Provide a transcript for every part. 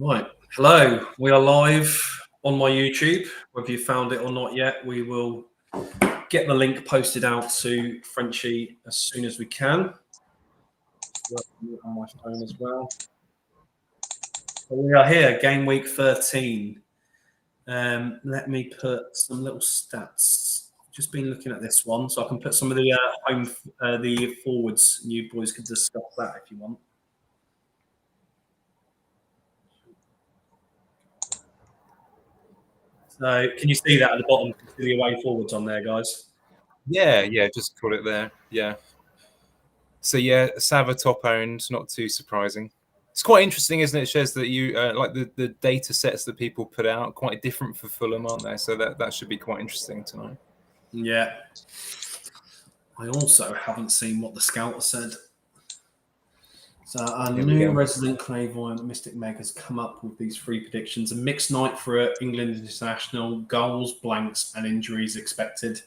Right. Hello. We are live on my YouTube. Whether you found it or not yet, we will get the link posted out to Frenchie as soon as we can. On my phone as well. So we are here, game week 13. Let me put some little stats. Just been looking at this one, so I can put some of the the forwards. And you boys can discuss that if you want. So, can you see that at the bottom? The away forwards on there, guys. Yeah, just call it there. Yeah. So yeah, Sava top owned, not too surprising. It's quite interesting, isn't it? It shows that you like the data sets that people put out quite different for Fulham, aren't they? So that should be quite interesting tonight. Yeah. I also haven't seen what the scout said. So our new resident clairvoyant Mystic Meg has come up with these three predictions: a mixed night for England international, goals, blanks, and injuries expected.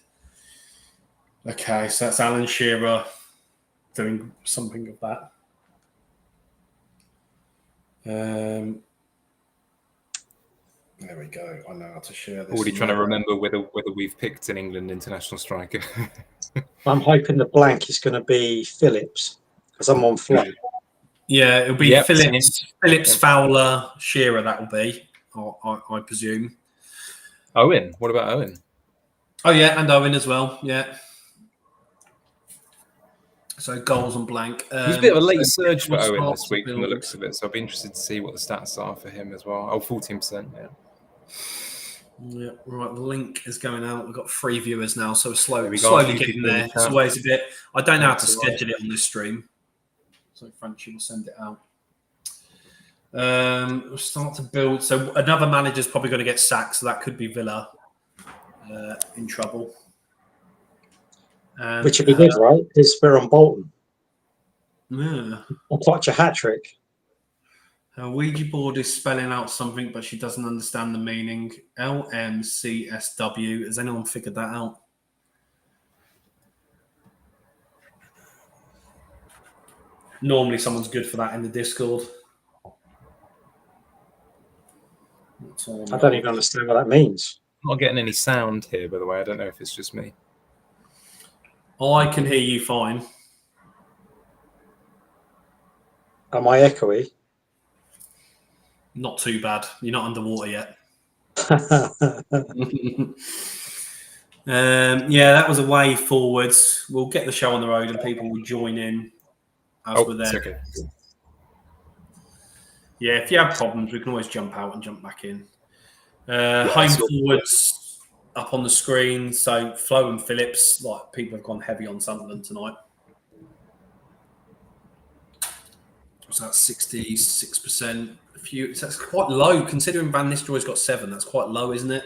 Okay, so that's Alan Shearer doing something of that. There we go. I know how to share this. Already trying to remember whether we've picked an England international striker. I'm hoping the blank is going to be Phillips because I'm on Flow. Yeah, it'll be Phillips, Fowler, Shearer. That will be, I presume. Owen. What about Owen? Oh yeah, and Owen as well. Yeah. So goals and blank. It was a bit of a late surge for Owen this week from the looks of it, so I'll be interested to see what the stats are for him as well. Oh, 14%, yeah. Yeah, right. The link is going out. We've got 3 viewers now, so we're slowly getting there. It's always a bit. I don't know how to schedule it on this stream, so Frenchie will send it out. We'll start to build. So another manager's probably going to get sacked, so that could be Villa in trouble. Which would be good, right? Because we're on Bolton. Yeah. I'll clutch a hat trick. Her Ouija board is spelling out something, but she doesn't understand the meaning. LMCSW. Has anyone figured that out? Normally, someone's good for that in the Discord. I don't even understand what that means. I'm not getting any sound here, by the way. I don't know if it's just me. I can hear you fine. Am I echoey? Not too bad. You're not underwater yet. Yeah, that was a way forwards. We'll get the show on the road and people will join in as we're there. Okay. Yeah, if you have problems, we can always jump out and jump back in. Home forwards up on the screen. So Flo and Phillips, like people have gone heavy on Sunderland tonight. So that's 66%. That's quite low considering Van Nistelrooy's got 7. That's quite low, isn't it?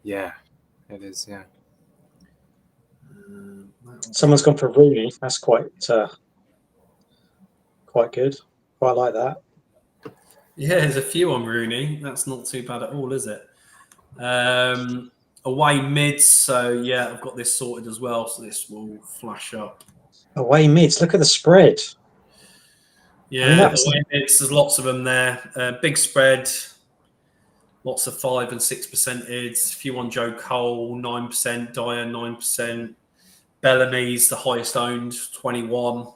Yeah, it is. Yeah. Someone's gone for Rooney. That's quite good. Quite like that. Yeah, there's a few on Rooney. That's not too bad at all, is it? Away mids. So yeah, I've got this sorted as well. So this will flash up. Away mids. Look at the spread. Yeah, away mids. There's lots of them there. Big spread. Lots of 5 and 6% ids. A few on Joe Cole, 9%. Dyer, 9%. Bellamy's the highest owned, 21.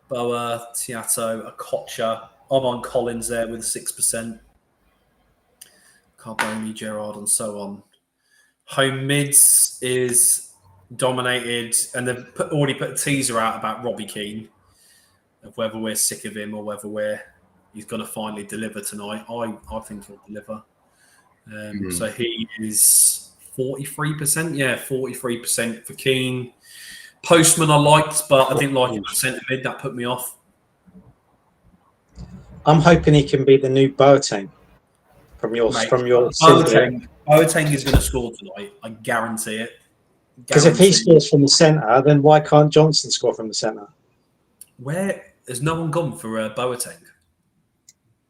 Boa, Tiato, Akocha. I'm on Collins there with 6%. Carboni, Gerrard, and so on. Home mids is dominated, and they've already put a teaser out about Robbie Keane, of whether we're sick of him or whether he's going to finally deliver tonight. I think he'll deliver. So he is 43%. Yeah, 43% for Keane. Postman I liked, but I didn't like him at centre mid. That put me off. I'm hoping he can be the new Boateng from your Boateng is going to score tonight. I guarantee it. Because if he scores from the centre, then why can't Johnson score from the centre? Where has no one gone for Boateng?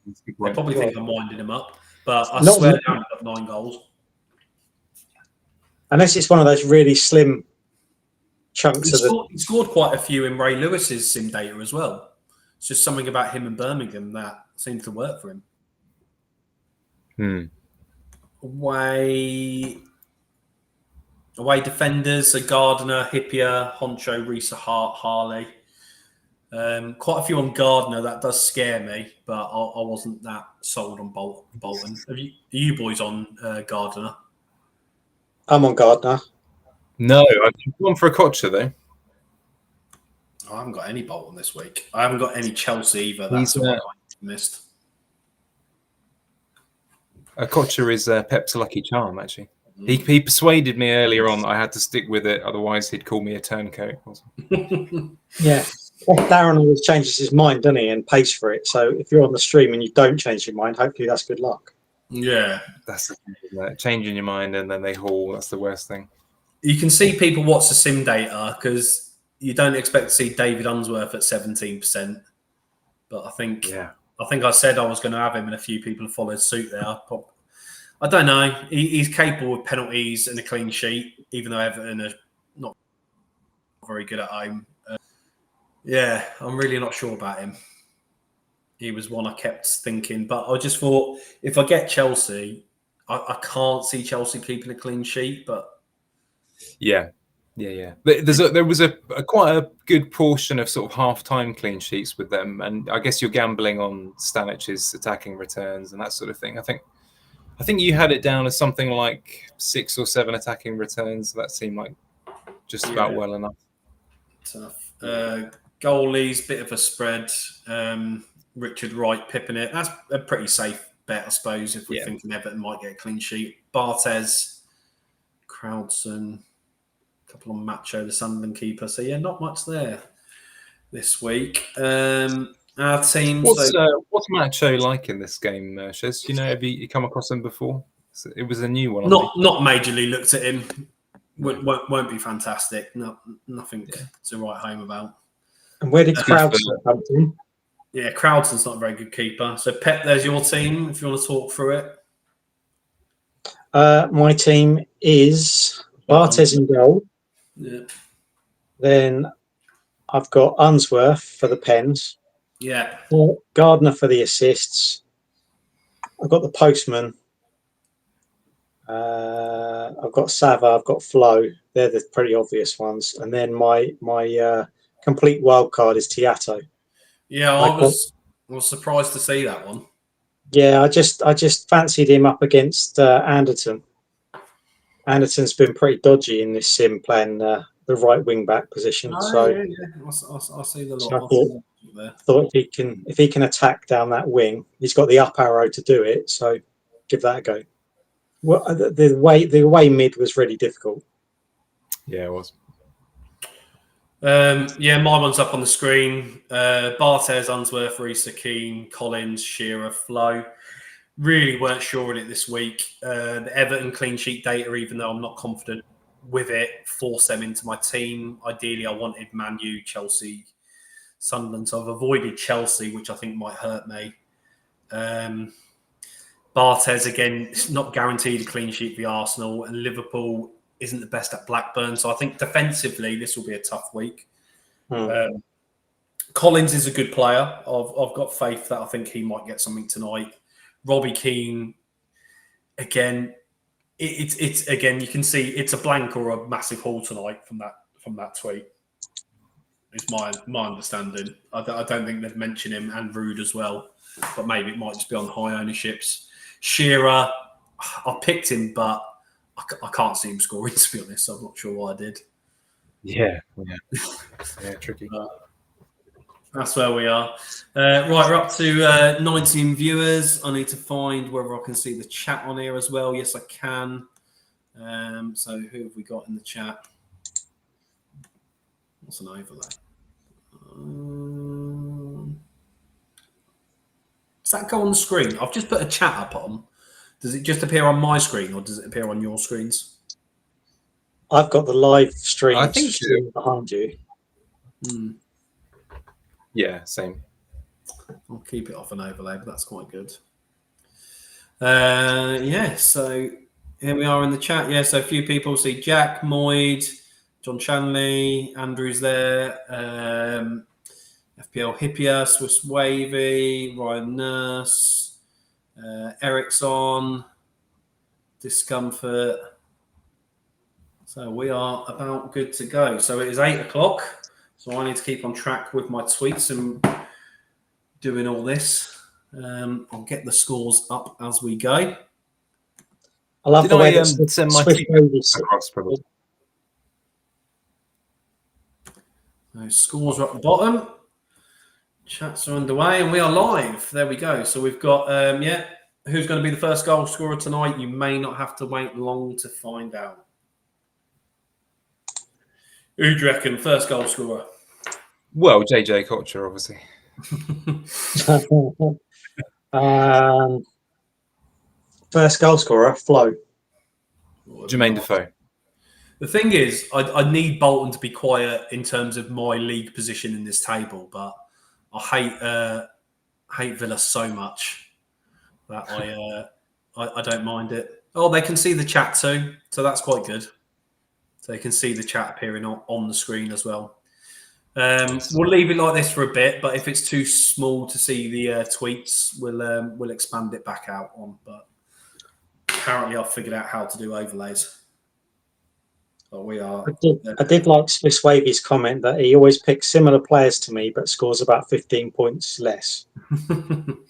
They probably think I'm winding him up, but I swear down he's got 9 goals. Unless it's one of those really slim chunks He scored quite a few in Ray Lewis's sim data as well. It's just something about him and Birmingham that seems to work for him. Away defenders, so Gardner, Hippier, Honcho, Risa, Hart, Harley. Quite a few on Gardner. That does scare me, but I wasn't that sold on Bolton. Are you boys on Gardner? I'm on Gardner. No, I've gone for a Kocher though. I haven't got any Bolton this week. I haven't got any Chelsea either. He's, That's what I missed. A Kocher is Pep's lucky charm, actually. He persuaded me earlier on that I had to stick with it, otherwise he'd call me a turncoat. Yeah. Darren always changes his mind, doesn't he, and pays for it. So if you're on the stream and you don't change your mind, hopefully that's good luck. Yeah. That's the thing, isn't it? Changing your mind and then they haul. That's the worst thing. You can see people watch the sim data because you don't expect to see David Unsworth at 17%. But I think I said I was going to have him, and a few people have followed suit there. I don't know. He's capable of penalties and a clean sheet, even though Everton are not very good at home. Yeah, I'm really not sure about him. He was one I kept thinking, but I just thought if I get Chelsea, I can't see Chelsea keeping a clean sheet. But yeah. There was a quite a good portion of sort of half-time clean sheets with them, and I guess you're gambling on Stanic's attacking returns and that sort of thing. I think you had it down as something like 6 or 7 attacking returns. That seemed like just about well enough. Tough. Goalies, bit of a spread. Richard Wright pipping it. That's a pretty safe bet, I suppose, if we're thinking Everton might get a clean sheet. Barthez, Crowdson, a couple on Macho, the Sunderland keeper. So, yeah, not much there this week. Our team. What's Macho like in this game, Shez? Do you know, have you come across him before? It was a new one. Not majorly looked at him. Won't be fantastic. No, nothing to write home about. And where did Crowdson come from? Yeah, Crowdson's not a very good keeper. So, Pep, there's your team if you want to talk through it. My team is Barthez in goal. Yeah. Then I've got Unsworth for the pens. Yeah. Gardner for the assists. I've got the postman. I've got Sava. I've got Flo. They're the pretty obvious ones. And then my complete wild card is Tiato. Yeah, I was surprised to see that one. Yeah, I just fancied him up against Anderton. Anderton's been pretty dodgy in this sim playing the right wing back position. I see the lot. So I thought if he can attack down that wing, he's got the up arrow to do it. So give that a go. Well, the way mid was really difficult. Yeah, it was. My one's up on the screen. Barthez, Unsworth, Risa, Keane, Collins, Shearer, Flo. Really weren't sure on it this week. The Everton clean sheet data, even though I'm not confident with it, forced them into my team. Ideally, I wanted Man U, Chelsea, Sunderland. So I've avoided Chelsea, which I think might hurt me. Barthez, again, it's not guaranteed a clean sheet for Arsenal, and Liverpool isn't the best at Blackburn. So I think defensively, this will be a tough week. Collins is a good player. I've got faith that I think he might get something tonight. Robbie Keane, again, it's again, you can see it's a blank or a massive haul tonight from that tweet. It's my understanding. I don't think they've mentioned him, and Rude as well, but maybe it might just be on high ownerships. Shearer, I picked him, but I can't see him scoring, to be honest. So I'm not sure why I did. Yeah, tricky. That's where we are. Right, we're up to 19 viewers. I need to find whether I can see the chat on here as well. Yes, I can. So who have we got in the chat? What's an overlay? Does that go on the screen? I've just put a chat up on. Does it just appear on my screen, or does it appear on your screens? I've got the live stream behind you. Yeah, same. I'll keep it off an overlay, but that's quite good. So here we are in the chat. Yeah, so a few people see Jack, Moyd, John Chanley, Andrew's there, FPL Hippier, Swiss Wavy, Ryan Nurse, Eric's on. Discomfort. So we are about good to go. So it is 8 o'clock. So I need to keep on track with my tweets and doing all this. I'll get the scores up as we go. I love the way that send my Swiss tweet Roadies. across, probably. Those scores are at the bottom. Chats are underway and we are live. There we go. So we've got, who's going to be the first goal scorer tonight? You may not have to wait long to find out. Who do you reckon first goal scorer? Well, JJ Kocher, obviously. First goal scorer, Flo. Jermaine Defoe. The thing is, I need Bolton to be quiet in terms of my league position in this table, but I hate Villa so much that I don't mind it. Oh, they can see the chat too, so that's quite good. So they can see the chat appearing on the screen as well. We'll leave it like this for a bit, but if it's too small to see the tweets, we'll expand it back out on. But apparently, I've figured out how to do overlays. But we are. I did like Swiss Wavy's comment that he always picks similar players to me, but scores about 15 points less.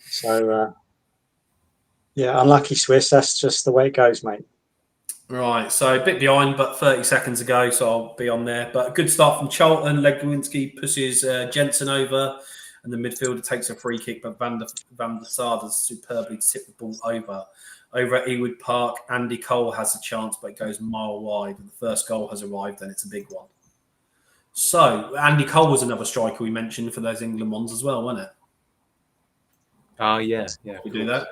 So, unlucky Swiss. That's just the way it goes, mate. Right, so a bit behind, but 30 seconds ago, so I'll be on there. But a good start from Charlton. Legwinski pushes Jensen over, and the midfielder takes a free kick, but Van der Sar does superbly tip the ball over. Over at Ewood Park, Andy Cole has a chance, but it goes mile wide. And the first goal has arrived, and it's a big one. So, Andy Cole was another striker we mentioned for those England ones as well, wasn't it? Oh, yeah. We do that.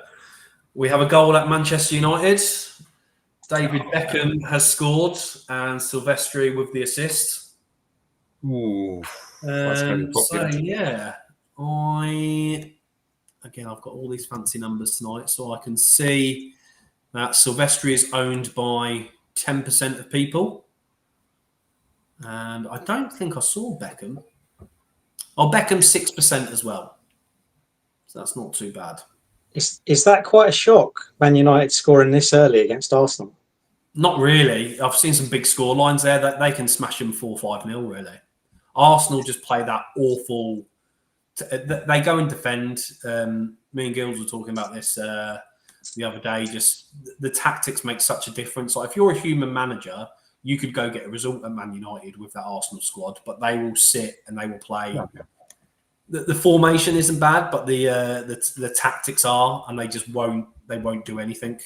We have a goal at Manchester United. David Beckham has scored, and Silvestri with the assist. Ooh, that's going to be popular. I've got all these fancy numbers tonight, so I can see that Silvestri is owned by 10% of people. And I don't think I saw Beckham. Oh, Beckham 6% as well. So that's not too bad. Is that quite a shock, Man United scoring this early against Arsenal? Not really. I've seen some big score lines there that they can smash them 4-5-0, really. Arsenal just play that awful... They go and defend. Me and Gills were talking about this the other day. Just the tactics make such a difference. Like if you're a human manager, you could go get a result at Man United with that Arsenal squad, but they will sit and they will play. Okay. The formation isn't bad, but the tactics are, and they just won't do anything.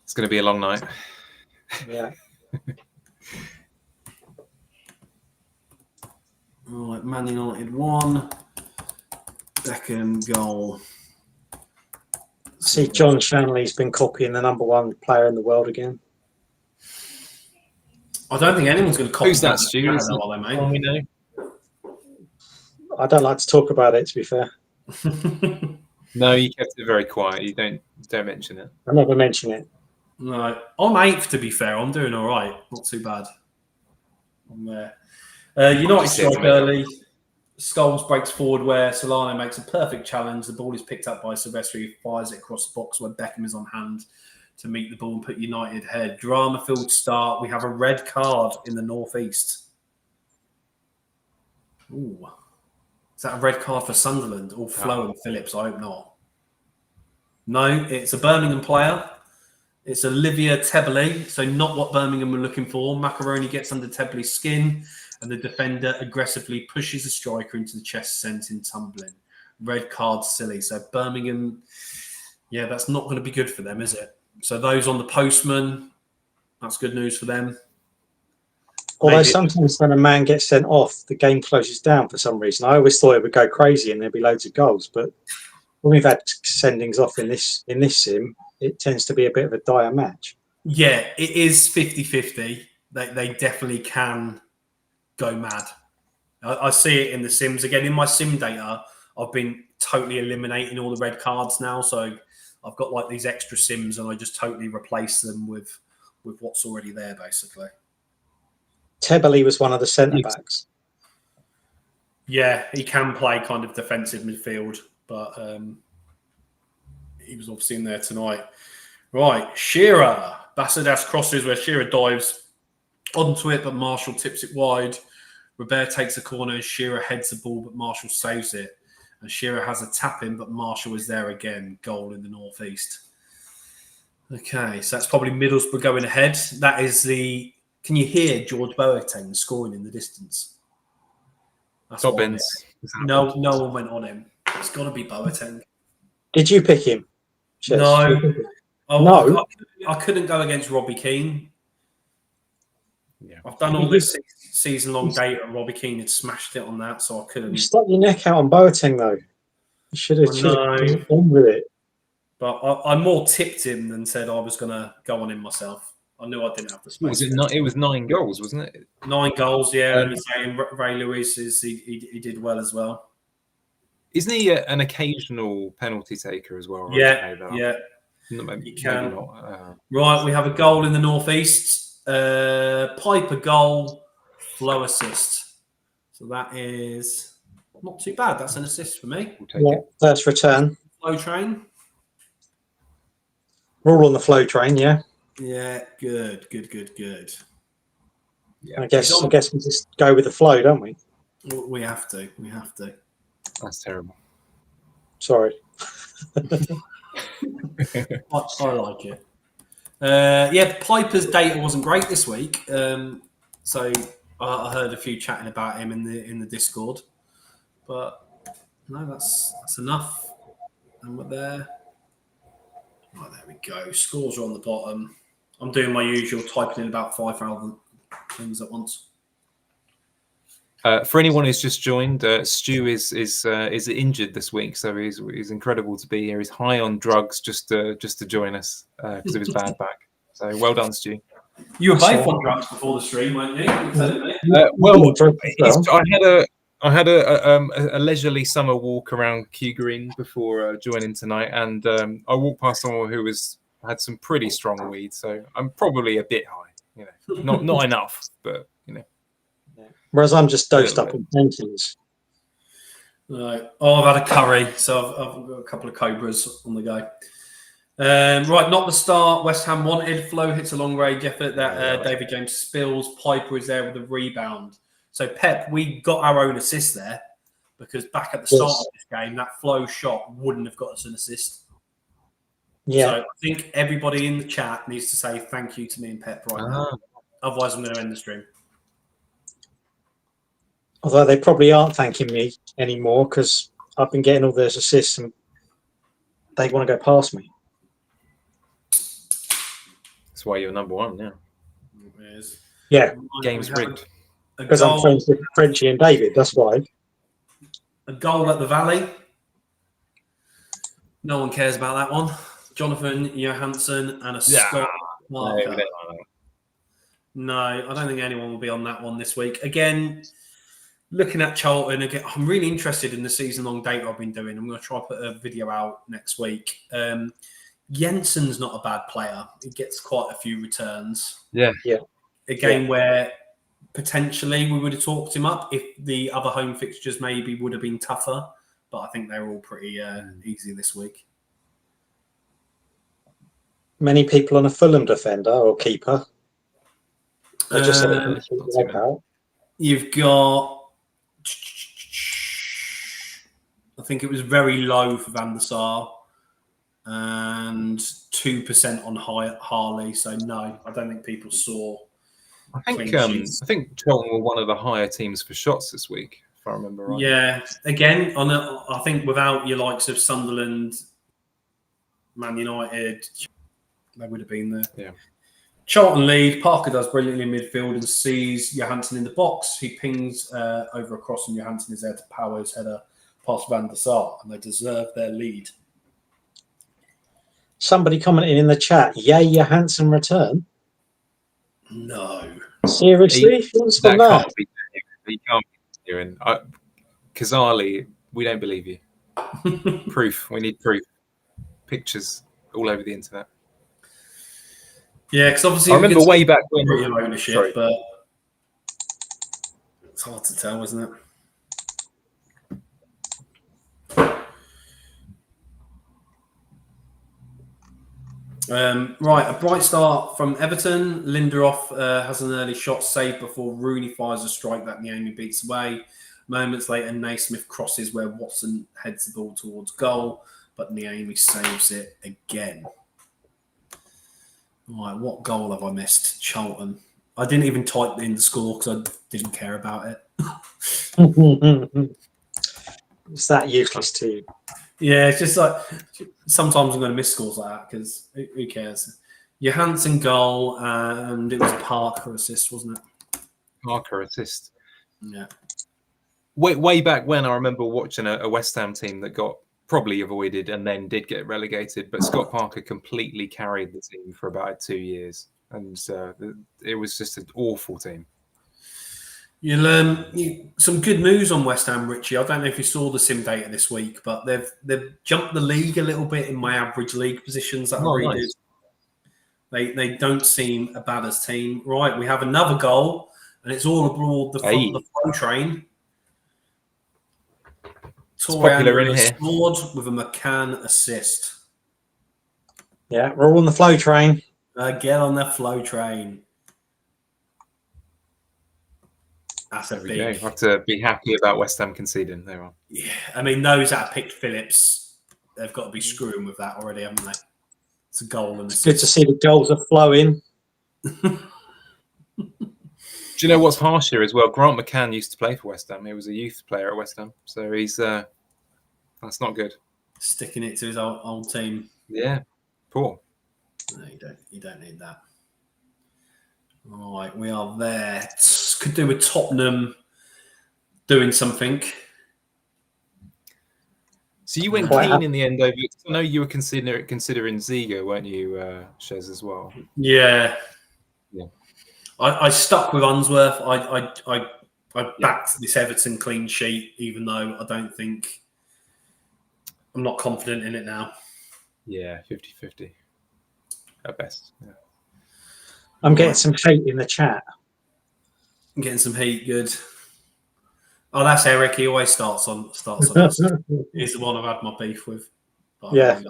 It's going to be a long night. Yeah. All right, Man United 1, Beckham goal. See, John Shanley's been copying the #1 player in the world again. I don't think anyone's going to copy. Who's that, Stu? We know. I don't like to talk about it, to be fair. No, you kept it very quiet. You don't mention it. I never mention it. No, I'm 8th, to be fair. I'm doing all right. Not too bad. I'm there. United strike early. Scholes breaks forward where Solano makes a perfect challenge. The ball is picked up by Silvestri, who fires it across the box where Beckham is on hand to meet the ball and put United ahead. Drama-filled start. We have a red card in the northeast. Ooh. Is that a red card for Sunderland or Flo and Phillips? I hope not. No, it's a Birmingham player. It's Olivia Tebley, so not what Birmingham were looking for. Macaroni gets under Tebley's skin, and the defender aggressively pushes the striker into the chest, sending tumbling. Red card, silly. So Birmingham, that's not going to be good for them, is it? So those on the postman, that's good news for them. Although sometimes when a man gets sent off, the game closes down for some reason. I always thought it would go crazy and there'd be loads of goals, but when we've had sendings off in this sim, it tends to be a bit of a dire match. Yeah, it is 50-50. They definitely can go mad. I see it in the sims. Again, in my sim data, I've been totally eliminating all the red cards now. So I've got like these extra sims and I just totally replace them with what's already there, basically. Tebley was one of the centre-backs. Yeah, he can play kind of defensive midfield. but he was obviously in there tonight. Right, Shearer. Basudas crosses where Shearer dives onto it, but Marshall tips it wide. Robert takes a corner and Shearer heads the ball, but Marshall saves it. And Shearer has a tap in, but Marshall is there again. Goal in the northeast. Okay, so that's probably Middlesbrough going ahead. That is the... Can you hear George Boateng scoring in the distance? That's Dobbins. No one went on him. It's got to be Boateng. Did you pick him? Shez? No. Did you pick him? No. I couldn't go against Robbie Keane. Yeah. I've done all this season-long data, and Robbie Keane had smashed it on that, so I couldn't. You stuck your neck out on Boateng, though. You should have gone with it. But I more tipped him than said I was going to go on him myself. I knew I didn't have the space. It was 9 goals, wasn't it? 9 goals, yeah. And saying Ray Lewis he did well as well. Isn't he an occasional penalty taker as well? Yeah. Maybe You can. not. Right, we have a goal in the northeast. Piper goal, Flow assist. So that is not too bad. That's an assist for me. We'll take it. First return. Flow train. We're all on the flow train, yeah. Yeah, good. Yeah. I guess we just go with the flow, don't we? We have to. That's terrible. Sorry. I like it. Yeah, Piper's data wasn't great this week. So I heard a few chatting about him in the Discord. But no, that's enough. And we're there. Right, there we go. Scores are on the bottom. I'm doing my usual, typing in about 5,000 things at once. For anyone who's just joined, Stu is injured this week, so he's incredible to be here. He's high on drugs just to join us because of his bad back. So well done, Stu. You were both on drugs before the stream, weren't you? I had a leisurely summer walk around Kew Green before joining tonight, and I walked past someone who had some pretty strong weed, so I'm probably a bit high. Not enough, but Whereas I'm just dosed up on paintings. Right. Oh, I've had a curry, so I've got a couple of Cobras on the go. Right, not the start. West Ham wanted. Flo hits a long range effort that David James spills. Piper is there with a rebound. So, Pep, we got our own assist there because back at the start of this game, that Flo shot wouldn't have got us an assist. Yeah. So, I think everybody in the chat needs to say thank you to me and Pep right now. Otherwise, I'm going to end the stream. Although they probably aren't thanking me anymore because I've been getting all those assists and they want to go past me. That's why you're number one now. Yeah. Game's rigged. Because I'm friends with Frenchie and David, that's why. A goal at the Valley. No one cares about that one. Jonathan Johansson and a Scott marker. No, I don't think anyone will be on that one this week. Again, looking at Charlton, again, I'm really interested in the season-long data I've been doing. I'm going to try and put a video out next week. Jensen's not a bad player. He gets quite a few returns. Yeah. A game where potentially we would have talked him up if the other home fixtures maybe would have been tougher. But I think they're all pretty easy this week. Many people on a Fulham defender or keeper. They just said out. You've got, I think it was very low for Van der Sar and 2% on Harley. So no, I don't think people saw. I think Charlton were one of the higher teams for shots this week, if I remember right. Yeah, again, I think without your likes of Sunderland, Man United, they would have been there. Yeah. Charlton lead. Parker does brilliantly in midfield and sees Johansson in the box. He pings over across and Johansson is there to power his header past Van der Sar, and they deserve their lead. Somebody commenting in the chat, yay, Johansson return? No. Seriously? Can't be doing. Kazali, we don't believe you. Proof. We need proof. Pictures all over the internet. Yeah, because obviously I remember way back when real ownership, but it's hard to tell, isn't it? Right, a bright start from Everton. Lindelof has an early shot saved before Rooney fires a strike that Niami beats away. Moments later, Naismith crosses where Watson heads the ball towards goal, but Niami saves it again. Right, what goal have I missed? Charlton. I didn't even type in the score because I didn't care about it. It's that useless to you. Yeah, it's just like sometimes I'm going to miss scores like that because who cares? Johansson goal and it was Parker assist, wasn't it? Parker assist. Yeah. Way back when, I remember watching a West Ham team that got probably avoided and then did get relegated, but Scott Parker completely carried the team for about 2 years, and it was just an awful team. Some good news on West Ham, Richie. I don't know if you saw the sim data this week, but they've jumped the league a little bit in my average league positions that I read. Nice. They don't seem a bad as team. Right, we have another goal, and it's all aboard the flow train. Popular in here. Scored with a McCann assist. Yeah, we're all on the flow train. Get on the flow train. That's a big. I have to be happy about West Ham conceding. There on. Yeah, I mean those that picked Phillips, they've got to be screwing with that already, haven't they? It's a goal and it's good to see the goals are flowing. Do you know what's harsh here as well? Grant McCann used to play for West Ham. He was a youth player at West Ham, so he's that's not good. Sticking it to his old team. Yeah, poor. No, you don't need that. All right, we are there. Could do with Tottenham doing something. So you went Keane in the end over. I know you were considering Zigo, weren't you, Shez, as well? Yeah. I stuck with Unsworth. I backed this Everton clean sheet, even though I don't think I'm not confident in it now. Yeah, 50-50 at best. Yeah. I'm getting some hate in the chat. I'm getting some heat. Good. Oh, that's Eric. He always starts on us. He's the one I've had my beef with. Yeah.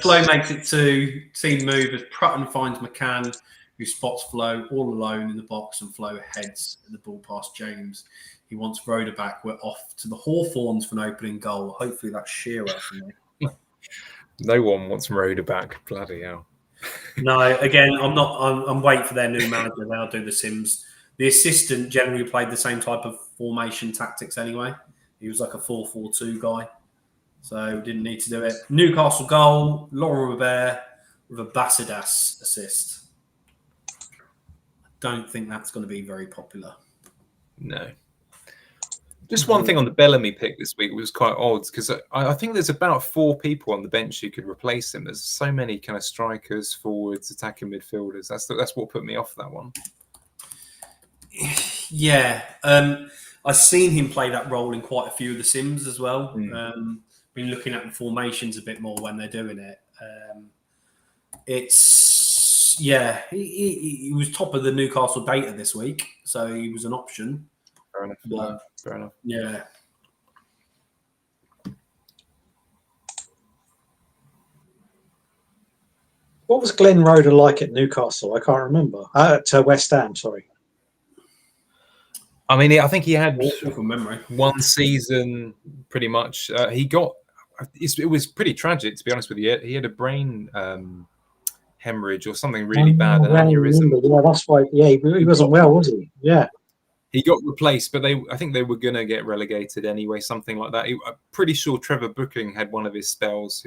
Flo makes it 2. Team move as Prutton finds McCann, who spots Flo all alone in the box, and Flo heads the ball past James. He wants Rhoda back. We're off to the Hawthorns for an opening goal. Hopefully that's Shearer for me. No one wants Rhoda back. Bloody hell. No, again, I'm waiting for their new manager. They'll do the Sims. The assistant generally played the same type of formation tactics anyway. He was like a 4-4-2 guy, so didn't need to do it. Newcastle goal, Laurent Robert with a Basidas assist. I don't think that's going to be very popular. No. Just one thing on the Bellamy pick this week was quite odd because I think there's about 4 people on the bench who could replace him. There's so many kind of strikers, forwards, attacking midfielders. That's what put me off that one. Yeah, I've seen him play that role in quite a few of the Sims as well. Been looking at the formations a bit more when they're doing it. He was top of the Newcastle data this week, so he was an option. Fair enough. Yeah. What was Glenn Roeder like at Newcastle? I can't remember. To West Ham, sorry. I mean, I think he had from memory 1 season, pretty much. It was pretty tragic, to be honest with you. He had a brain hemorrhage or something really bad, an aneurysm. Yeah, that's why. Yeah, he wasn't well, was he? Yeah. He got replaced, but I think they were going to get relegated anyway, something like that. I'm pretty sure Trevor Brooking had one of his spells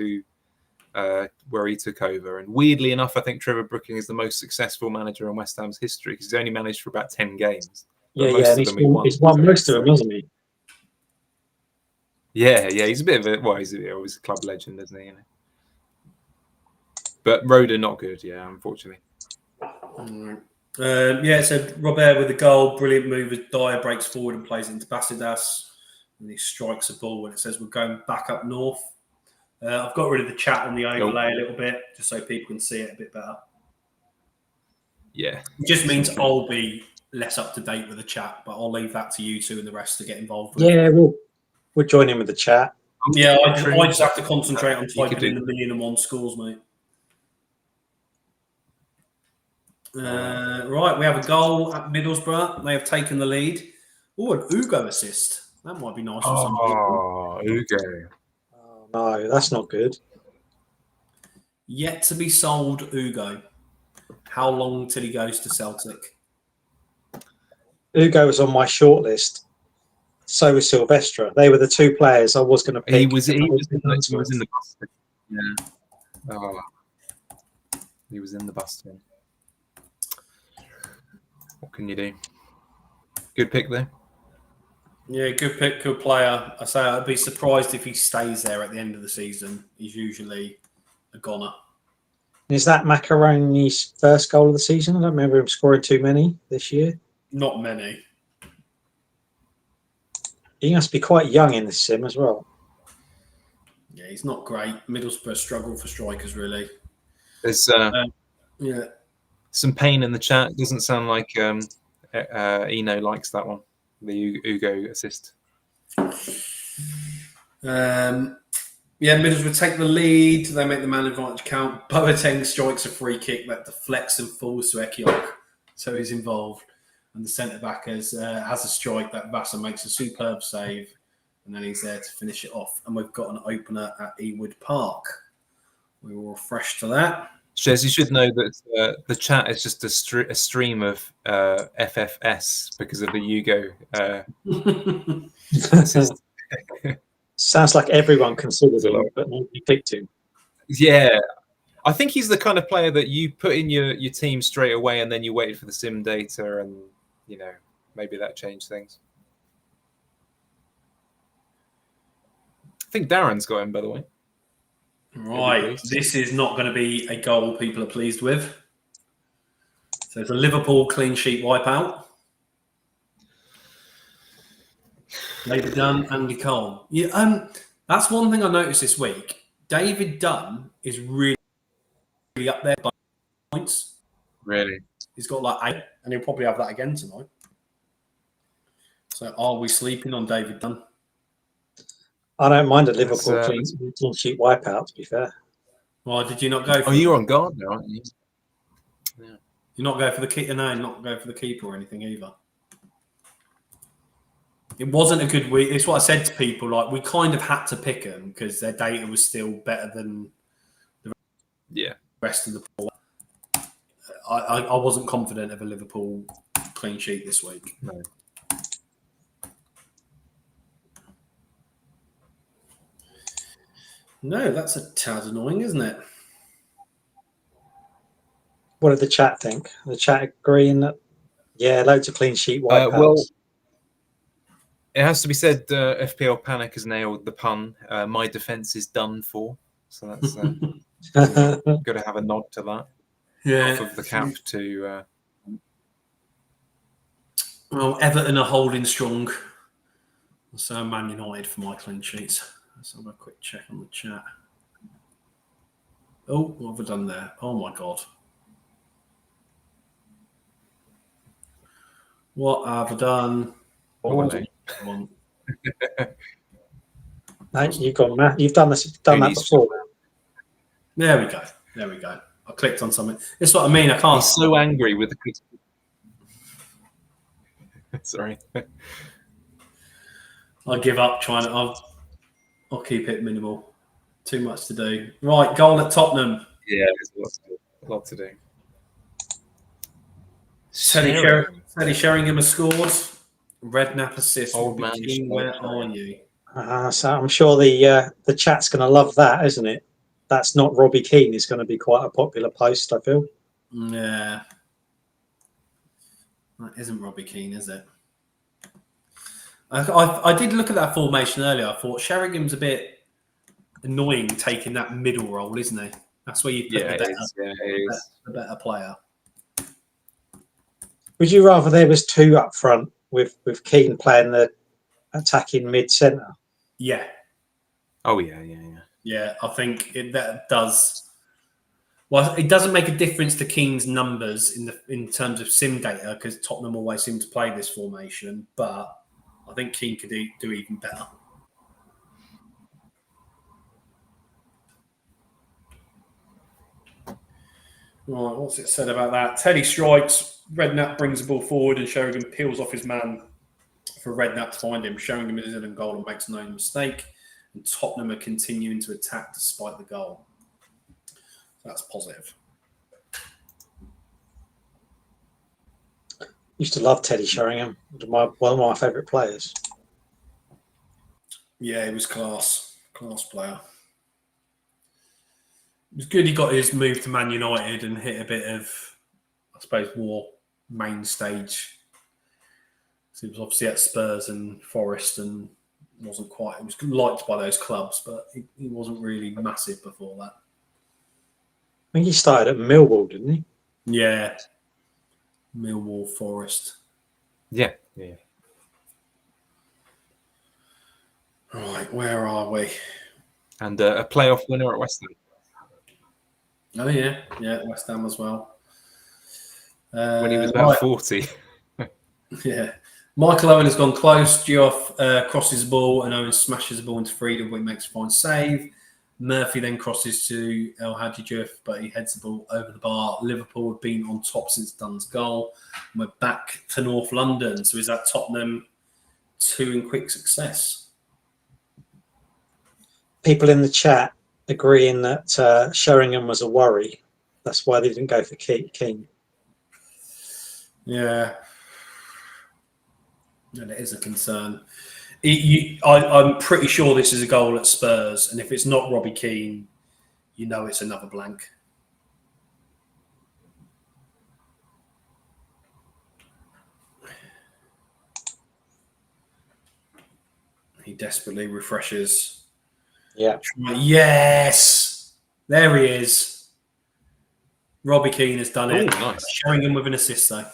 where he took over. And weirdly enough, I think Trevor Brooking is the most successful manager in West Ham's history because he's only managed for about 10 games. Yeah, he's won most of them, hasn't he? Yeah, he's a bit of he's a club legend, isn't he? But Roeder not good, unfortunately. So Robert with the goal, brilliant move as Dyer breaks forward and plays into Basidas, and he strikes a ball and it says we're going back up north. I've got rid of the chat on the overlay a little bit just so people can see it a bit better. Yeah. It just means I'll be less up to date with the chat, but I'll leave that to you two and the rest to get involved with. Yeah, we'll join in with the chat. Yeah, I just have to concentrate on typing in the 1,000,001 scores, mate. Right, we have a goal at Middlesbrough. They have taken the lead. Oh, an Ugo assist. That might be nice for some people. Oh, Ugo. Oh, no, that's not good. Yet to be sold, Ugo. How long till he goes to Celtic? Ugo was on my shortlist. So was Silvestre. They were the two players I was going to pick. He was in the bus. Yeah. Oh, he was in the bus team. What can you do? Good pick there. Yeah, good pick, good player. I say I'd be surprised if he stays there at the end of the season. He's usually a goner. Is that Macaroni's first goal of the season? I don't remember him scoring too many this year. Not many. He must be quite young in this sim as well. Yeah, he's not great. Middlesbrough struggle for strikers, really. There's Yeah. some pain in the chat. Doesn't sound like Eno likes that one. The Ugo assist. Yeah, Middlesbrough take the lead. They make the man advantage count. Boateng strikes a free kick that deflects and falls to Ekiok, so he's involved. And the centre back has a strike that Vassa makes a superb save, and then he's there to finish it off. And we've got an opener at Ewood Park. We will refresh to that. Shez, you should know that the chat is just a stream of FFS because of the Ugo assist. Sounds like everyone considered him, but nobody picked him. Yeah, I think he's the kind of player that you put in your team straight away, and then you waited for the sim data, and maybe that changed things. I think Darren's got him, by the way. Right, this is not going to be a goal people are pleased with. So it's a Liverpool clean sheet wipeout. David Dunn, Andy Cole. Yeah, that's one thing I noticed this week. David Dunn is really up there by points. Really? He's got like 8, and he'll probably have that again tonight. So are we sleeping on David Dunn? I don't mind a Liverpool clean sheet wipeout, to be fair. Why did you not go for you're on guard now, aren't you? Yeah. You're not going for the keeper? No, not going for the keeper or anything either. It wasn't a good week. It's what I said to people. Like, we kind of had to pick them because their data was still better than the rest of the pool. I wasn't confident of a Liverpool clean sheet this week. No. No, that's a tad annoying, isn't it? What did the chat think? The chat agreeing that, loads of clean sheet wipeouts. Well, it has to be said, FPL Panic has nailed the pun. My defense is done for. So that's got to have a nod to that. Yeah. Off of the cap to... Well, Everton are holding strong. So Man United for my clean sheets. Let's have a quick check on the chat. Oh, what have I done there? Oh, my God. What have I done? No, you've done this. You've done that before. There we go. There we go. I clicked on something. That's what I mean. I can't. He's so angry with the... Sorry. I'll give up trying to... I'll keep it minimal. Too much to do. Right, goal at Tottenham. Yeah, there's a lot to do. Teddy Sheringham has scored. Redknapp assist. Old man, where are you? So I'm sure the chat's going to love that, isn't it? That's not Robbie Keane is going to be quite a popular post, I feel. Yeah. That isn't Robbie Keane, is it? I did look at that formation earlier. I thought Sheringham's a bit annoying taking that middle role, isn't he? That's where you put the better player. Would you rather there was 2 up front with Keane playing the attacking mid-centre? Yeah. Oh, yeah. Yeah, I think that does. Well, it doesn't make a difference to Keane's numbers in terms of sim data because Tottenham always seem to play this formation, but I think Keane could do even better. Right, what's it said about that? Teddy strikes, Redknapp brings the ball forward and Sheringham peels off his man for Redknapp to find him. Sheringham is in goal and makes no mistake. And Tottenham are continuing to attack despite the goal. That's positive. Used to love Teddy Sheringham. One of my favourite players. Yeah, he was class player. It was good he got his move to Man United and hit a bit of, I suppose, more main stage. So he was obviously at Spurs and Forest and he was liked by those clubs, but he wasn't really massive before that. I think he started at Millwall, didn't he? Yeah. Millwall, Forest. Yeah. Right, where are we? And a playoff winner at West Ham. Oh, yeah. Yeah, West Ham as well. When he was about 40. Yeah. Michael Owen has gone close. Geoff crosses the ball and Owen smashes the ball into freedom when he makes a fine save. Murphy then crosses to El Hadji Diouf, but he heads the ball over the bar. Liverpool have been on top since Dunn's goal. And we're back to North London. So is that Tottenham 2 in quick success? People in the chat agreeing that Sheringham was a worry. That's why they didn't go for Keane. Yeah. And it is a concern. I'm pretty sure this is a goal at Spurs, and if it's not Robbie Keane, you know it's another blank. He desperately refreshes. Yeah. Yes! There he is. Robbie Keane has done it. Nice. Sheringham with an assist, though.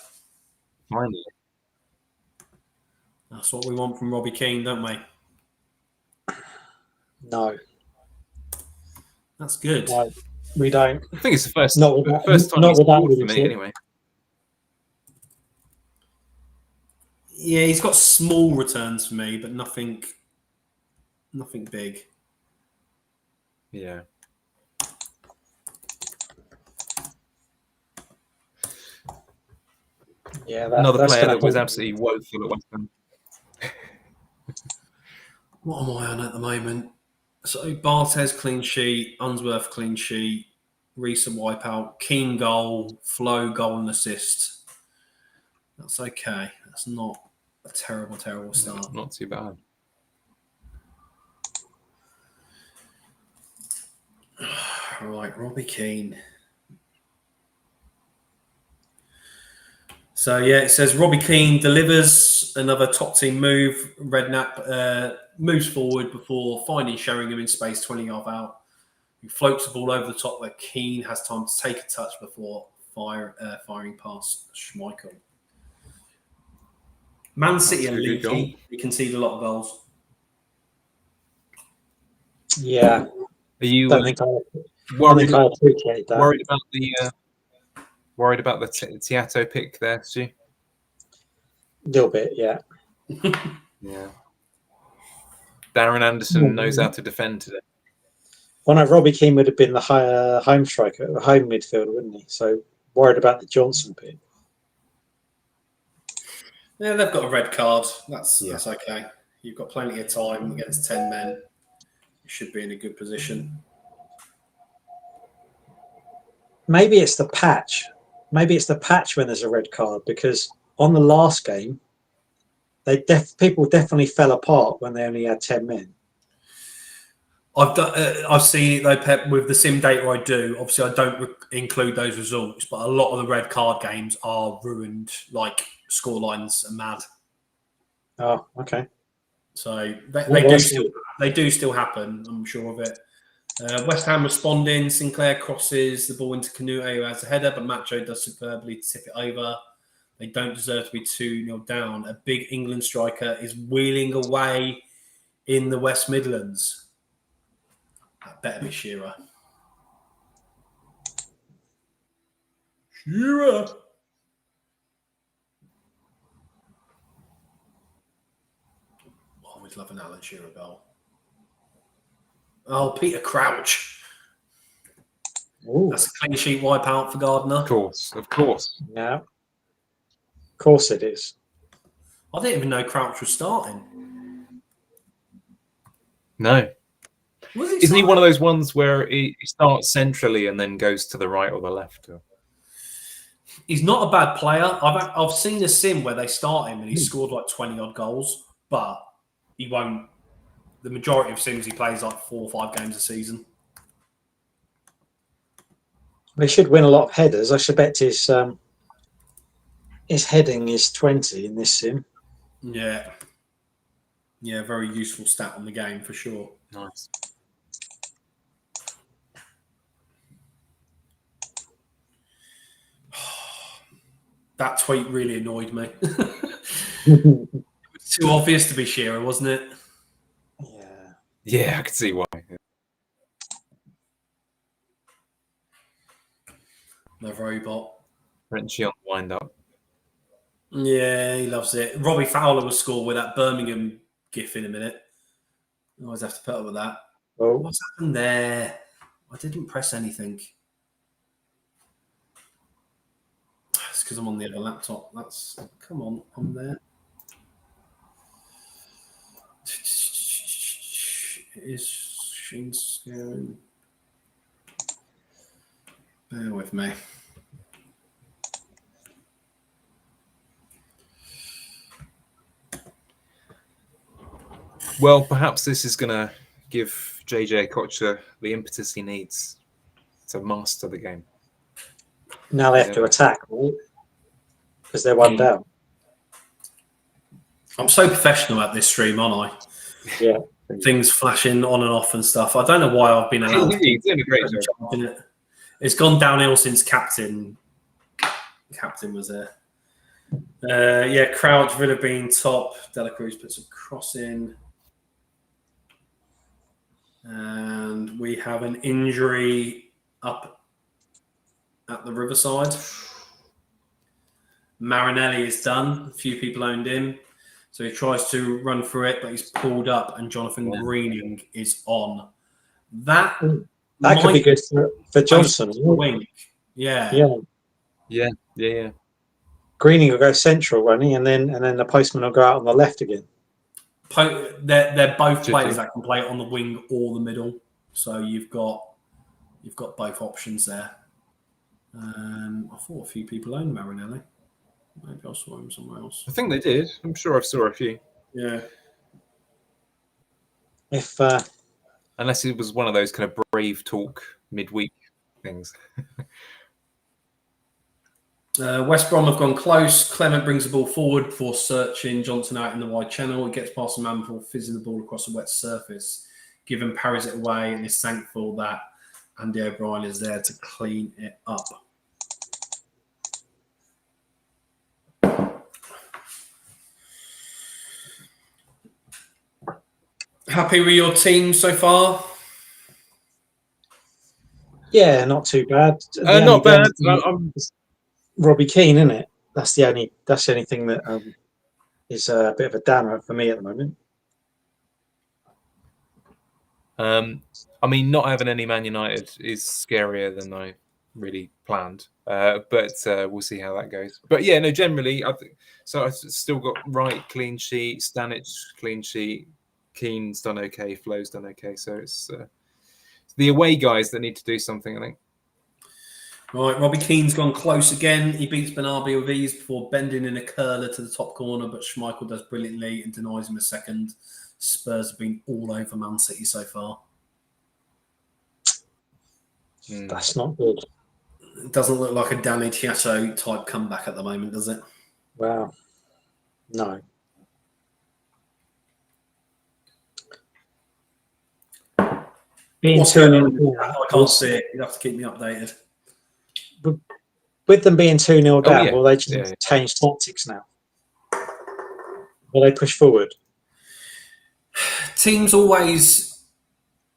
Finally. That's what we want from Robbie Keane, don't we? No. That's good. No, we don't. I think it's the first Not time he's scored for me, anyway. Yeah, he's got small returns for me, but nothing big. Yeah. Yeah, another player that was absolutely woeful at West Ham. What am I on at the moment? So Barthez clean sheet, Unsworth clean sheet, Reese wipeout, Keane goal, Flo goal and assist. That's okay. That's not a terrible start. Not too bad. Right, Robbie Keane. So yeah, it says Robbie Keane delivers another top team move. Redknapp moves forward before finding Sheringham in space 20 yards out. He floats the ball over the top where Keane has time to take a touch before firing past Schmeichel. Man City are leaky. They concede a lot of goals. Yeah. Are you I appreciate that. Worried about the Tiato pick there, Stu? A little bit, yeah. Yeah. Darren Anderson knows how to defend today. Well, no, Robbie Keane would have been the home striker, the home midfielder, wouldn't he? So worried about the Johnson pick. Yeah, they've got a red card. That's okay. You've got plenty of time against 10 men. You should be in a good position. Maybe it's the patch. Maybe it's the patch when there's a red card, because on the last game, people definitely fell apart when they only had 10 men. I've seen it though, Pep, with the sim data I do. Obviously, I don't include those results, but a lot of the red card games are ruined. Like scorelines are mad. Oh, okay. So they do still happen. I'm sure of it. West Ham responding. Sinclair crosses the ball into Canute, who has a header, but Macho does superbly to tip it over. They don't deserve to be 2-0 down. A big England striker is wheeling away in the West Midlands. That better be Shearer. Shearer! I always love an Alan Shearer goal. Oh, Peter Crouch. Ooh, That's a clean sheet wipeout for Gardner. Of course. yeah. Of course it is. I didn't even know Crouch was starting. No. Was it Isn't he starting? one of those ones where he starts centrally and then goes to the right or the left? He's not a bad player. I've seen a sim where they start him and he scored like 20 odd goals, but he won't. The majority of sims he plays like 4 or 5 games a season. They should win a lot of headers. I should bet his heading is 20 in this sim. Yeah. Yeah, very useful stat on the game for sure. Nice. That tweet really annoyed me. It was too obvious to be Shearer, wasn't it? Yeah. Yeah, I can see why. The robot. Frenchie on the wind up. Yeah, he loves it. Robbie Fowler will score with that Birmingham gif in a minute. I always have to put up with that. Oh, What's happened there? I didn't press anything. It's because I'm on the other laptop. Come on, I'm there. Is Sheen scaring? Bear with me. Well, perhaps this is going to give JJ Kocher the impetus he needs to master the game. now they have to attack, right? Because they're one down. I'm so professional at this stream, aren't I? Yeah. Things flashing on and off and stuff. I don't know why I've been allowed You're doing a great job. in it. It's gone downhill since Captain was there. Yeah, Crouch, Villa being top. Dela Cruz puts a cross in. And we have an injury up at the Riverside. Marinelli is done. A few people owned him. So he tries to run through it, but he's pulled up, and Jonathan Greening is on. That could be good for Johnson. Wing. Yeah. Greening will go central, won't he? And then the postman will go out on the left again. They're both players that can play it on the wing or the middle. So you've got both options there. I thought a few people owned Marinelli. Maybe I saw him somewhere else. I think they did. I'm sure I saw a few. Yeah. If unless it was one of those kind of brave talk midweek things. West Brom have gone close. Clement brings the ball forward before searching Johnson out in the wide channel. It gets past the man before fizzing the ball across a wet surface. Given parries it away and is thankful that Andy O'Brien is there to clean it up. Happy with your team so far? Yeah, not too bad. Not bad. Robbie Keane, isn't it? That's the only thing that is a bit of a downer for me at the moment. I mean, not having any Man United is scarier than I really planned. But we'll see how that goes. But yeah, no, generally, I think so. I've still got Wright clean sheet, Stanic clean sheet, Keane's done okay, Flo's done okay. So it's the away guys that need to do something, I think. Right, Robbie Keane's gone close again. He beats Bernabé with ease before bending in a curler to the top corner, but Schmeichel does brilliantly and denies him a second. Spurs have been all over Man City so far. That's not good. It doesn't look like a Danny Tiato type comeback at the moment, does it? Wow. No. What's going on? I can't see it. You'll have to keep me updated. With them being 2-0 down, yeah. will they just change tactics now? Will they push forward? Teams always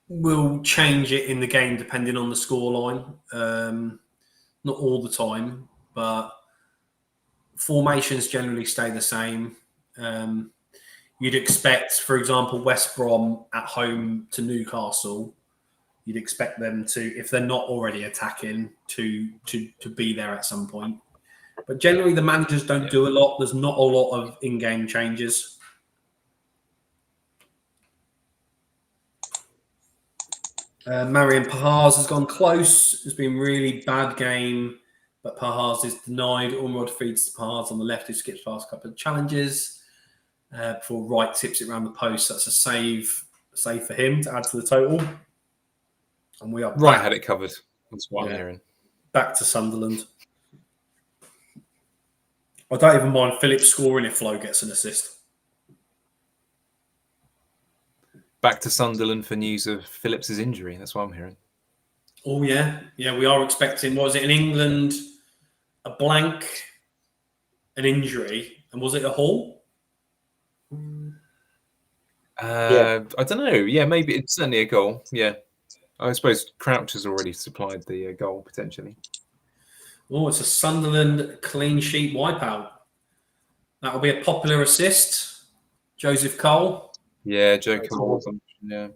will change it in the game depending on the scoreline. Not all the time, but formations generally stay the same. You'd expect, for example, West Brom at home to Newcastle you'd expect them to, if they're not already attacking, to be there at some point. But generally, the managers don't do a lot. There's not a lot of in-game changes. Marian Pahars has gone close. It's been a really bad game, but Pahars is denied. Ormrod feeds Pahars on the left, who skips past a couple of challenges. Before Wright tips it around the post. That's a save for him to add to the total. And we are Wright had it covered. That's what I'm hearing. Back to Sunderland. I don't even mind Phillips scoring if Flo gets an assist. Back to Sunderland for news of Phillips' injury. That's what I'm hearing. Oh, yeah. Yeah, we are expecting, what was it, in England, a blank, an injury, and was it a Hall? I don't know. Yeah, maybe it's certainly a goal. Yeah. I suppose Crouch has already supplied the goal, potentially. Oh, it's a Sunderland clean sheet wipeout. That'll be a popular assist. Joseph Cole. Yeah, Joe Cole. Yeah.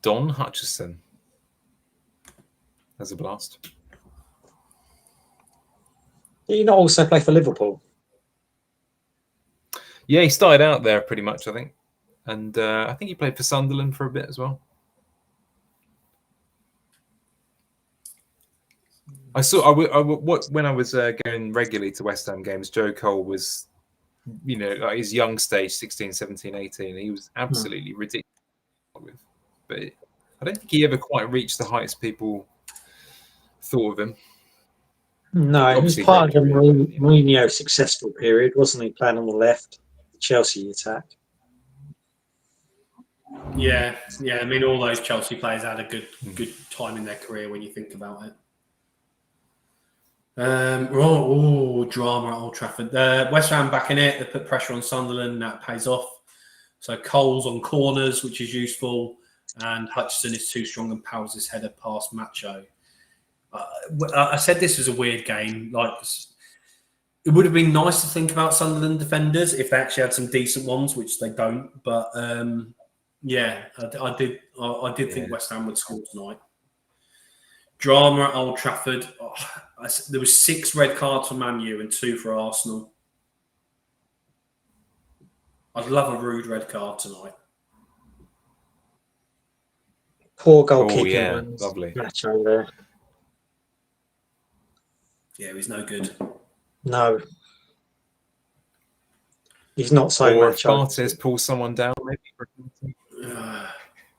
Don Hutchison. That's a blast. Did he not also play for Liverpool? Yeah, he started out there pretty much, I think. And I think he played for Sunderland for a bit as well. I saw when I was going regularly to West Ham games, Joe Cole was, like his young stage, 16, 17, 18. He was absolutely ridiculous. But I don't think he ever quite reached the heights people thought of him. No, he was part of the Mourinho successful period, wasn't he? Playing on the left, the Chelsea attack. Yeah. I mean, all those Chelsea players had a good time in their career when you think about it. Drama at Old Trafford. West Ham back in it. They put pressure on Sunderland. That pays off. So Cole's on corners, which is useful, and Hutchison is too strong and powers his header past Macho. I said this was a weird game. Like, it would have been nice to think about Sunderland defenders if they actually had some decent ones, which they don't. But I did think West Ham would score tonight. Drama at Old Trafford. There was 6 red cards for Man U and 2 for Arsenal. I'd love a rude red card tonight. Poor goalkeeper. Oh, yeah, lovely. Macho there. Yeah, he's no good. No. He's not so or macho. Or if Bartes pulls someone down, maybe.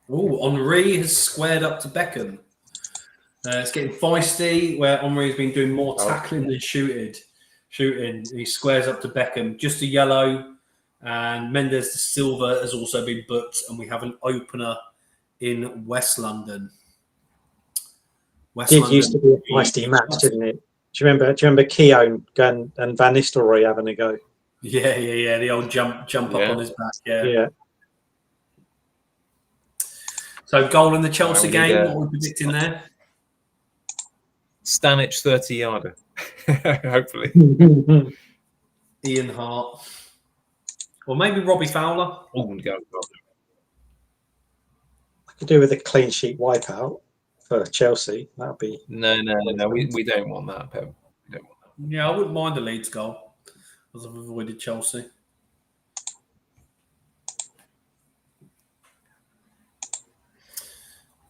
Henri has squared up to Beckham. It's getting feisty, where Henri has been doing more tackling than shooting. He squares up to Beckham. Just a yellow. And Mendes de Silva has also been booked, and we have an opener in West London. Used to be a feisty match, didn't it? Do you remember Keown and Van Nistelrooy having a go? Yeah. The old jump up on his back. Yeah. So goal in the Chelsea game. What are we predicting there? Stanic 30-yarder. Hopefully. Ian Hart. Or maybe Robbie Fowler. I could do with a clean sheet wipeout for Chelsea. That would be... No. We don't want that, Pep. We don't want that. Yeah, I wouldn't mind a Leeds goal, as I've avoided Chelsea.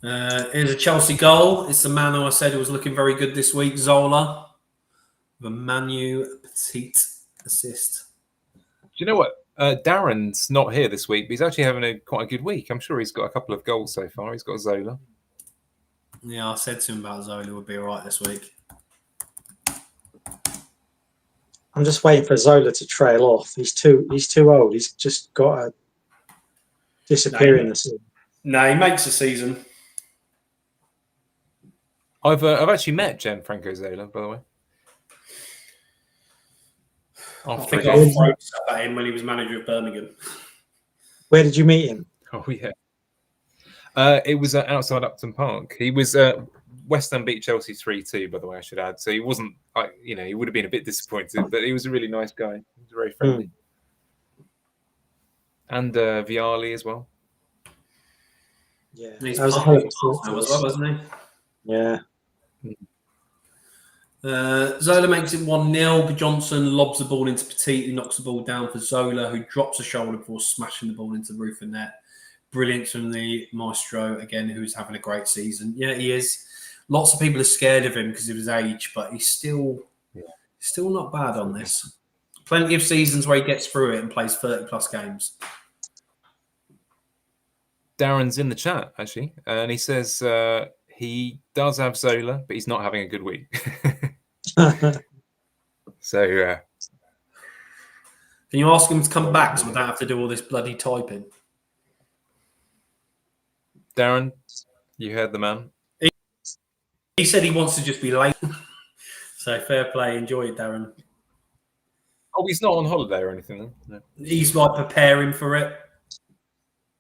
Here's a Chelsea goal. It's the man who I said who was looking very good this week, Zola. The Manu Petit assist. Do you know what? Darren's not here this week, but he's actually having quite a good week. I'm sure he's got a couple of goals so far. He's got Zola. Yeah, I said to him about Zola would be all right this week. I'm just waiting for Zola to trail off. He's too old. He's just got to disappear in the season. No, he makes a season. I've actually met Gianfranco Zola, by the way. I think I threw stuff at him when he was manager of Birmingham. Where did you meet him? Oh, yeah. It was outside Upton Park. He was West Ham beat Chelsea 3-2, by the way, I should add. So he wasn't, he would have been a bit disappointed, but he was a really nice guy. He was very friendly. And Viali as well. Yeah, And he's that was a part hell of of a thought Arsenal for as us. well, isn't he? Yeah. Zola makes it 1-0. Johnson lobs the ball into Petit, who knocks the ball down for Zola, who drops a shoulder before smashing the ball into the roof of net. Brilliant from the maestro, again, who's having a great season. Yeah, he is. Lots of people are scared of him because of his age, but he's still not bad on this. Plenty of seasons where he gets through it and plays 30-plus games. Darren's in the chat, actually, and he says he does have Zola, but he's not having a good week. So, Can you ask him to come back so we don't have to do all this bloody typing? Darren, you heard the man. He said he wants to just be late. So fair play. Enjoy it, Darren. Oh, he's not on holiday or anything, then? No. He's like preparing for it.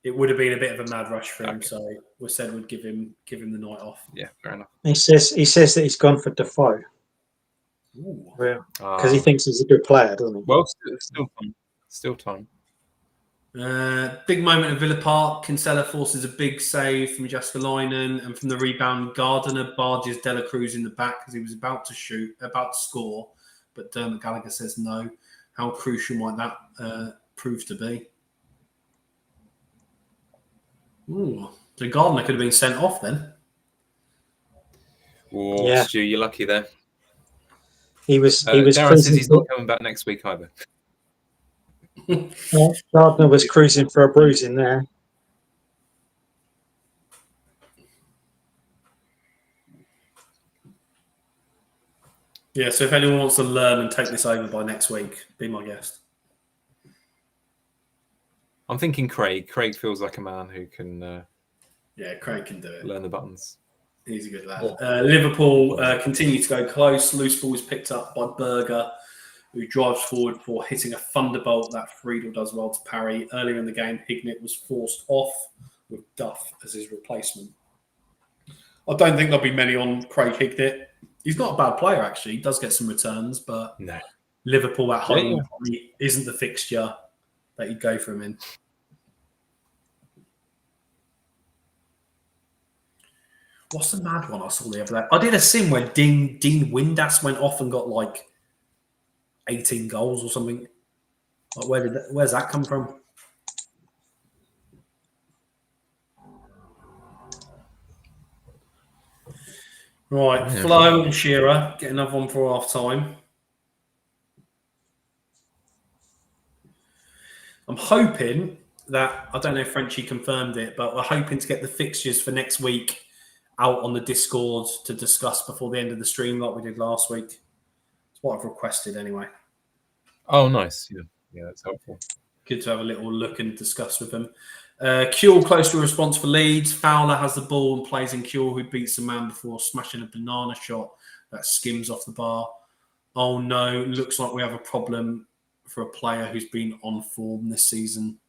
It would have been a bit of a mad rush for him, Okay. so we said we'd give him the night off. Yeah, fair enough. He says that he's gone for Defoe because he thinks he's a good player, doesn't he? Well, still time. Still time. Big moment at Villa Park. Kinsella forces a big save from Jaskalainen, and from the rebound, Gardiner barges Dela Cruz in the back because he was about to score, but Dermot Gallagher says no. How crucial might that prove to be? Ooh, so Gardner could have been sent off then. Oh, Yeah. Stu, you're lucky there. He was Darren says he's not coming back next week either. Gardner was cruising for a bruise in there. Yeah, so if anyone wants to learn and take this over by next week, be my guest. I'm thinking Craig. Craig feels like a man who can Yeah, Craig can do it. learn the buttons. He's a good lad. Liverpool continue to go close. Loose ball is picked up by Berger, who drives forward for hitting a thunderbolt that Friedel does well to parry. Earlier in the game, Hignett was forced off with Duff as his replacement. I don't think there'll be many on Craig Hignett. He's not a bad player, actually. He does get some returns, but No. Liverpool at home probably isn't the fixture that you'd go for him in. What's the mad one I saw the other day? I did a sim where Dean Windass went off and got like 18 goals or something. Like where's that come from? Right, Flo and Shearer get another one for half time. I'm hoping that, I don't know if Frenchie confirmed it, but we're hoping to get the fixtures for next week out on the Discord to discuss before the end of the stream like we did last week. It's what I've requested anyway. Oh, nice. Yeah, that's helpful. Good to have a little look and discuss with them. Kuehl close to a response for Leeds. Fowler has the ball and plays in Kuehl, who beats a man before smashing a banana shot that skims off the bar. Oh no, looks like we have a problem for a player who's been on form this season.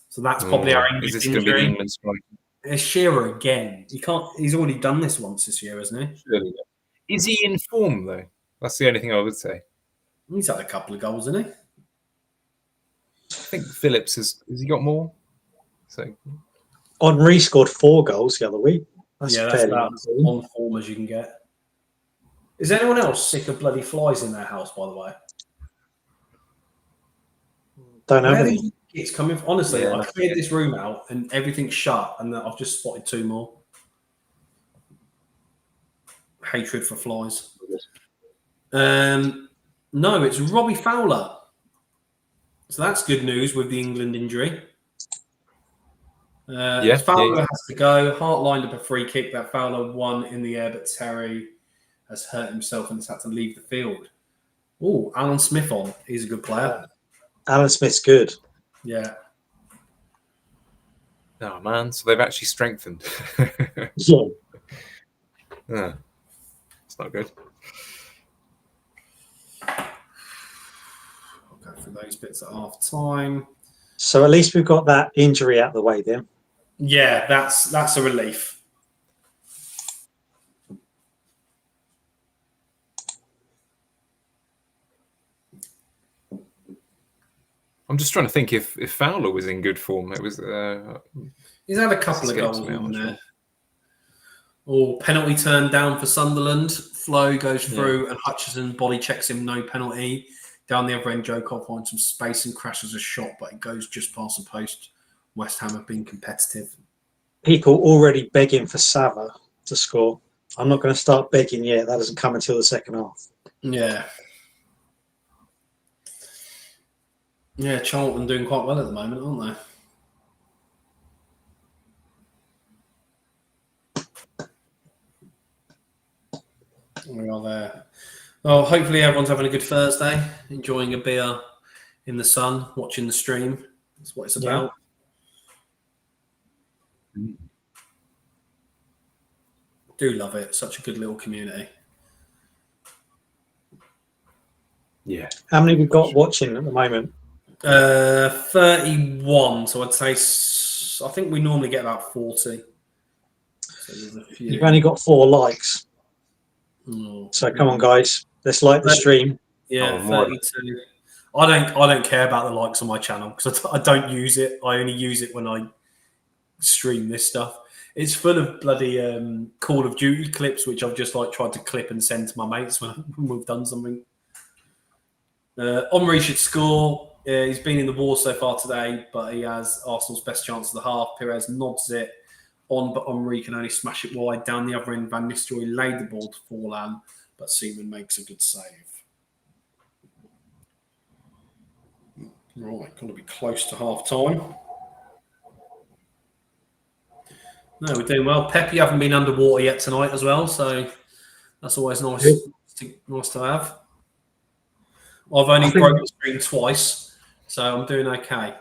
So that's probably our English Is this injury. going to be the England strike? It's Shearer again. He's already done this once this year, hasn't he? Surely. Is he in form, though? That's the only thing I would say. He's had a couple of goals, hasn't he? I think Phillips has he got more? So Henri scored 4 goals the other week. That's that's about as on form as you can get. Is anyone else sick of bloody flies in their house, by the way? Don't have Where any. do it's coming from? Honestly, Yeah, I cleared this room out and everything's shut, and I've just spotted 2 more. Hatred for flies. No, it's Robbie Fowler. So that's good news with the England injury. Fowler has to go. Hart lined up a free kick that Fowler won in the air, but Terry has hurt himself and has had to leave the field. Oh, Alan Smith on. He's a good player. Alan Smith's good. Yeah. oh man, so they've actually strengthened. Yeah. It's not good. I'll go through those bits at half time. So at least we've got that injury out of the way then. Yeah, that's a relief. I'm just trying to think if Fowler was in good form. It was He's had a couple of goals in there. Or penalty turned down for Sunderland. Flo goes through and Hutchison body checks him, no penalty. Down the other end, Jokov finds some space and crashes a shot, but it goes just past the post. West Ham have been competitive. People already begging for Sava to score. I'm not going to start begging yet. That doesn't come until the second half. Yeah. Yeah, Charlton doing quite well at the moment, aren't they? We are there. Well, hopefully everyone's having a good Thursday, enjoying a beer in the sun, watching the stream. That's what it's about. Do love it. Such a good little community. Yeah. How many we've got watching at the moment? 31. So I'd say, I think we normally get about 40. So there's a few. You've only got 4 likes. Oh, So come on, guys. Let's like the stream. Yeah, 32. I don't care about the likes on my channel because I don't use it. I only use it when I stream this stuff. It's full of bloody Call of Duty clips, which I've just like tried to clip and send to my mates when we've done something. Omri should score. He's been in the war so far today, but he has Arsenal's best chance of the half. Perez nods it on, but Omri can only smash it wide. Down the other end, Van Nistelrooy laid the ball to Forlan, but Seaman makes a good save. Right, going to be close to half time. No, we're doing well. Pep, you haven't been underwater yet tonight as well, so that's always nice to have. I've only broken the screen twice, so I'm doing okay.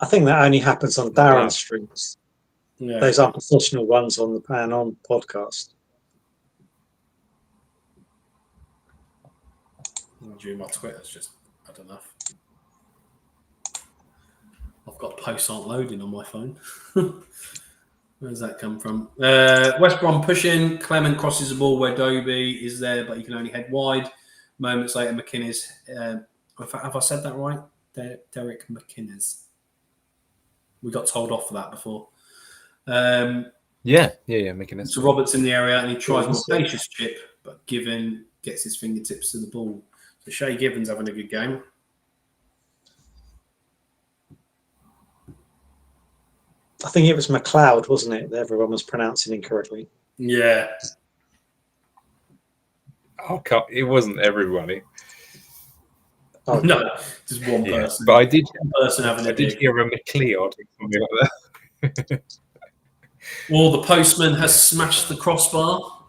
I think that only happens on Darren's streams. Yeah. Those aren't professional ones on the Pan On podcast. My Twitter's just had enough. I've got posts aren't loading on my phone. Where does that come from? West Brom pushing. Clement crosses the ball where Dobie is there, but he can only head wide. Moments later, McInnes. Have I said that right? Derek McInnes. We got told off for that before. McInnes. So Roberts in the area and he tries an audacious chip, but Given gets his fingertips to the ball. So Shay Given's having a good game. I think it was McLeod, wasn't it? That everyone was pronouncing incorrectly. Yeah. It wasn't everybody. Oh, no, just one person. But I did. One person having I did hear a McLeod or something like that. Well, the postman has smashed the crossbar.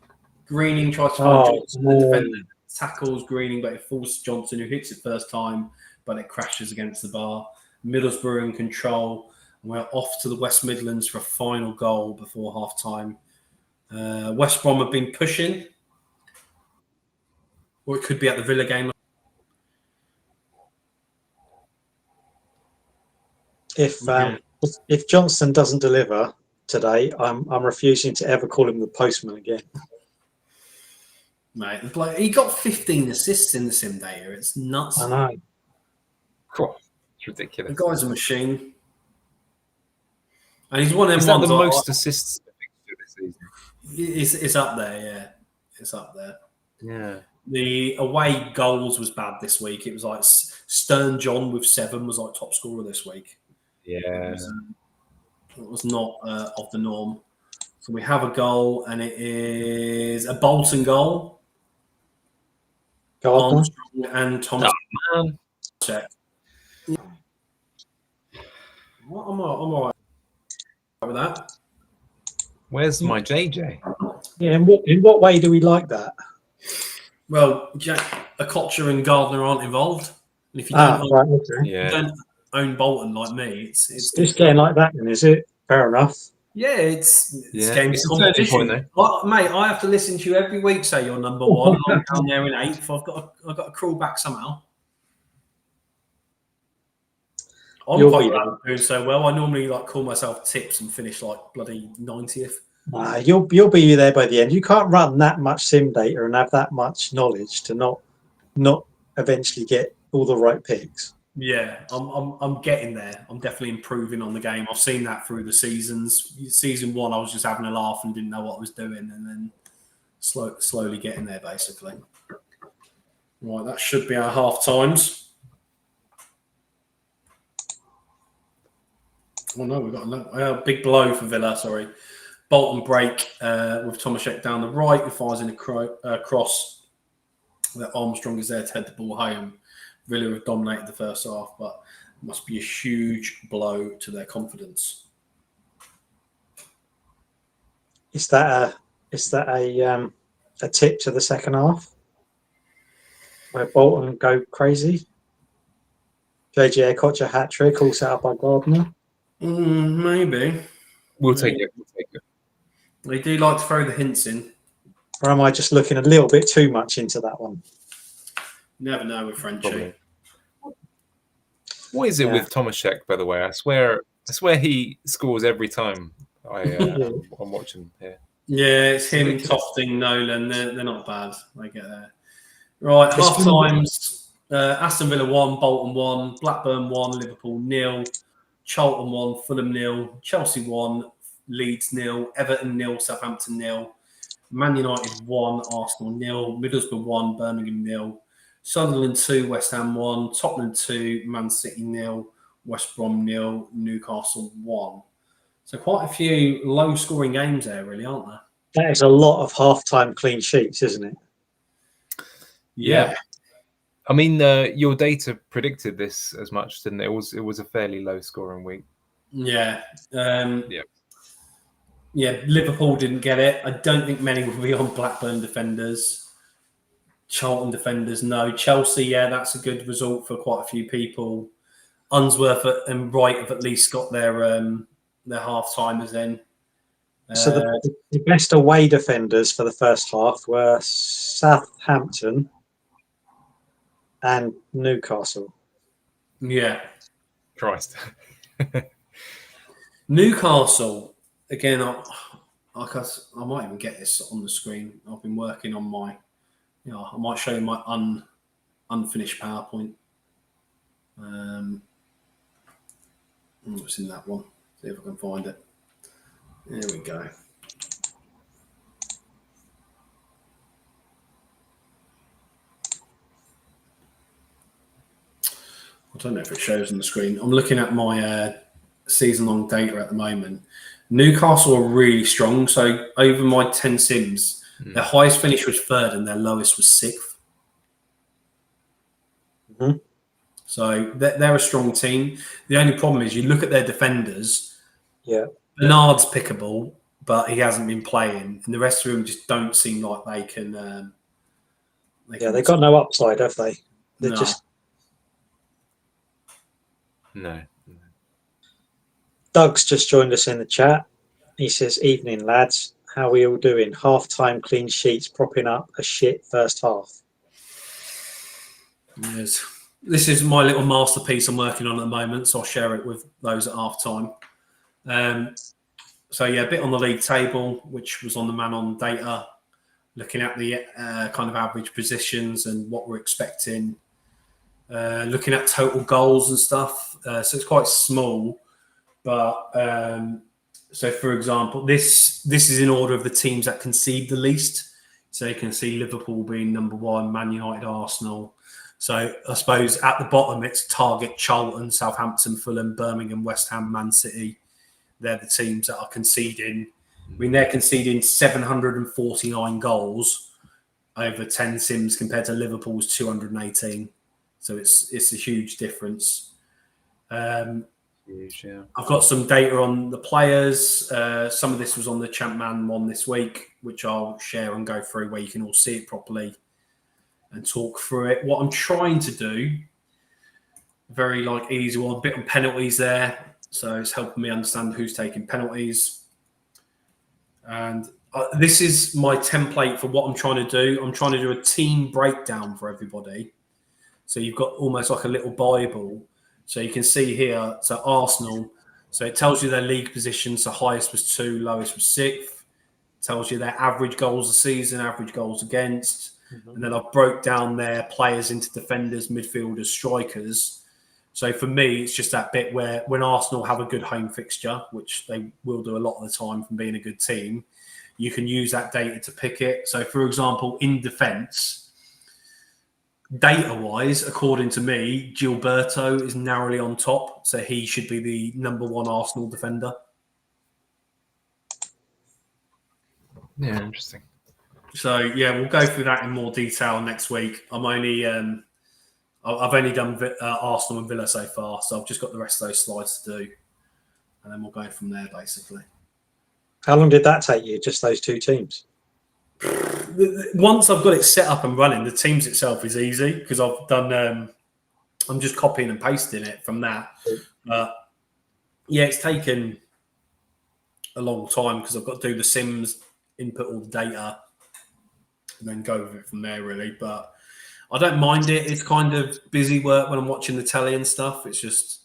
Greening tries to find Johnson. The defender tackles Greening, but it falls to Johnson, who hits it first time, but it crashes against the bar. Middlesbrough in control. And we're off to the West Midlands for a final goal before half time. West Brom have been pushing. Or it could be at the Villa game. If Johnson doesn't deliver today, I'm refusing to ever call him the postman again. Mate, he got 15 assists in the sim data. It's nuts. I know. Cool. It's ridiculous. The guy's a machine. And he's one of them Is that ones the most assists this season? It's up there, yeah. It's up there. Yeah. The away goals was bad this week. It was like Stern John with 7 was like top scorer this week. Yeah. It was not of the norm. So we have a goal, and it is a Bolton goal. Armstrong and Thomas. Check. What? I'm all right with that. Where's my JJ? Yeah, in what way do we like that? Well, Okocha and Gardner aren't involved. And if you don't, you don't own Bolton like me, it's getting like that, then, is it? Fair enough. Yeah, it's game it's competition. Point, well, mate, I have to listen to you every week say you're number one. I'm down there in 8th. I've got to crawl back somehow. I'm quite glad I'm doing so well. I normally call myself tips and finish like bloody 90th. You'll be there by the end. You can't run that much sim data and have that much knowledge to not eventually get all the right picks. Yeah, I'm getting there. I'm definitely improving on the game. I've seen that through the seasons. Season 1, I was just having a laugh and didn't know what I was doing, and then slowly getting there, basically. Right, that should be our half times. Oh no, we've got a big blow for Villa. Sorry, Bolton break with Tomaszek down the right, who fires in a cross. That Armstrong is there to head the ball home. Villa have dominated the first half, but it must be a huge blow to their confidence. Is that a tip to the second half where Bolton go crazy? JJ Okocha hat trick, all set up by Gardner. Maybe. We'll take it. We'll take it. They do like to throw the hints in. Or am I just looking a little bit too much into that one? You never know with Frenchie. Probably. What is it with Tomaszek, by the way? I swear he scores every time I'm watching here. Yeah, it's him, Tofting, Nolan. They're not bad. They get there. Right, half times. Aston Villa 1, Bolton 1, Blackburn 1, Liverpool 0, Charlton 1, Fulham 0, Chelsea 1, Leeds 0, Everton 0, Southampton 0, Man United 1, Arsenal 0, Middlesbrough 1, Birmingham 0, Sunderland 2, West Ham 1, Tottenham 2, Man City 0, West Brom 0, Newcastle 1. So quite a few low-scoring games there, really, aren't there? That is a lot of half-time clean sheets, isn't it? Yeah. I mean, your data predicted this as much, didn't it? It was a fairly low-scoring week. Yeah. Yeah, Liverpool didn't get it. I don't think many will be on Blackburn defenders. Charlton defenders, no. Chelsea, yeah, that's a good result for quite a few people. Unsworth and Wright have at least got their half-timers in. So the best away defenders for the first half were Southampton and Newcastle. Yeah. Christ. Newcastle, again, I might even get this on the screen. I've been working on my, I might show you my unfinished PowerPoint. What's in that one? See if I can find it. There we go. I don't know if it shows on the screen. I'm looking at my season-long data at the moment. Newcastle are really strong. So over my 10 sims, their highest finish was 3rd and their lowest was 6th. Mm-hmm. So they're a strong team. The only problem is you look at their defenders. Yeah. Bernard's pickable, but he hasn't been playing. And the rest of them just don't seem like they can... they've got no upside, have they? They're just... No. Doug's just joined us in the chat. He says, "Evening, lads. How are we all doing? Half-time clean sheets propping up a shit first half." Yes. This is my little masterpiece I'm working on at the moment, so I'll share it with those at half-time. So, yeah, a bit on the league table, which was on the Man On data, looking at the kind of average positions and what we're expecting. Looking at total goals and stuff. So it's quite small. But so, for example, this is in order of the teams that concede the least. So you can see Liverpool being number 1, Man United, Arsenal. So I suppose at the bottom it's Target, Charlton, Southampton, Fulham, Birmingham, West Ham, Man City. They're the teams that are conceding. I mean, they're conceding 749 goals over 10 sims compared to Liverpool's 218. So it's a huge difference. Huge, yeah. I've got some data on the players. Some of this was on the Champman one this week, which I'll share and go through where you can all see it properly and talk through it. What I'm trying to do, very easy one, a bit on penalties there. So it's helping me understand who's taking penalties. And this is my template for what I'm trying to do. I'm trying to do a team breakdown for everybody. So you've got almost like a little Bible. So you can see here, so Arsenal, so it tells you their league positions. The highest was 2, lowest was 6th. It tells you their average goals a season, average goals against. And then I've broke down their players into defenders, midfielders, strikers. So for me, it's just that bit where when Arsenal have a good home fixture, which they will do a lot of the time from being a good team, you can use that data to pick it. So, for example, in defence, data-wise, according to me, Gilberto is narrowly on top. So he should be the number one Arsenal defender. Yeah, interesting. So, yeah, we'll go through that in more detail next week. I've only done Arsenal and Villa so far, so I've just got the rest of those slides to do. And then we'll go from there, basically. How long did that take you, just those two teams? Once I've got it set up and running, the teams itself is easy because I've done. I'm just copying and pasting it from that. Yeah, it's taken a long time because I've got to do the sims, input all the data, and then go with it from there, really. But I don't mind it. It's kind of busy work when I'm watching the telly and stuff. It's just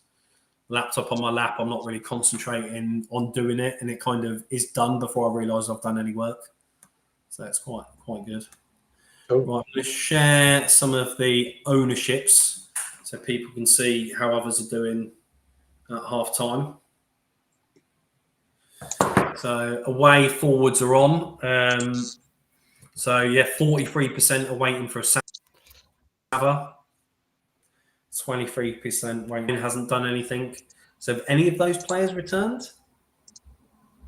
laptop on my lap. I'm not really concentrating on doing it, and it kind of is done before I realise I've done any work. So it's quite good. Cool. Right, I'm going to share some of the ownerships so people can see how others are doing at half time. So away forwards are on. So yeah, 43% are waiting for a Sava. 23% waiting, hasn't done anything. So have any of those players returned?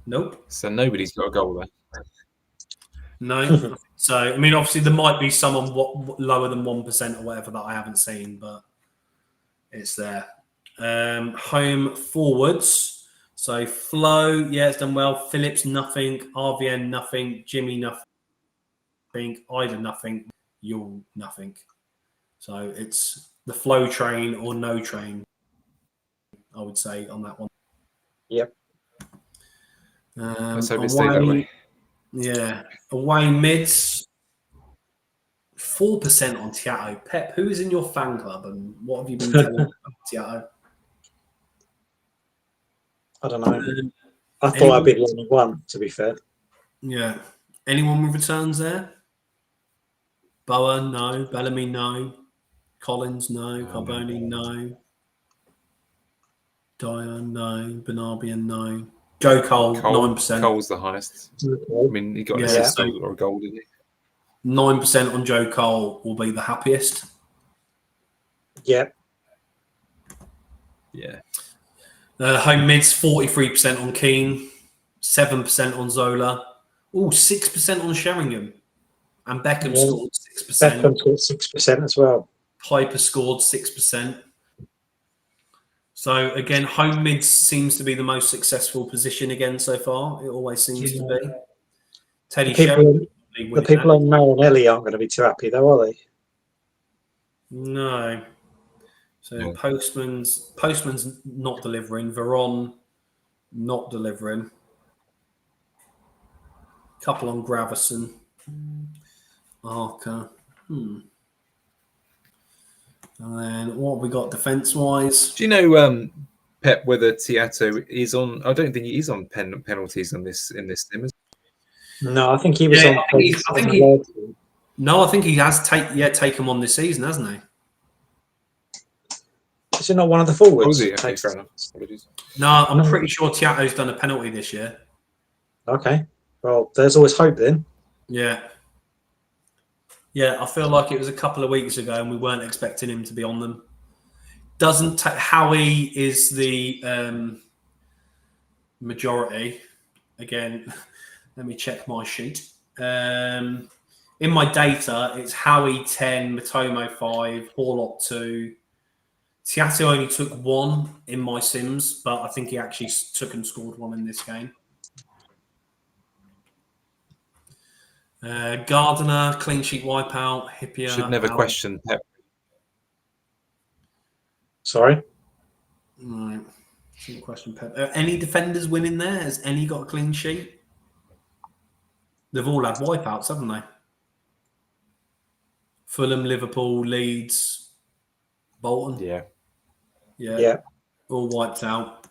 Nope. So nobody's got a goal there. No. So, I mean, obviously there might be someone lower than 1% or whatever that I haven't seen, but it's there. Home forwards. So Flo, yeah, it's done well. Phillips, nothing. RVN, nothing. Jimmy, nothing. Ida, nothing. You'll, nothing. So it's the Flow train or no train, I would say, on that one. Yep. Let's hope it stays that way. Yeah. Away mids, 4% on Tiato. Pep, who is in your fan club and what have you been telling about Tiato? I don't know. I thought I'd be the only one, to be fair. Yeah. Anyone with returns there? Boa, no. Bellamy, no. Collins, no. Carboni, no. Dyer, no. Benabian, no. Joe Cole, 9%. Cole's the highest. I mean, he got an assist or a goal, didn't he? 9% on Joe Cole will be the happiest. Yep. Yeah. Home mids, 43% on Keane, 7% on Zola. 6% on Sheringham. And Beckham scored 6%. Beckham scored 6% as well. Piper scored 6%. So, again, home mids seems to be the most successful position again so far. It always seems to be. Teddy Sheringham. The people on Marinelli aren't going to be too happy, though, are they? No. So Postman's not delivering. Veron not delivering. Couple on Gravison. Arca. And then what have we got defence-wise? Do you know, Pep, whether Tiato is on? I don't think he is on penalties in this sim. No, I think he was on. I think he has taken one this season, hasn't he? Is it not one of the forwards? Oh, is he? Okay, fair enough. No, I'm pretty sure Tiato's done a penalty this year. Okay. Well, there's always hope then. Yeah. Yeah, I feel like it was a couple of weeks ago and we weren't expecting him to be on them. Howie is the majority. Again, let me check my sheet. In my data, it's Howie 10, Matomo 5, Horlock 2. Tiato only took 1 in my sims, but I think he actually took and scored 1 in this game. Gardiner, clean sheet wipeout, Hippier. Should never question Pep. Sorry? Right. Shouldn't question Pep. Any defenders winning there? Has any got a clean sheet? They've all had wipeouts, haven't they? Fulham, Liverpool, Leeds, Bolton. Yeah. All wiped out.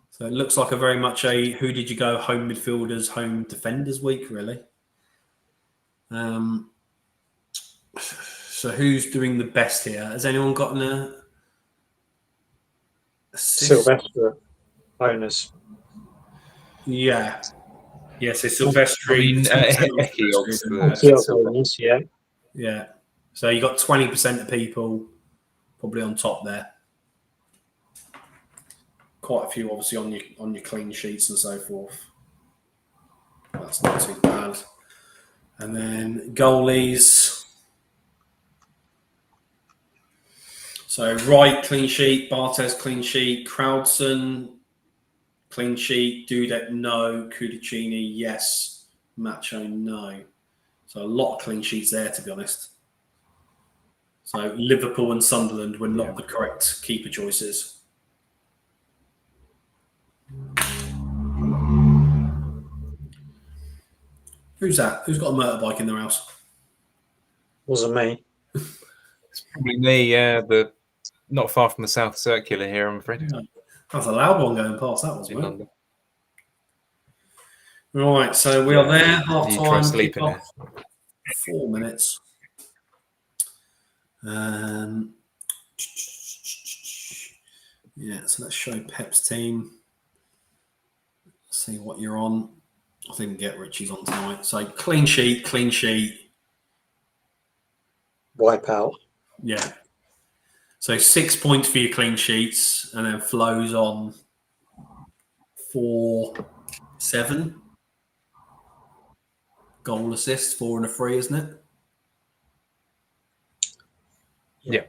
So it looks like a very much a who did you go home midfielders, home defenders week, really. So who's doing the best here? Has anyone gotten Assist. Sylvester owners. Yeah. Yeah, so Silvestri. I mean, Ekiog's Owners, yeah. Yeah. So you got 20% of people probably on top there. Quite a few, obviously, on your clean sheets and so forth. That's not too bad. And then goalies. So Wright clean sheet, Bartes clean sheet, Crowdson clean sheet, Dudek no, Cudicini yes, Macho no. So a lot of clean sheets there, to be honest. So Liverpool and Sunderland were not the correct keeper choices. Who's that? Who's got a motorbike in their house? Wasn't me. It's probably me, yeah. Not far from the South Circular here, I'm afraid. No. That's a loud one going past. That was In weird. London. Right, so we are there. Half You time. try sleeping kick-off, there. 4 minutes. Yeah, so let's show Pep's team. See what you're on. I think get Richie's on tonight. So clean sheet. Wipeout. Yeah. So 6 points for your clean sheets, and then Flo's on 4-7. Goal assist, 4 and a 3, isn't it? Yeah.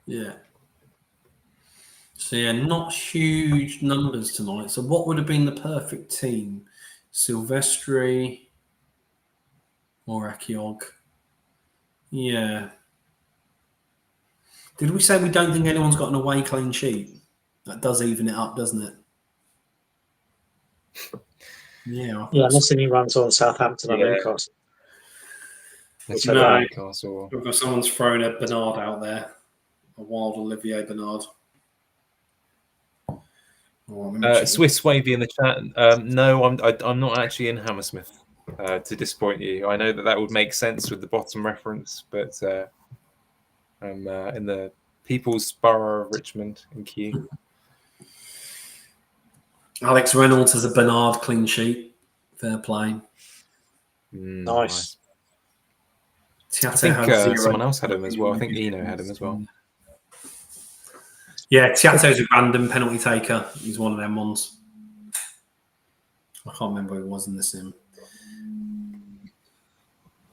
Yeah. So yeah, not huge numbers tonight. So what would have been the perfect team? Silvestri or Ekiog? Yeah. Did we say we don't think anyone's got an away clean sheet? That does even it up, doesn't it? Yeah. Yeah, unless any runs on Southampton and Yeah. Newcastle. Let's No. go Newcastle. We've got someone's thrown a Bernard out there. A wild Olivier Bernard. Swiss Wavy in the chat. No, I'm not actually in Hammersmith. To disappoint you, I know that would make sense with the bottom reference, but I'm in the People's Borough of Richmond in Kew. Alex Reynolds has a Bernard clean sheet. Fair play. Nice. I think someone else had him as well. I think Eno had him as well. Yeah, Tiato's a random penalty taker. He's one of them ones. I can't remember who it was in the sim.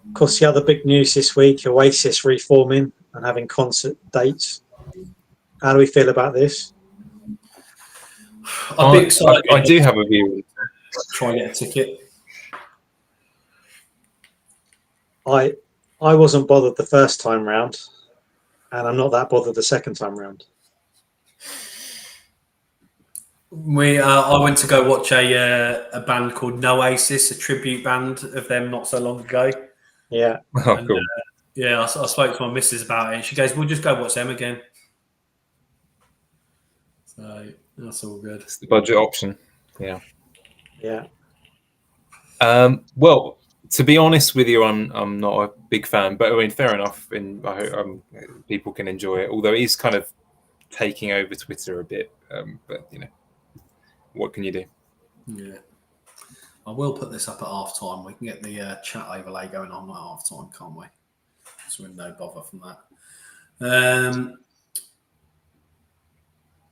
Of course, the other big news this week, Oasis reforming and having concert dates. How do we feel about this? I'm a bit excited. I do have a view. Try and get a ticket. I wasn't bothered the first time round, and I'm not that bothered the second time round. I went to go watch a band called Noasis, a tribute band of them not so long ago. Yeah. Oh, cool. Yeah, I spoke to my missus about it. She goes, "We'll just go watch them again." So that's all good. It's the budget option. Yeah. Yeah. Well, to be honest with you, I'm not a big fan, but I mean, fair enough. And I hope people can enjoy it. Although it is kind of taking over Twitter a bit, but you know, what can you do? Yeah, I will put this up at half time. We can get the chat overlay going on at half time, can't we? So we're no bother from that.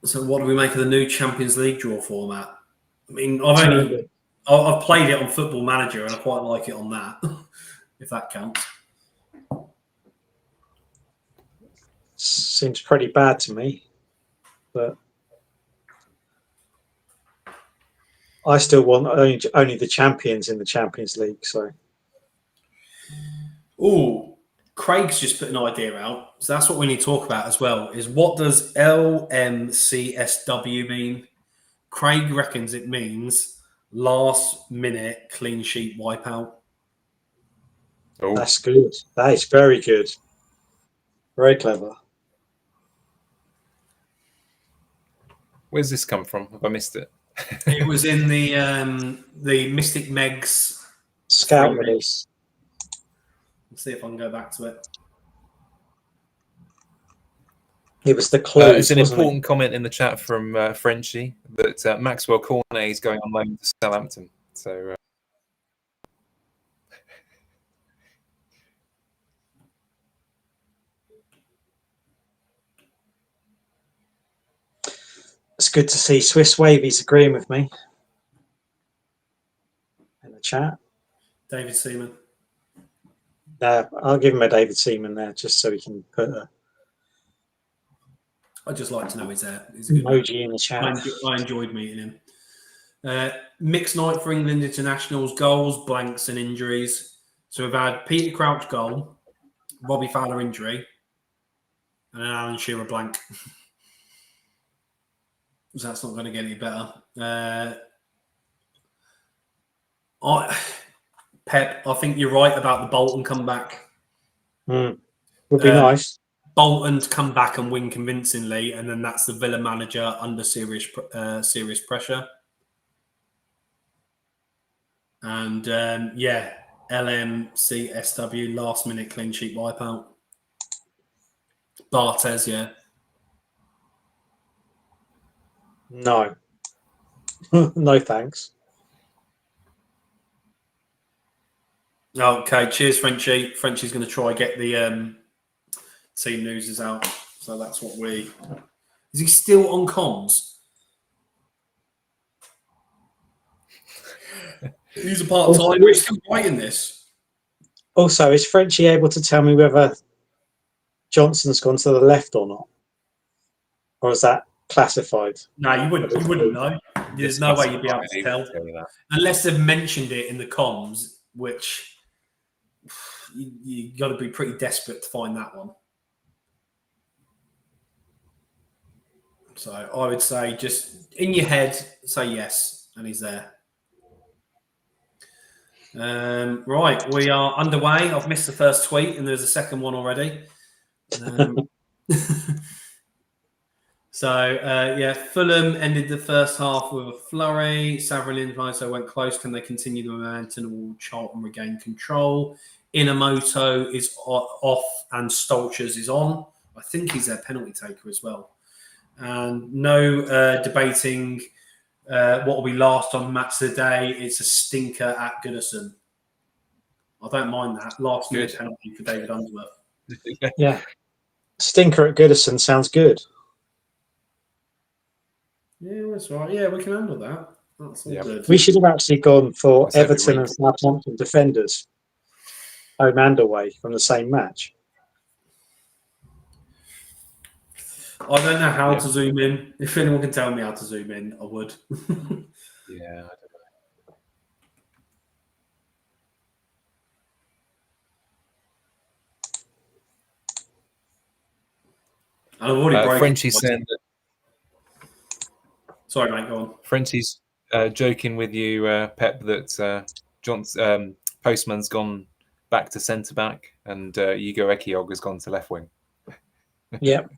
So what do we make of the new Champions League draw format? I mean, I've played it on Football Manager and I quite like it on that, if that counts. Seems pretty bad to me, but I still want only the champions in the Champions League. So, Craig's just put an idea out. So that's what we need to talk about as well, is what does LMCSW mean? Craig reckons it means last minute clean sheet wipeout. Oh, that's good. That is very good. Very clever. where's this come from? Have I missed it? It was in the Mystic Megs Scout release. Let's see if I can go back to it. It was the clues. It's an wasn't important comment in the chat from Frenchie that Maxwell Cornet is going on loan to Southampton. So It's good to see Swiss Wavy's agreeing with me in the chat. David Seaman. I'll give him a David Seaman there just so he can put a I'd just like to know he's there. He's a good emoji man. in the chat. I enjoyed meeting him. Mixed night for England internationals, goals, blanks, and injuries. So we've had Peter Crouch goal, Robbie Fowler injury, and an Alan Shearer blank. So that's not going to get any better. Pep, I think you're right about the Bolton comeback. Would be nice. Bolton to come back and win convincingly, and then that's the Villa manager under serious pressure. And LMCSW last minute clean sheet wipeout. Barthez, yeah. No. No thanks. Okay, cheers, Frenchie. Frenchie's going to try and get the team news is out. So that's what we... Is he still on comms? He's a part-time. We're still writing this. Also, is Frenchie able to tell me whether Johnson's gone to the left or not? Or is that classified? No, you wouldn't know. There's no way you'd be able to tell. Unless they've mentioned it in the comms, which you got to be pretty desperate to find that one. So I would say just in your head, say yes, and he's there. Right, we are underway. I've missed the first tweet, and there's a second one already. Fulham ended the first half with a flurry. Savrin so went close. Can they continue the momentum? Will Charlton regain control? Inamoto is off and Stolchers is on. I think he's their penalty taker as well. And no debating what will be last on match of the day. It's a stinker at Goodison. I don't mind that. Last minute penalty for David Unsworth. Yeah. Stinker at Goodison sounds good. Yeah, that's right. Yeah, we can handle that. That's all good. We should have actually gone for Everton and Southampton defenders, home and away, from the same match. I don't know how to zoom in. If anyone can tell me how to zoom in, I would. Yeah, I don't know. And I've already broken Frenchie's saying that. Sorry, mate, go on. Frenchie's joking with you, Pep, that Postman's gone back to centre back and Hugo Ekiog has gone to left wing. Yep.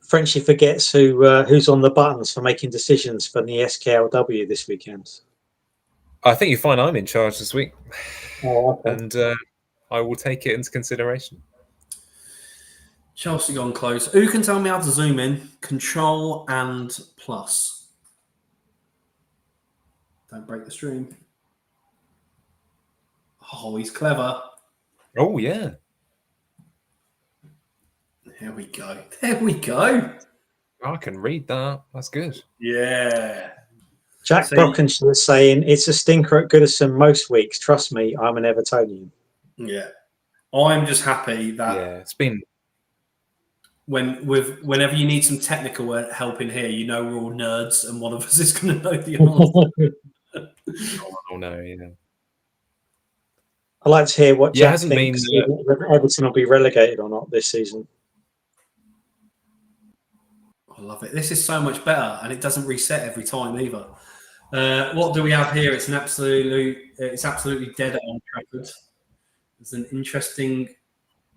Frenchie forgets who's on the buttons for making decisions for the SKLW this weekend. I think you find I'm in charge this week. Oh, okay. And I will take it into consideration. Chelsea gone close. Who can tell me how to zoom in? Control and plus. Don't break the stream. Oh, he's clever. Oh, yeah. There we go. There we go. I can read that. That's good. Yeah. Jack Brockenshire is saying, it's a stinker at Goodison most weeks. Trust me, I'm an Evertonian. Yeah. I'm just happy that it's been... Whenever you need some technical help in here, you know we're all nerds and one of us is going to know the answer. Oh, no, yeah. I'd like to hear what Jack thinks whether Everton will be relegated or not this season. I love it. This is so much better, and it doesn't reset every time either. What do we have here? It's absolutely dead on Trafford. There's an interesting,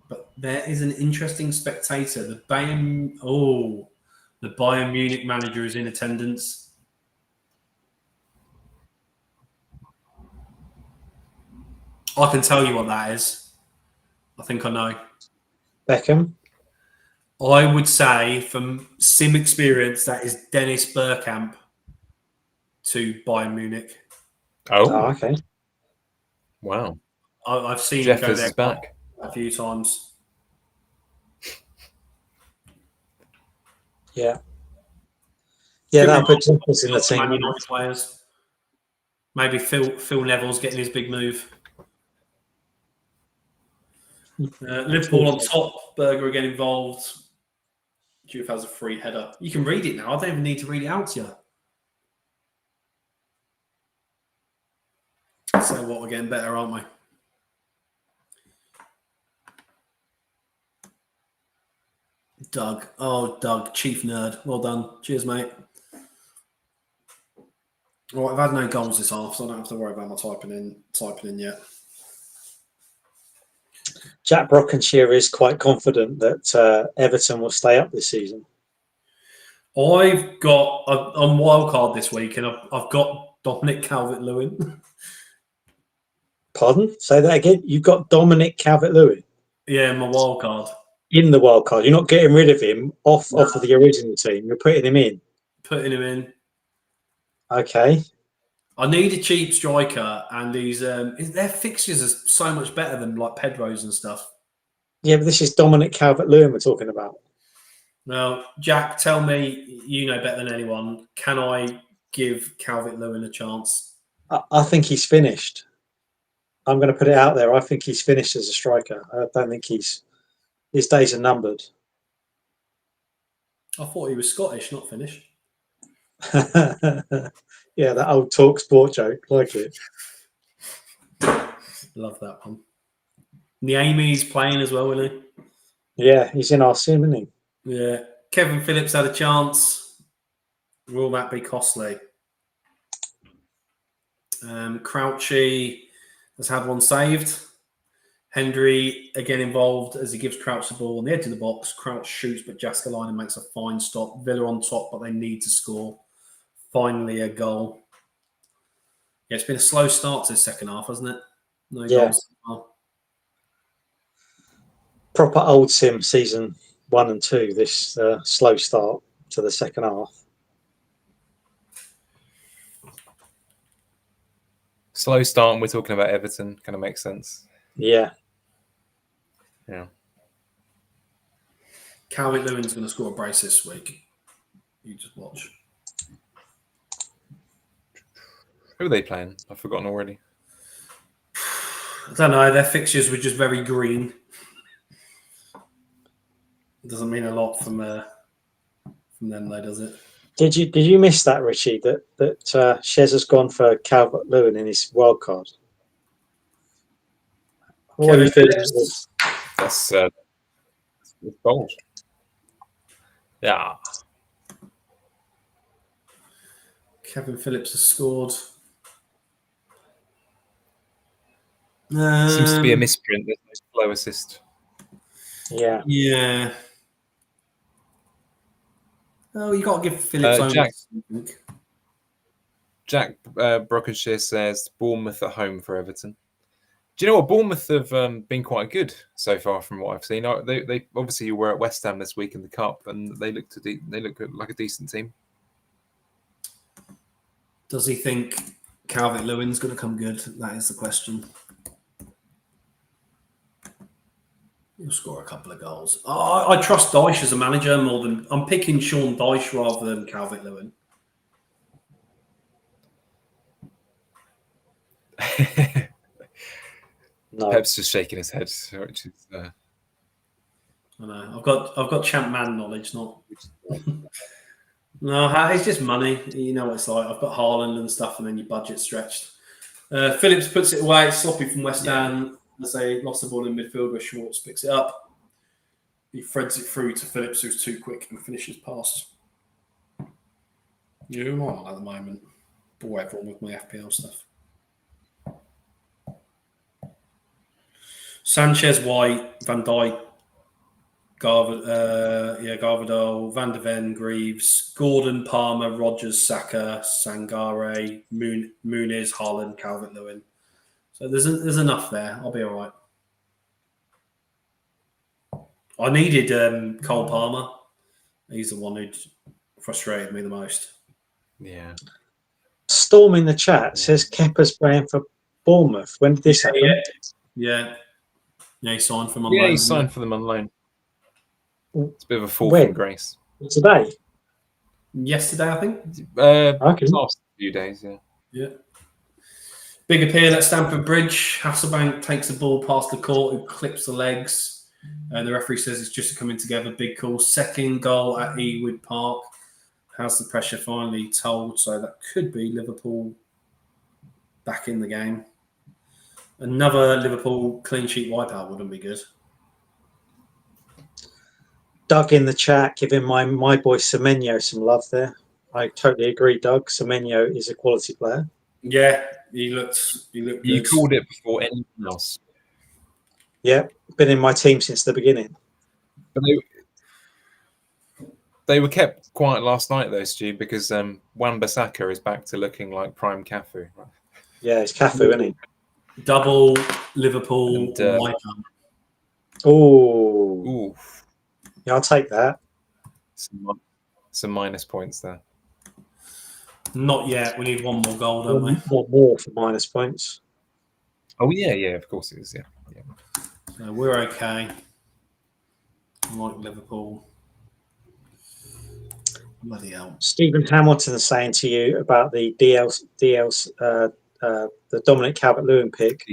but there is an interesting spectator. The Bayern Munich manager is in attendance. I can tell you what that is. I think I know. Beckham. I would say, from sim experience, that is Dennis Bergkamp to Bayern Munich. Oh, okay. Wow. I've seen him go Jeffers there is back. a few times. Yeah. Yeah, that'll put Jeffers in the Man team. United players. Maybe Phil Neville's getting his big move. Liverpool on top. Berger again involved. Juve has a free header. You can read it now. I don't even need to read it out to you. So what? We're getting better, aren't we? Doug. Oh, Doug, chief nerd. Well done. Cheers, mate. All right, I've had no goals this half, so I don't have to worry about my typing in yet. Jack Brockenshire is quite confident that Everton will stay up this season. I've got on wildcard this week, and I've got Dominic Calvert-Lewin. Pardon? Say that again. You've got Dominic Calvert-Lewin Yeah, my wildcard. in the wild card. You're not getting rid of him off of the original team. You're putting him in. Putting him in. Okay. I need a cheap striker, and their fixtures are so much better than like Pedro's and stuff. Yeah, but this is Dominic Calvert-Lewin we're talking about. Now, Jack, tell me, you know better than anyone. Can I give Calvert-Lewin a chance? I think he's finished. I'm going to put it out there. I think he's finished as a striker. I don't think his days are numbered. I thought he was Scottish, not Finnish. Yeah, that old talk sport joke. Like it. Love that one. Niami's playing as well, isn't he? Yeah, he's in our sim, isn't he? Yeah. Kevin Phillips had a chance. Will that be costly? Crouchy has had one saved. Hendry again involved as he gives Crouch the ball on the edge of the box. Crouch shoots, but Jaskalainen makes a fine stop. Villa on top, but they need to score. Finally, a goal. Yeah, it's been a slow start to the second half, hasn't it? No goals. Oh. Proper old sim season 1 and 2. This slow start to the second half. Slow start, and we're talking about Everton. Kind of makes sense. Yeah. Yeah. Calvert-Lewin's going to score a brace this week. You just watch. Who are they playing? I've forgotten already. I don't know. Their fixtures were just very green. It doesn't mean a lot from them, though, does it? Did you miss that, Richie? That Shez has gone for Calvert-Lewin in his wild card. What are you feeling? That's bold. Yeah. Kevin Phillips has scored. Seems to be a misprint. There's no flow assist. Yeah. Yeah. Oh, you got to give Phillips Jack Brockenshire says Bournemouth at home for Everton. Do you know what? Bournemouth have been quite good so far from what I've seen. They obviously were at West Ham this week in the Cup, and they look like a decent team. Does he think Calvert-Lewin's going to come good? That is the question. He'll score a couple of goals. I trust Dyche as a manager more than... I'm picking Sean Dyche rather than Calvert-Lewin. No. Pep's just shaking his head, which is... I know. I've got champ man knowledge, not... No, it's just money. You know what it's like. I've got Haaland and stuff, and then your budget's stretched. Phillips puts it away. It's sloppy from West Ham. As they lost the ball in midfield where Schwartz picks it up. He threads it through to Phillips, who's too quick and finishes past. You am on at the moment. Bore everyone with my FPL stuff. Sanchez, White, Van Dijk, Garvadol, Van de Ven, Greaves, Gordon, Palmer, Rogers, Saka, Sangare, Muniz, Haaland, Calvert-Lewin. So there's enough there. I'll be all right. I needed Cole Palmer. He's the one who frustrated me the most. Yeah. Storm in the chat says Kepa's playing for Bournemouth. When did this happen? Yeah, he signed from on Yeah, loan. he signed for them on loan. It's a bit of a fall When? from grace. Today? Yesterday, I think. Okay. Last few days, yeah. Yeah. Big appeal at Stamford Bridge. Hasselbank takes the ball past the court, who clips the legs. The referee says it's just coming together. Big call. Second goal at Ewood Park. Has the pressure finally told? So that could be Liverpool back in the game. Another Liverpool clean sheet wipeout wouldn't be good. Doug in the chat giving my boy Semenyo some love there. I totally agree, Doug. Semenyo is a quality player. Yeah, he looked good. You called it before anyone else. Yeah, been in my team since the beginning. But they were kept quiet last night, though, Stu, because Wan-Bissaka is back to looking like prime Cafu. Yeah, it's Cafu, isn't he? Double Liverpool And, wipeout. Oh, Ooh, yeah, I'll take that. some minus points there. Not yet. We need one more goal, don't we? One more for minus points. Oh, yeah, of course it is, yeah. So we're okay. I like Liverpool. Bloody hell. Stephen Hamilton is saying to you about the the Dominic Calvert-Lewin pick.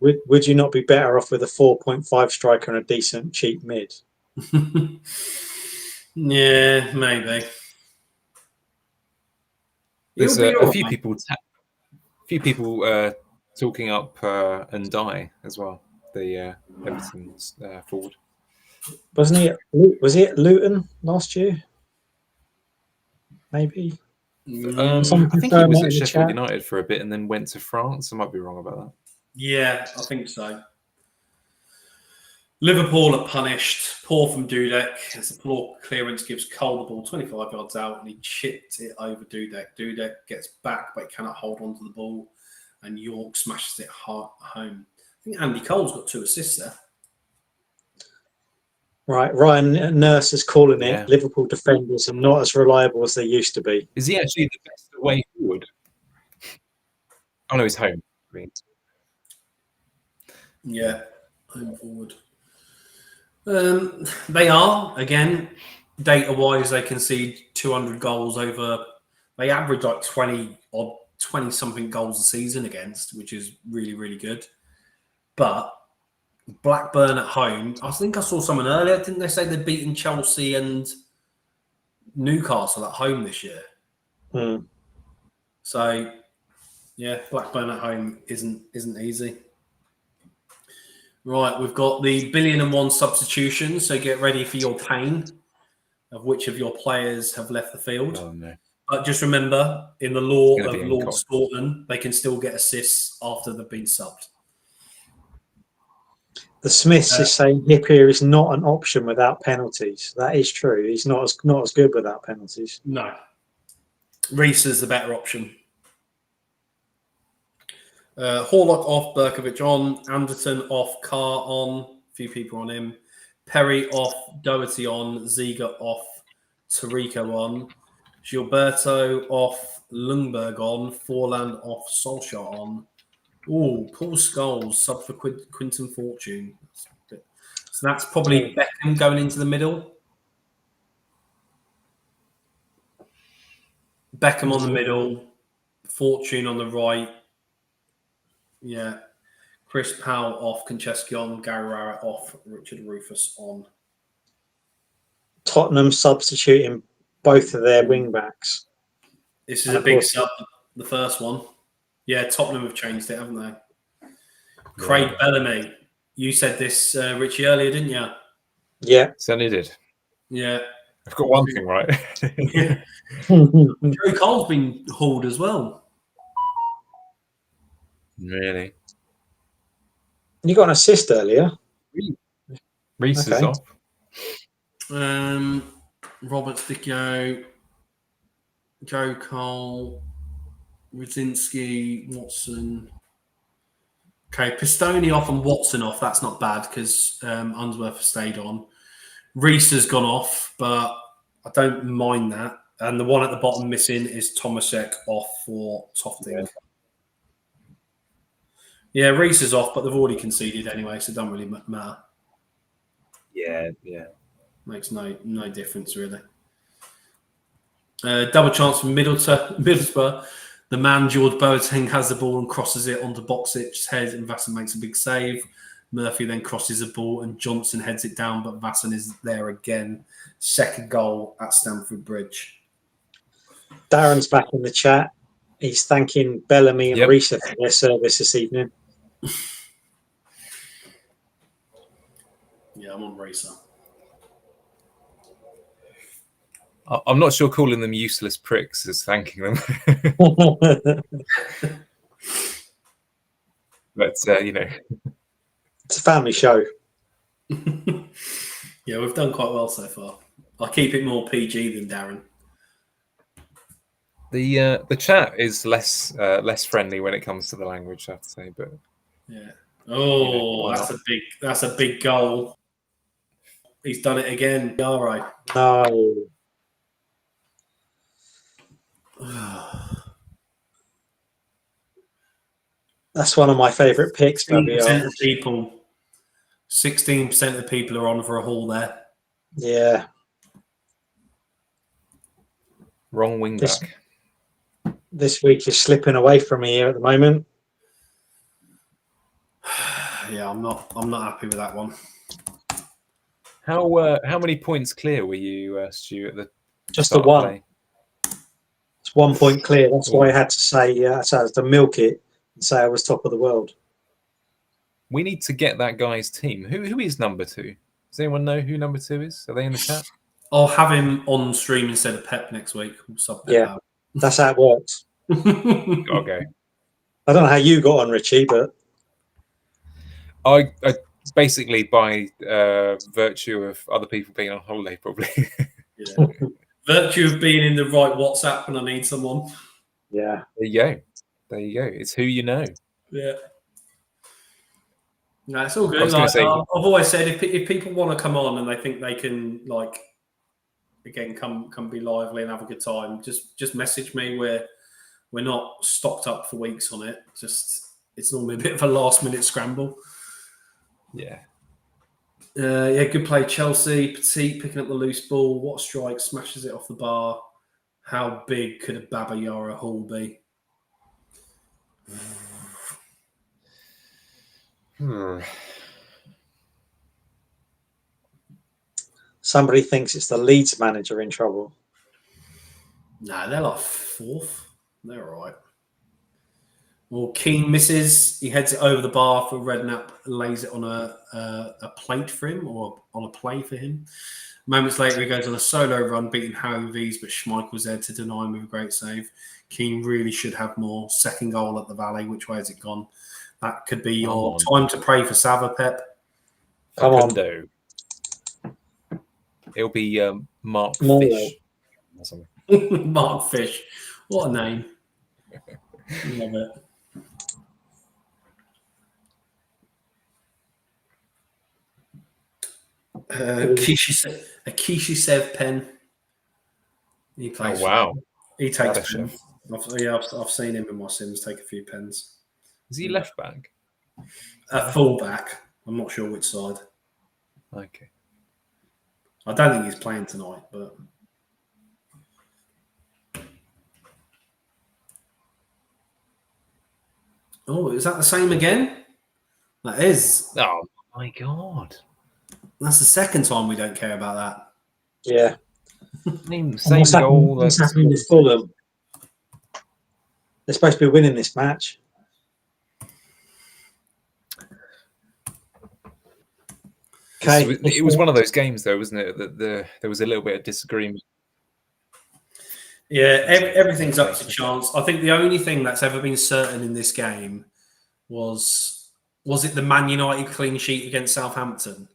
Would you not be better off with a 4.5 striker and a decent cheap mid? Yeah, maybe. There's He'll be a all few right. people talking up and die as well. The Everton's forward. Wasn't he? Was he at Luton last year? Maybe. I think he confirm was that at in the Sheffield chat? United for a bit and then went to France. I might be wrong about that. Yeah, I think so. Liverpool are punished. Poor from Dudek. As the poor clearance gives Cole the ball 25 yards out and he chipped it over Dudek. Dudek gets back but he cannot hold on to the ball and York smashes it home. I think Andy Cole's got 2 assists there. Right, Ryan Nurse is calling Yeah. it. Liverpool defenders are not as reliable as they used to be. Is he actually the best away forward? Oh no, he's home. I mean, Yeah, home forward. They are, again, data-wise, they concede 200 goals over. They average like 20-something goals a season against, which is really, really good. But Blackburn at home, I think I saw someone earlier, didn't they say they'd beaten Chelsea and Newcastle at home this year? So, yeah, Blackburn at home isn't easy. Right, we've got the 1,000,001 substitution, so get ready for your pain of which of your players have left the field. oh no. But just remember, in the law It's of gonna be Lord Incock. Sportman, they can still get assists after they've been subbed. The Smiths is saying Hippier is not an option without penalties. That is true. He's not as good without penalties. No. Reese is the better option. Horlock off, Berkovic on, Anderton off, Carr on, a few people on him. Perry off, Doherty on, Ziga off, Tarico on, Gilberto off, Lundberg on, Forland off, Solskjaer on. Oh, Paul Scholes, sub for Quinton Fortune. So that's probably Beckham going into the middle. Beckham on the middle, Fortune on the right. Yeah. Chris Powell off, Konchesky on, Gary Rowett off, Richard Rufus on. Tottenham substituting both of their wing backs. This is a big sub, the first one. Yeah, Tottenham have changed it, haven't they? Craig Bellamy. You said this, Richie, earlier, didn't you? Yeah. Certainly did. Yeah. I've got one thing right. Yeah. Joe Cole's been hauled as well. Really? You got an assist earlier. Reese is off. Robert Sticchio, Joe Cole, Rudzinski, Watson. Okay, Pistone off and Watson off. That's not bad because Unsworth stayed on. Reese has gone off, but I don't mind that. And the one at the bottom missing is Tomasek off for Tofting. Yeah, Reese is off, but they've already conceded anyway, so it doesn't really matter. Yeah. Makes no difference, really. Double chance from Middlesbrough. The man, George Boateng, has the ball and crosses it onto Boxic's head, and Vasson makes a big save. Murphy then crosses the ball, and Johnson heads it down, but Vasson is there again. Second goal at Stamford Bridge. Darren's back in the chat. He's thanking Bellamy and Risa for their service this evening. Yeah, I'm on Risa. I'm not sure calling them useless pricks is thanking them. But, it's a family show. Yeah, we've done quite well so far. I'll keep it more PG than Darren. The chat is less friendly when it comes to the language, I have to say. But yeah. Oh, that's a big goal. He's done it again. All right. No. That's one of my favourite picks. 16% of people. 16% of the people are on for a haul there. Yeah. Wrong wing back. This week is slipping away from me here at the moment. Yeah, I'm not happy with that one. How many points clear were you, Stu, at the just the one? Play? It's 1 point clear. That's why I had to say, so I had to milk it and say I was top of the world. We need to get that guy's team. Who is number 2? Does anyone know who number 2 is? Are they in the chat? I'll have him on stream instead of Pep next week. Yeah, that's how it works. Okay. I don't know how you got on, Richie, but I basically by virtue of other people being on holiday, probably. Yeah. Virtue of being in the right WhatsApp when I need someone. Yeah. There you go. It's who you know. Yeah. No, it's all good. I've always said, if people want to come on and they think they can, again, come be lively and have a good time, just message me. We're not stocked up for weeks on it. It's normally a bit of a last minute scramble. Yeah. Good play, Chelsea. Petit picking up the loose ball. What a strike! Smashes it off the bar. How big could a Baba Yara haul be? Somebody thinks it's the Leeds manager in trouble. No, they're like 4th. They're all right. Well, Keane misses. He heads it over the bar for Redknapp, lays it on a plate for him, or on a play for him. Moments later, he goes on a solo run, beating Harry V's, but Schmeichel's there to deny him with a great save. Keane really should have more. Second goal at the Valley. Which way has it gone? That could be your time to pray for Sava, Pep. Come on. It'll be Mark Fish. Or something. Mark Fish. What a name. Love it. Akishi Sev Pen. He plays. Oh, wow. He takes pens. I've seen him in my Sims take a few pens. Is he left back? Full back. I'm not sure which side. Okay. I don't think he's playing tonight, but. Oh, is that the same again? That is. Oh my God. That's the second time we don't care about that. Yeah. Same goal. What's happening with Fulham? They're supposed to be winning this match. Okay. It was one of those games, though, wasn't it? That there was a little bit of disagreement. Yeah, everything's up to chance. I think the only thing that's ever been certain in this game was it the Man United clean sheet against Southampton,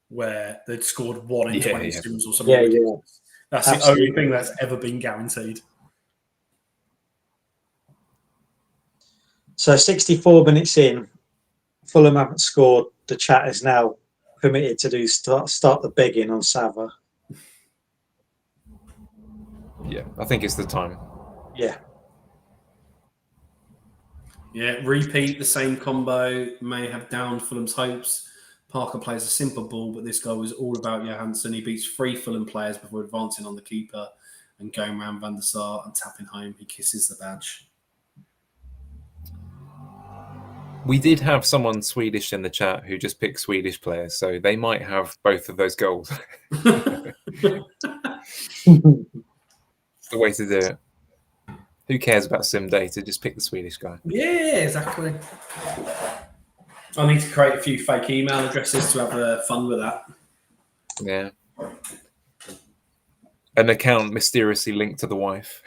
where they'd scored 1 in 20 Sims or something. Yeah. That's absolutely the only thing that's ever been guaranteed. So 64 minutes in, Fulham haven't scored. The chat is now permitted to do start the begging on Sava. Yeah, I think it's the time. Yeah. Yeah, repeat the same combo may have downed Fulham's hopes. Parker plays a simple ball, but this goal was all about Johansson. He beats 3 Fulham players before advancing on the keeper and going round Van der Sar and tapping home. He kisses the badge. We did have someone Swedish in the chat who just picked Swedish players, so they might have both of those goals. The way to do it. Who cares about sim data? Just pick the Swedish guy. Yeah, exactly. I need to create a few fake email addresses to have fun with that. Yeah. An account mysteriously linked to the wife.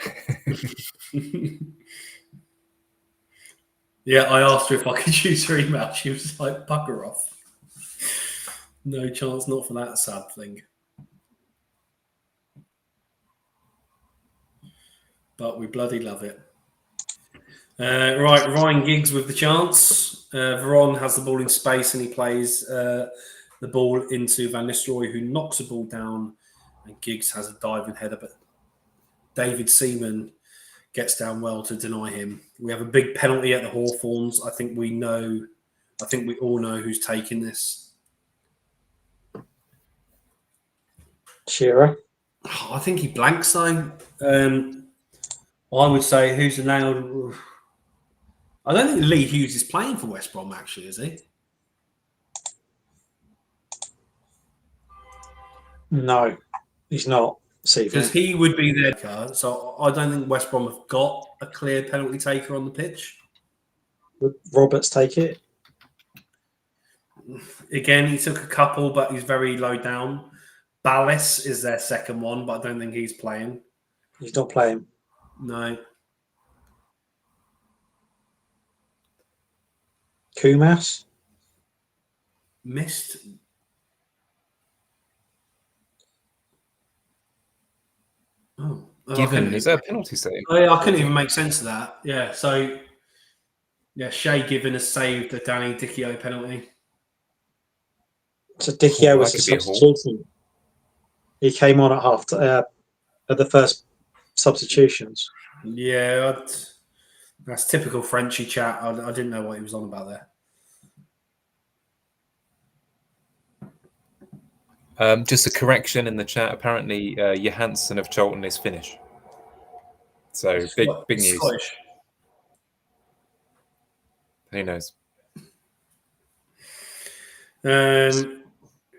Yeah, I asked her if I could use her email. She was like, bugger off. No chance, not for that sad thing. But we bloody love it. Right, Ryan Giggs with the chance. Veron has the ball in space and he plays the ball into Van Nistelrooy, who knocks the ball down, and Giggs has a diving header, but David Seaman gets down well to deny him. We have a big penalty at the Hawthorns. I think we all know who's taking this. Shearer. I think he blanks though. I would say who's the nailed. I don't think Lee Hughes is playing for West Brom, actually, is he? No, he's not. Because he would be there. So I don't think West Brom have got a clear penalty taker on the pitch. Would Roberts take it? Again, he took a couple, but he's very low down. Ballas is their second one, but I don't think he's playing. He's not playing. No. Kumas? Missed. Oh. Given, is that a penalty save? Oh, yeah, I couldn't even make sense of that. Yeah, so Shay Given has saved the Danny Dichio penalty. So Dichio was a substitution. He came on at at the first substitutions. Yeah, that's typical Frenchy chat. I didn't know what he was on about there. Just a correction in the chat. Apparently, Johansson of Cholton is Finnish. So big news. Scottish. Who knows?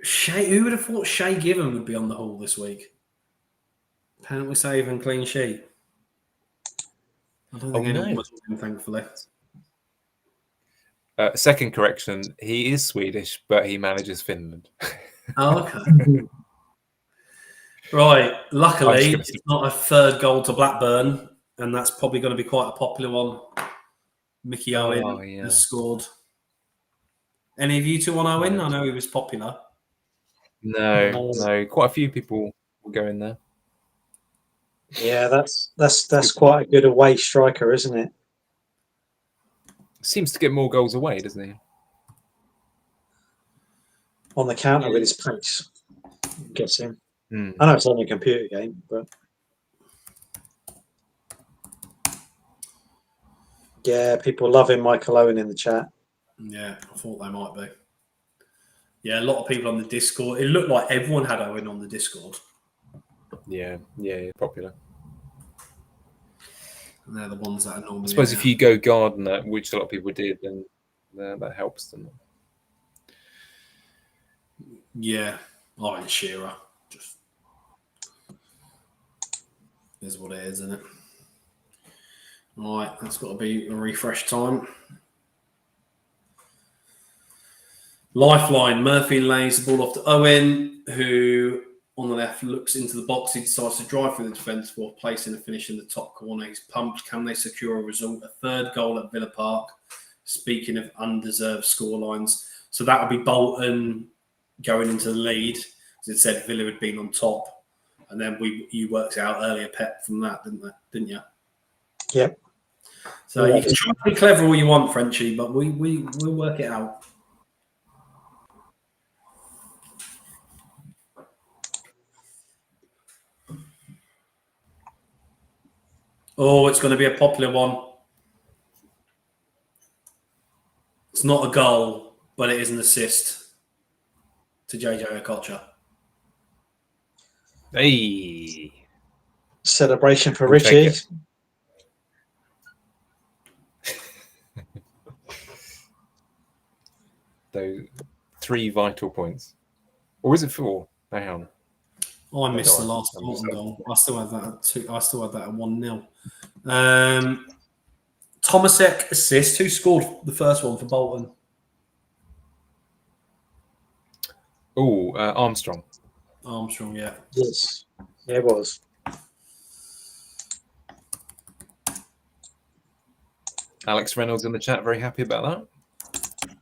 Shay, who would have thought Shay Given would be on the Hall this week? Penalty save and clean sheet. I don't think anyone was with him, thankfully. Second correction: he is Swedish, but he manages Finland. Oh, okay. Right. Luckily, it's not a third goal to Blackburn, and that's probably going to be quite a popular one. Mickey Owen has scored. Any of you two want Owen? I know he was popular. No. Quite a few people will go in there. Yeah, that's quite a good away striker, isn't it? Seems to get more goals away, doesn't he? On the counter with his pace, I'm guessing. Mm. I know it's only a computer game, but yeah, people loving Michael Owen in the chat. Yeah, I thought they might be. Yeah, a lot of people on the Discord. It looked like everyone had Owen on the Discord. Yeah, popular. And they're the ones that are normally. I suppose if you go Gardner, which a lot of people did, then that helps them. Yeah, Iron Shearer. Just is what it is, isn't it? All right, that's got to be a refresh time. Lifeline. Murphy lays the ball off to Owen, who on the left looks into the box. He decides to drive through the defence for placing a finish in the top corner. He's pumped. Can they secure a result? A third goal at Villa Park. Speaking of undeserved scorelines. So that would be Bolton going into the lead. As it said, Villa had been on top. And then you worked out earlier, Pep, from that, didn't you? Yep. So you can try to be clever all you want, Frenchie, but we'll work it out. Oh, it's going to be a popular one. It's not a goal, but it is an assist to JJ Okocha. Hey, Celebration for We'll take Richie. it. Those 3 vital points. Or is it 4? Hang on. Oh, I missed the Alright, last I'm Bolton just- goal. I still had that at 2. I still had that at 1-0. Tomasek assist. Who scored the first one for Bolton? Oh, Armstrong. Armstrong, yeah. Yes, yeah, it was. Alex Reynolds in the chat, very happy about that.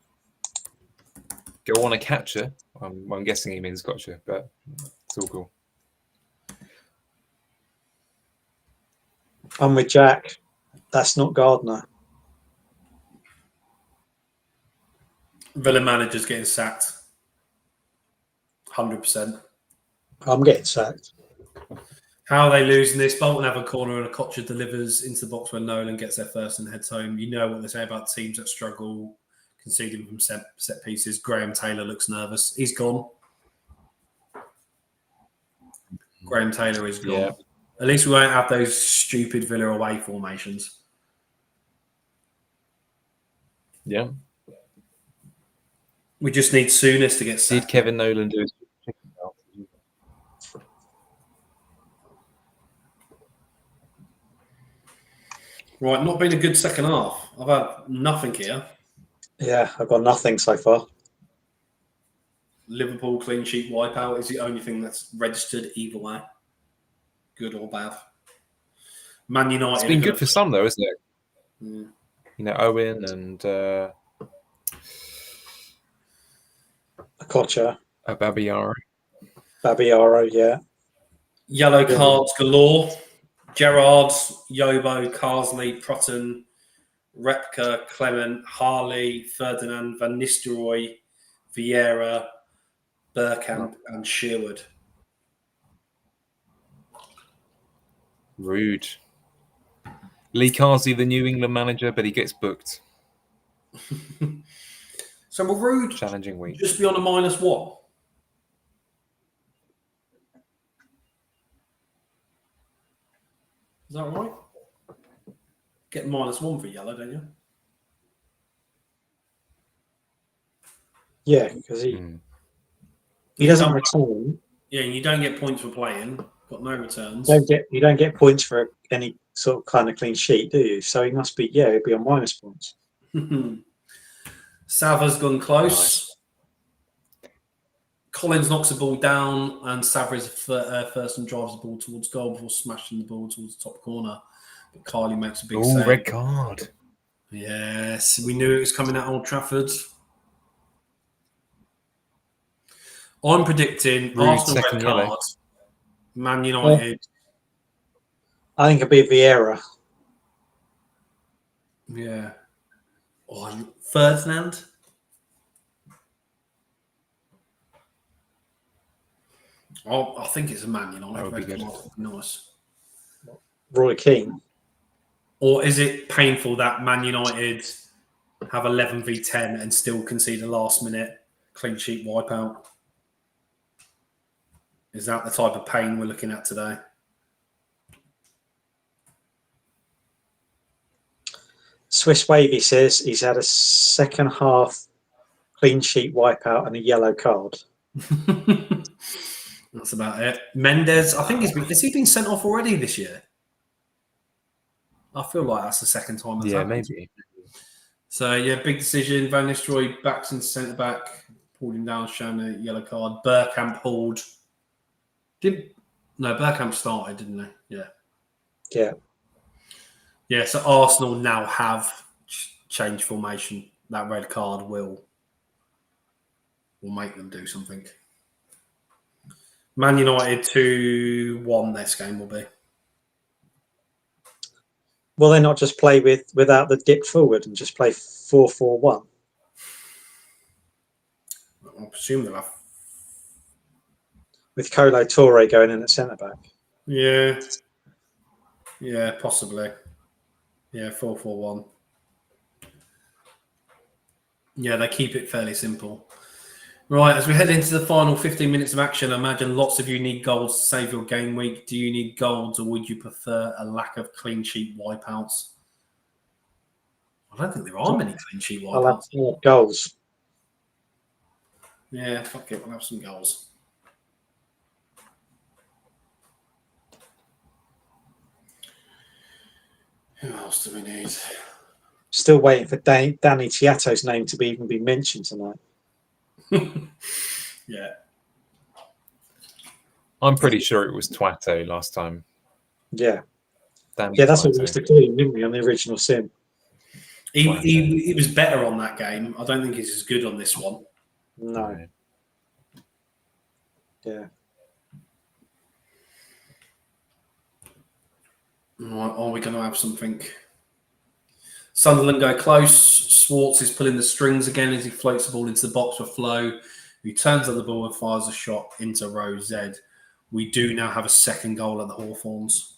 Go on a catcher. I'm guessing he means gotcha, but it's all cool. I'm with Jack. That's not Gardner. Villa manager's getting sacked. 100%. I'm getting sacked. How are they losing this? Bolton have a corner and Okocha delivers into the box when Nolan gets there first and heads home. You know what they say about teams that struggle conceding from set pieces. Graham Taylor looks nervous. He's gone. Graham Taylor is gone. Yeah. At least we won't have those stupid Villa away formations. Yeah. We just need Souness to get sacked. Did Kevin Nolan do his chicken mouth? Right, not been a good second half. I've had nothing here. Yeah, I've got nothing so far. Liverpool clean sheet wipeout is the only thing that's registered either way, good or bad. Man United. It's been good for some, though, isn't it? Mm. You know, Owen and Okocha, Babayaro. Babayaro, yeah. Yellow cards galore. Gerrard, Yobo, Carsley, Protton, Repka, Clement, Harley, Ferdinand, Van Nistelrooy, Vieira, Bergkamp, and Sherwood. Rude. Lee Carsey, the New England manager, but he gets booked. So will Rude Challenging week. just be on a -1? Is that right? Get -1 for yellow, don't you? Yeah, because he You doesn't don't- return. Yeah, and you don't get points for playing. Got no returns. You don't get points for any sort of kind of clean sheet, do you? So he must be he'd be on minus points. Sava's gone close. Nice. Collins knocks the ball down, and Sava is first and drives the ball towards goal before smashing the ball towards the top corner. But Kylie makes a big Oh, save. red card. Yes, we knew it was coming at Old Trafford. I'm predicting Rude Arsenal second red yellow. card, Man United. I think it'd be Vieira. Yeah. Oh, Ferdinand. Oh, I think it's a Man United That would be red good. card. Nice. Roy Keane. Or is it painful that Man United have 11v10 and still concede a last-minute clean sheet wipeout? Is that the type of pain we're looking at today? Swiss Wavy says he's had a second half clean sheet wipeout and a yellow card. That's about it. Mendes, I think has he been sent off already this year? I feel like that's the second time that's happened. Maybe. So, yeah, big decision. Van Nistelrooy backs in centre back, pulled him down, shown a yellow card. Bergkamp pulled. Bergkamp started, didn't he? Yeah. Yeah. Yeah, so Arsenal now have changed formation. That red card will make them do something. Man United 2-1 this game will be. Will they not just play without the dip forward and just play 4-4-1? I presume they'll have. With Kolo Toure going in at centre back. Yeah. Yeah, possibly. Yeah, 4-4-1. Yeah, they keep it fairly simple. Right, as we head into the final 15 minutes of action, I imagine lots of you need goals to save your game week. Do you need goals, or would you prefer a lack of clean sheet wipeouts? I don't think there are many clean sheet I'll have wipeouts. more goals. Yeah, fuck it, we'll have some goals. Who else do we need? Still waiting for Danny Tiato's name to even be mentioned tonight. Yeah. I'm pretty sure it was Twato last time. Yeah. Danny Yeah, that's what we Twato. used to call him, didn't we, on the original sim? He was better on that game. I don't think he's as good on this one. No. Yeah. Right, are we going to have something? Sunderland go close. Swartz is pulling the strings again as he floats the ball into the box for Flo, who turns up the ball and fires a shot into row Z. We do now have a second goal at the Hawthorns.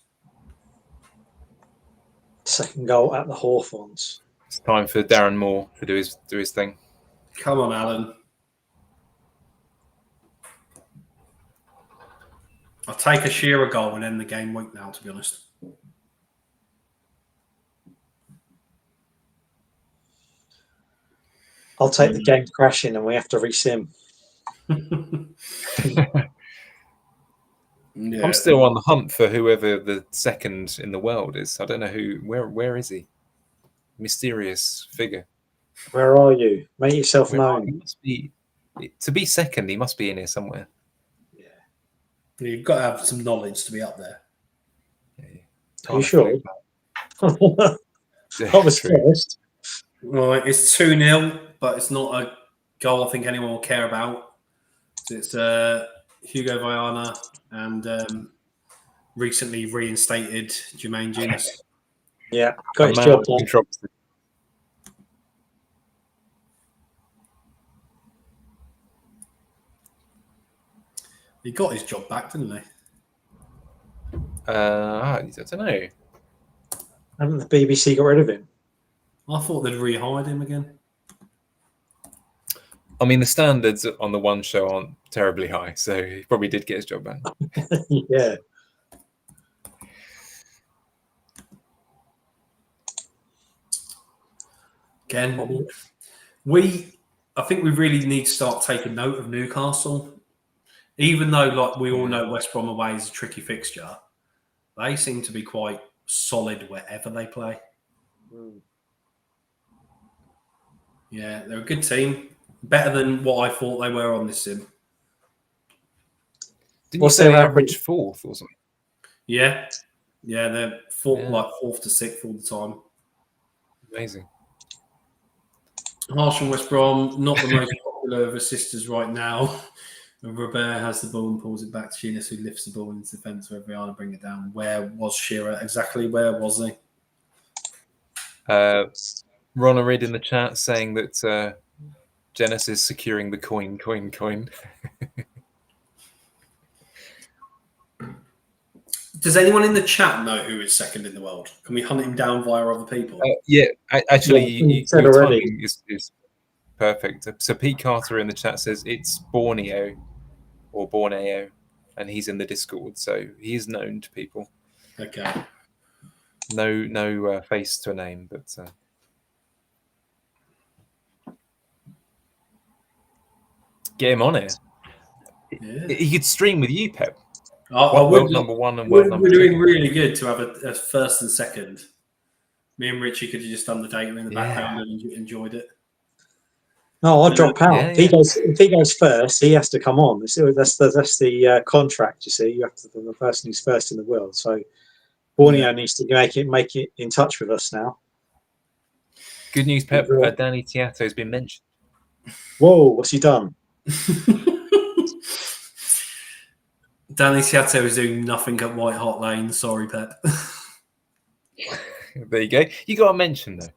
Second goal at the Hawthorns. It's time for Darren Moore to do his thing. Come on, Alan. I'll take a Shearer goal and end the game week now, to be honest. I'll take the game crashing and we have to resim. Yeah. I'm still on the hunt for whoever the second in the world is. I don't know who. Where is he? Mysterious figure. Where are you? Make yourself He known. must be. To be second, he must be in here somewhere. You've got to have some knowledge to be up there. Are you sure? I was first. Right, it's 2-0, but it's not a goal I think anyone will care about. So it's Hugo Viana and recently reinstated Jermaine Genius. Yeah, got his job done. He got his job back, didn't he? I don't know. Haven't the BBC got rid of him? I thought they'd rehired him again. I mean, the standards on the one show aren't terribly high, so he probably did get his job back. Yeah. Again, I think we really need to start taking note of Newcastle. Even though, like we all know, West Brom away is a tricky fixture, they seem to be quite solid wherever they play. Yeah, they're a good team. Better than what I thought they were on this sim. Didn't you say they average fourth or something? Yeah. Yeah, they're fourth to sixth all the time. Amazing. Harsh and West Brom, not the most popular of assisters right now. Robert has the ball and pulls it back to Shearer, who lifts the ball into defence where Viana bring it down. Where was Shearer? Exactly where was he? Ron read in the chat saying that Genesis is securing the coin. Does anyone in the chat know who is second in the world? Can we hunt him down via other people? Yeah, actually, you said your already. timing is perfect. So Pete Carter in the chat says it's Borneo or Borneo, and he's in the Discord, so he is known to people. Okay. No face to a name, but get him on here. Yeah. He could stream with you, Pep. World number one and world number we're two. doing really good to have a first and second. Me and Richie could have just done the data in the background and enjoyed it. No, I'll drop out. Yeah, If he goes first, he has to come on. That's the contract. You see, you have to be the person who's first in the world. So Borneo needs to make it in touch with us now. Good news, Pep. Danny Tiato has been mentioned. Whoa, what's he done? Danny Tiato is doing nothing at White Hart Lane. Sorry, Pep. There you go. You got to mention though.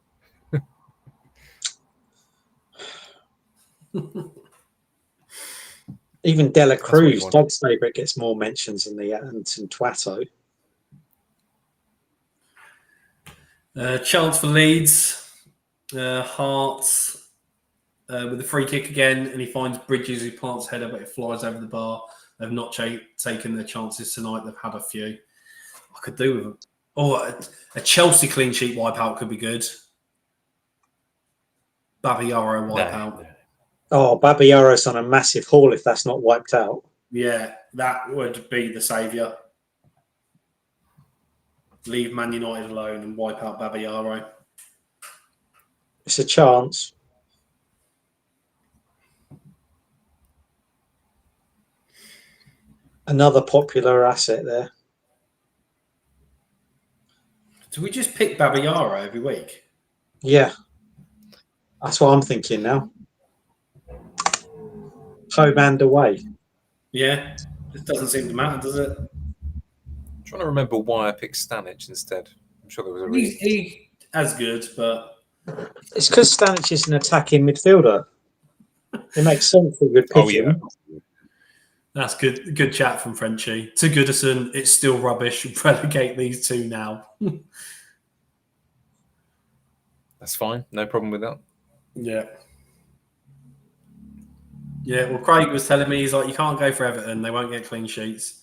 Even Dela Cruz, Doug's favourite, gets more mentions than Twato. Chance for Leeds. Hearts with the free kick again, and he finds Bridges who plants header, but it flies over the bar. They've not taken their chances tonight. They've had a few. I could do with them. Oh, a Chelsea clean sheet wipeout could be good. Babayaro wipeout. No. Oh, Babayaro's on a massive haul if that's not wiped out. Yeah, that would be the saviour. Leave Man United alone and wipe out Babayaro. It's a chance. Another popular asset there. Do we just pick Babayaro every week? Yeah. That's what I'm thinking now. Home and away. Yeah, it doesn't seem to matter, does it? I'm trying to remember why I picked Stanic instead. I'm sure there was a reason. He as good, but It's because Stanic is an attacking midfielder. It makes sense that you'd pick Oh, yeah. him. that's good. Good chat from Frenchie. To Goodison, it's still rubbish. Relegate these two now. That's fine. No problem with that. Yeah. Yeah, well, Craig was telling me, he's like, you can't go for Everton. They won't get clean sheets.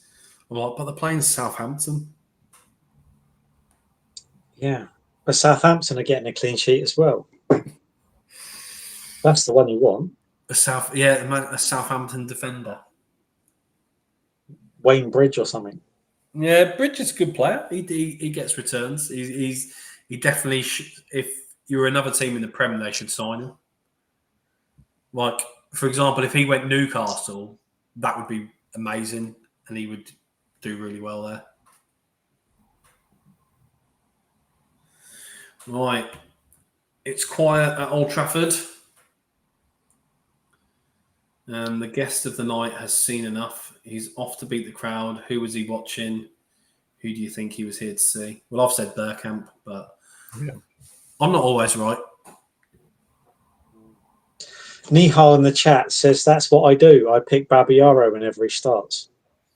I'm like, but they're playing Southampton. Yeah. But Southampton are getting a clean sheet as well. That's the one you want. A Southampton defender. Wayne Bridge or something. Yeah, Bridge is a good player. He gets returns. He definitely if you're another team in the Prem, they should sign him. Like, for example, if he went Newcastle, that would be amazing, and he would do really well there. Right, it's quiet at Old Trafford. The guest of the night has seen enough. He's off to beat the crowd. Who was he watching? Who do you think he was here to see? Well, I've said Bergkamp, but Yeah. I'm not always right. Nihal in the chat says that's what I do. I pick Babayaro whenever he starts.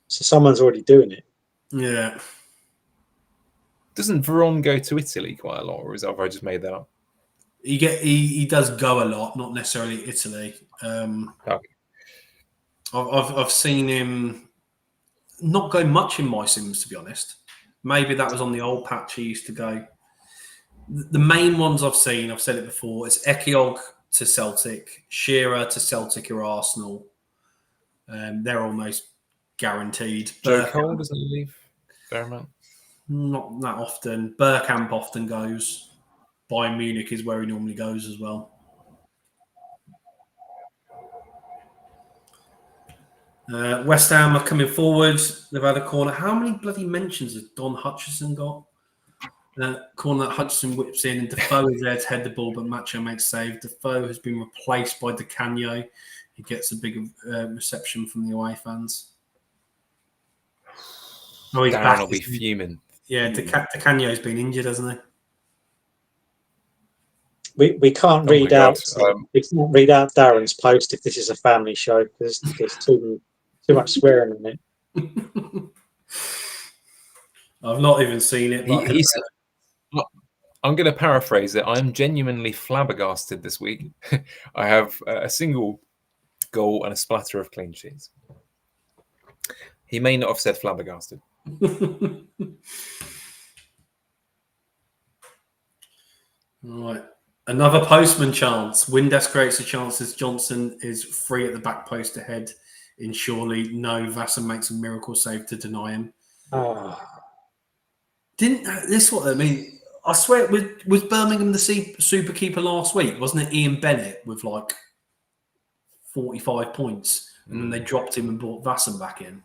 So someone's already doing it. Yeah. Doesn't Veron go to Italy quite a lot, or have I just made that up? He does go a lot, not necessarily Italy. Okay. I've seen him not go much in my sims, to be honest. Maybe that was on the old patch he used to go. The main ones I've seen, I've said it before, it's Ekiog to Celtic, Shearer to Celtic or Arsenal. They're almost guaranteed. Joe Cole doesn't leave fair amount. Not that often. Bergkamp often goes. Bayern Munich is where he normally goes as well. West Ham are coming forward. They've had a corner. How many bloody mentions has Don Hutchison got? Corner that Hutchison whips in, and Defoe is there to head the ball, but Macho makes save. Defoe has been replaced by Di Canio. He gets a big reception from the away fans. Oh, he's Darren back. will be fuming. Yeah, Di Canio's been injured, hasn't We can't Oh my read God. out. We can't read out Darren's post if this is a family show because there's too much swearing in it. he? I've not even seen it. But I'm going to paraphrase it. I'm genuinely flabbergasted this week. I have a single goal and a splatter of clean sheets. He may not have said flabbergasted. Right. Another postman chance. Windass creates a chance as Johnson is free at the back post ahead. In surely, no, Vassen makes a miracle save to deny him. Oh. Didn't this what I mean? I swear, was Birmingham the super keeper last week? Wasn't it Ian Bennett with like 45 points, and then they dropped him and brought Vassen back in?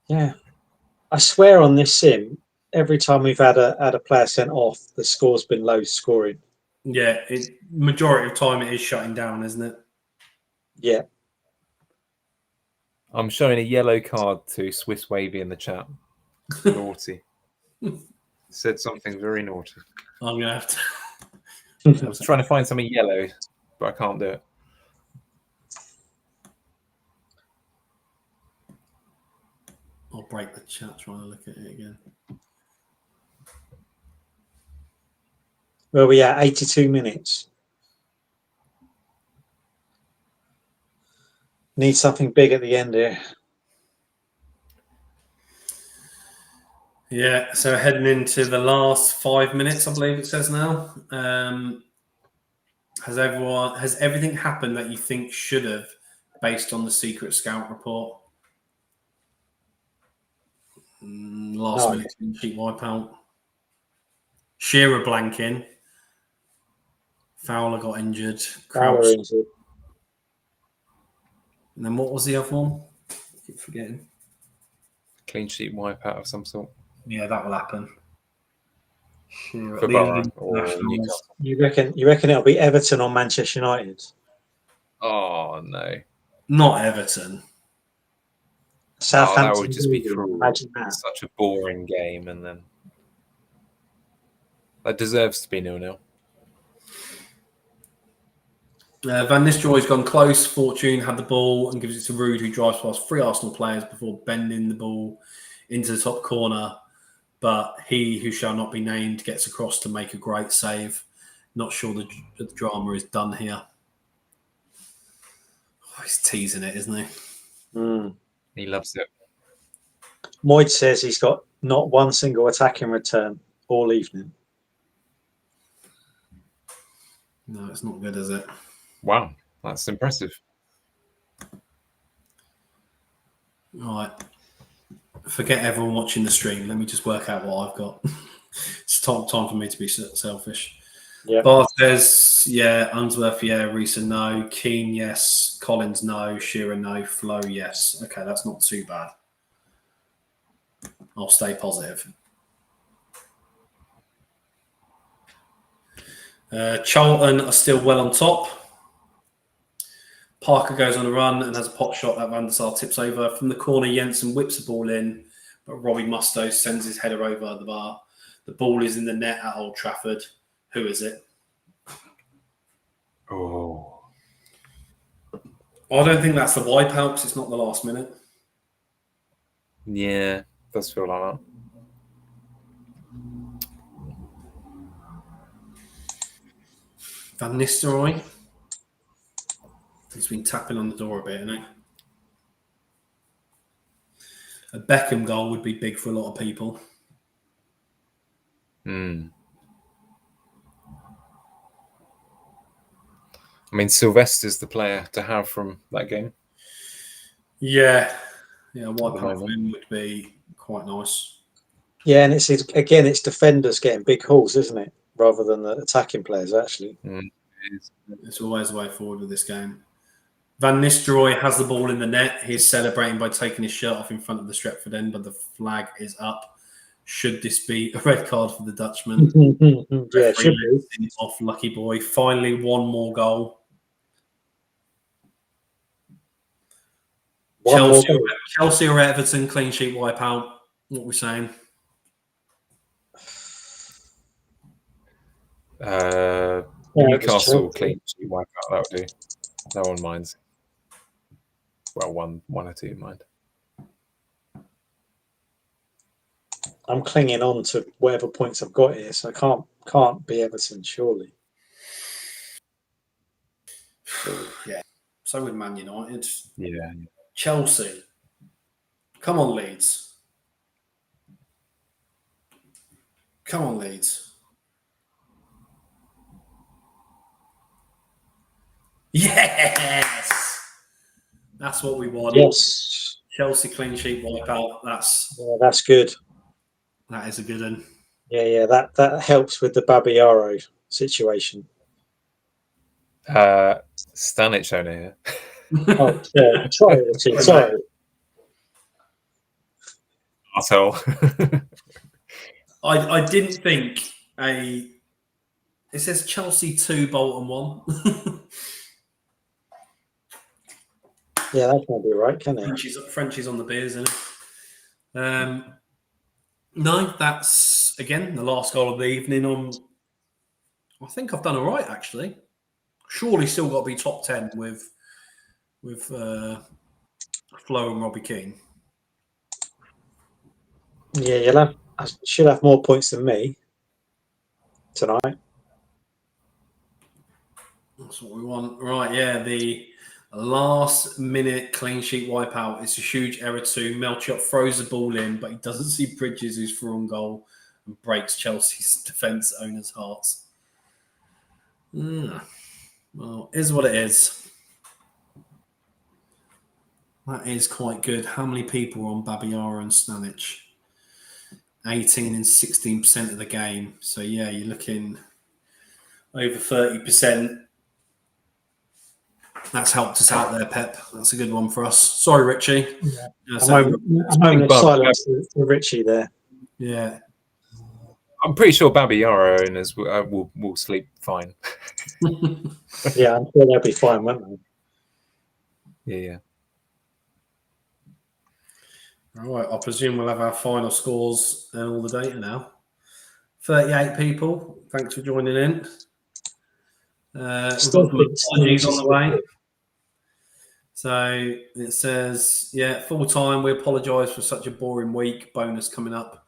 Yeah, I swear on this sim, every time we've had a player sent off, the score's been low scoring. Yeah, majority of time it is shutting down, isn't it? Yeah. I'm showing a yellow card to Swiss Wavy in the chat. Naughty. Said something very naughty. I'm gonna have to. I was trying to find something yellow, but I can't do it. I'll break the chat trying to look at it again. Where we at? 82 minutes. Need something big at the end here. Yeah, so heading into the last 5 minutes, I believe it says now. Has everything happened that you think should have, based on the secret scout report? Last minute clean sheet wipeout. Shearer blanking. Fowler got injured. Fowler Crouch. injured. And then what was the other one? I keep forgetting. Clean sheet wipeout of some sort. Yeah, that will happen. Shearer, For the Borough England or nationals. Newcastle. You reckon it'll be Everton or Manchester United? Oh no. Not Everton. Southampton. That would just be cruel. Imagine that. Such a boring game, and then that deserves to be 0-0. Van Nistelrooy's gone close. Fortune had the ball and gives it to Rude, who drives past 3 Arsenal players before bending the ball into the top corner. But he who shall not be named gets across to make a great save. Not sure the drama is done here. Oh, he's teasing it, isn't he? He loves it. Moyd says he's got not one single attack in return all evening. No, it's not good, is it? Wow, that's impressive. All right. Forget everyone watching the stream. Let me just work out what I've got. It's time for me to be selfish. Yeah. Bar says, yeah. Unsworth, yeah. Reesa, no. Keane, yes. Collins, no. Shearer, no. Flo, yes. Okay, that's not too bad. I'll stay positive. Charlton are still well on top. Parker goes on a run and has a pot shot that Van der Sar tips over. From the corner, Jensen whips the ball in, but Robbie Mustoe sends his header over the bar. The ball is in the net at Old Trafford. Who is it? Oh. I don't think that's the wipeout because it's not the last minute. Yeah, does feel like that. Van Nistelrooy. He's been tapping on the door a bit, hasn't he? A Beckham goal would be big for a lot of people. I mean, Sylvester's the player to have from that game. Yeah. Yeah, a wipeout for him would be quite nice. Yeah, and it's defenders getting big hauls, isn't it? Rather than the attacking players, actually. It's always the way forward with this game. Van Nistelrooy has the ball in the net. He's celebrating by taking his shirt off in front of the Stretford end, but the flag is up. Should this be a red card for the Dutchman? Yeah, it should be. Off, lucky boy. Finally, one more goal. Chelsea or Everton, clean sheet wipeout. What are we saying? Newcastle clean sheet wipeout, that would do. No one minds. Well, one or two mind. I'm clinging on to whatever points I've got here, so I can't be Everton, surely. Yeah. So with Man United. Yeah. Chelsea. Come on, Leeds. Come on, Leeds. Yes! That's what we want. Yes. Chelsea clean sheet wipeout. That's good. That is a good one. Yeah. That helps with the Babayaro situation. Stanic owner here. Oh, yeah. Sorry. Arsehole. I didn't think it says Chelsea 2, Bolton 1. Yeah, that can't be right, can it? Frenchie's on the beers, isn't it? No, that's again the last goal of the evening. I think I've done all right actually. Surely still got to be top 10 with Flo and Robbie Keane. Yeah, I should have more points than me tonight. That's what we want. Right, yeah, the last minute clean sheet wipeout. It's a huge error too. Melchiot throws the ball in, but he doesn't see Bridges, who's through on goal, and breaks Chelsea's defence owners' hearts. Well, is what it is. That is quite good. How many people are on Babayara and Stanic? 18 and 16% of the game. So, yeah, you're looking over 30%. That's helped us out there, Pep. That's a good one for us. Sorry, Richie. Yeah. So, a moment of silence for Richie there. yeah. I'm pretty sure Babayara owners will sleep fine. Yeah, I'm sure they'll be fine, won't they? Yeah. All right, I presume we'll have our final scores and all the data now. 38 people. Thanks for joining in. We've got some apologies on the way. So it says, yeah, full time. We apologise for such a boring week. Bonus coming up.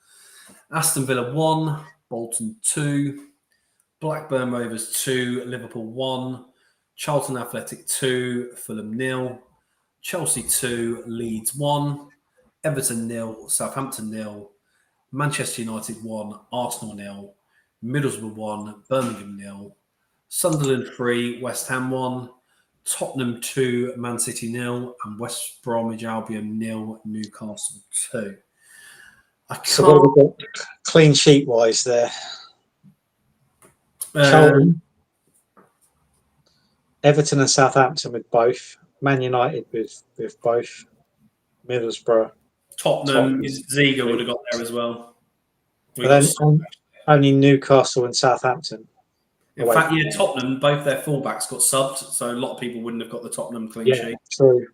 Aston Villa 1, Bolton 2, Blackburn Rovers 2, Liverpool 1, Charlton Athletic 2, Fulham 0, Chelsea 2, Leeds 1, Everton 0, Southampton 0, Manchester United 1, Arsenal 0, Middlesbrough 1, Birmingham 0, Sunderland 3, West Ham 1, Tottenham 2, Man City 0, and West Bromwich Albion 0, Newcastle 2. So what have we got clean sheet wise there? Charlton, Everton and Southampton with both. Man United with both. Middlesbrough. Tottenham. Ziga would have got there as well. But then only Newcastle and Southampton. In fact, yeah, Tottenham, both their fullbacks got subbed, so a lot of people wouldn't have got the Tottenham clean sheet. True.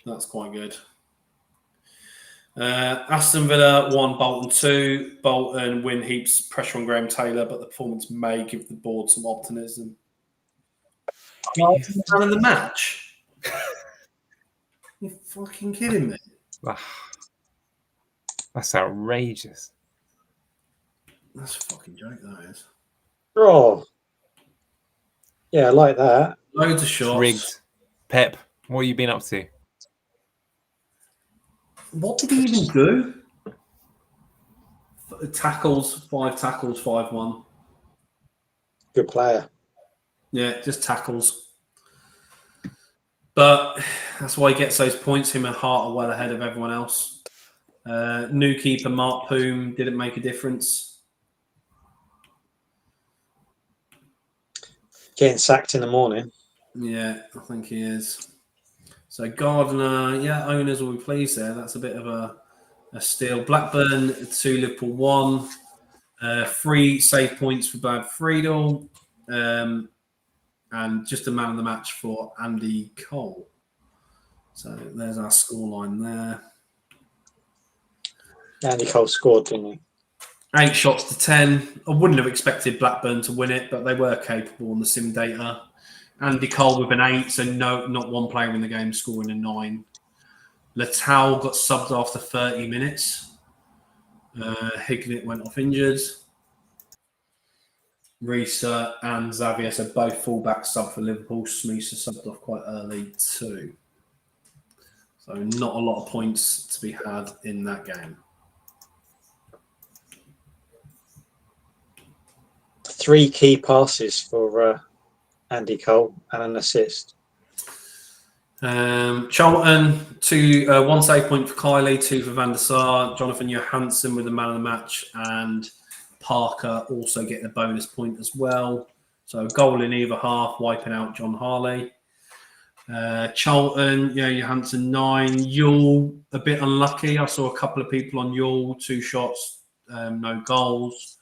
That's quite good. Aston Villa 1, Bolton 2. Bolton win heaps pressure on Graham Taylor, but the performance may give the board some optimism. Man of the match? You're fucking kidding me. That's outrageous. That's a fucking joke, that is. Oh. Yeah, I like that. Loads of shots. Rigged. Pep, what have you been up to? What did he even do? Tackles, 5 tackles, 5-1. Good player. Yeah, just tackles. But that's why he gets those points. Him and Hart are well ahead of everyone else. New keeper Mark Poom didn't make a difference. Getting sacked in the morning. Yeah, I think he is. So Gardner, yeah, owners will be pleased there. That's a bit of a steal. Blackburn 2, Liverpool 1. 3 save points for Brad Friedel. And just a man of the match for Andy Cole. So there's our scoreline there. Andy Cole scored, didn't he? 8 shots to 10. I wouldn't have expected Blackburn to win it, but they were capable on the sim data. Andy Cole with an 8, so no, not one player in the game scoring a 9. Letao got subbed after 30 minutes. Hignett went off injured. Risa and Xavier, so both fullbacks sub for Liverpool. Smeesa subbed off quite early too. So not a lot of points to be had in that game. 3 key passes for Andy Cole and an assist. Charlton, 1 save point for Kylie, 2 for Van der Sar. Jonathan Johansson with the man of the match, and Parker also getting a bonus point as well. So goal in either half, wiping out John Harley. Charlton, Johansson 9. Yule, a bit unlucky. I saw a couple of people on Yule, 2 shots, no goals.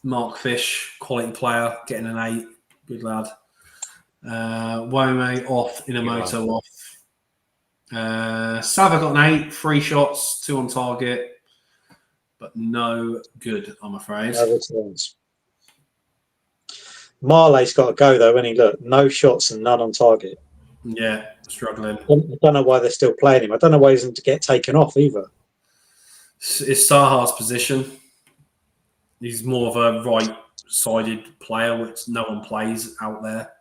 Mark Fish, quality player, getting an 8. Good lad. Wome off, Inamoto off. Sava got an 8, 3 shots, 2 on target, but no good, I'm afraid. No returns. Marley's got to go though, hasn't he? Look, no shots and none on target. Yeah, struggling. I don't know why they're still playing him. I don't know why he doesn't get taken off either. It's Saha's position. He's more of a right sided player, which no one plays out there.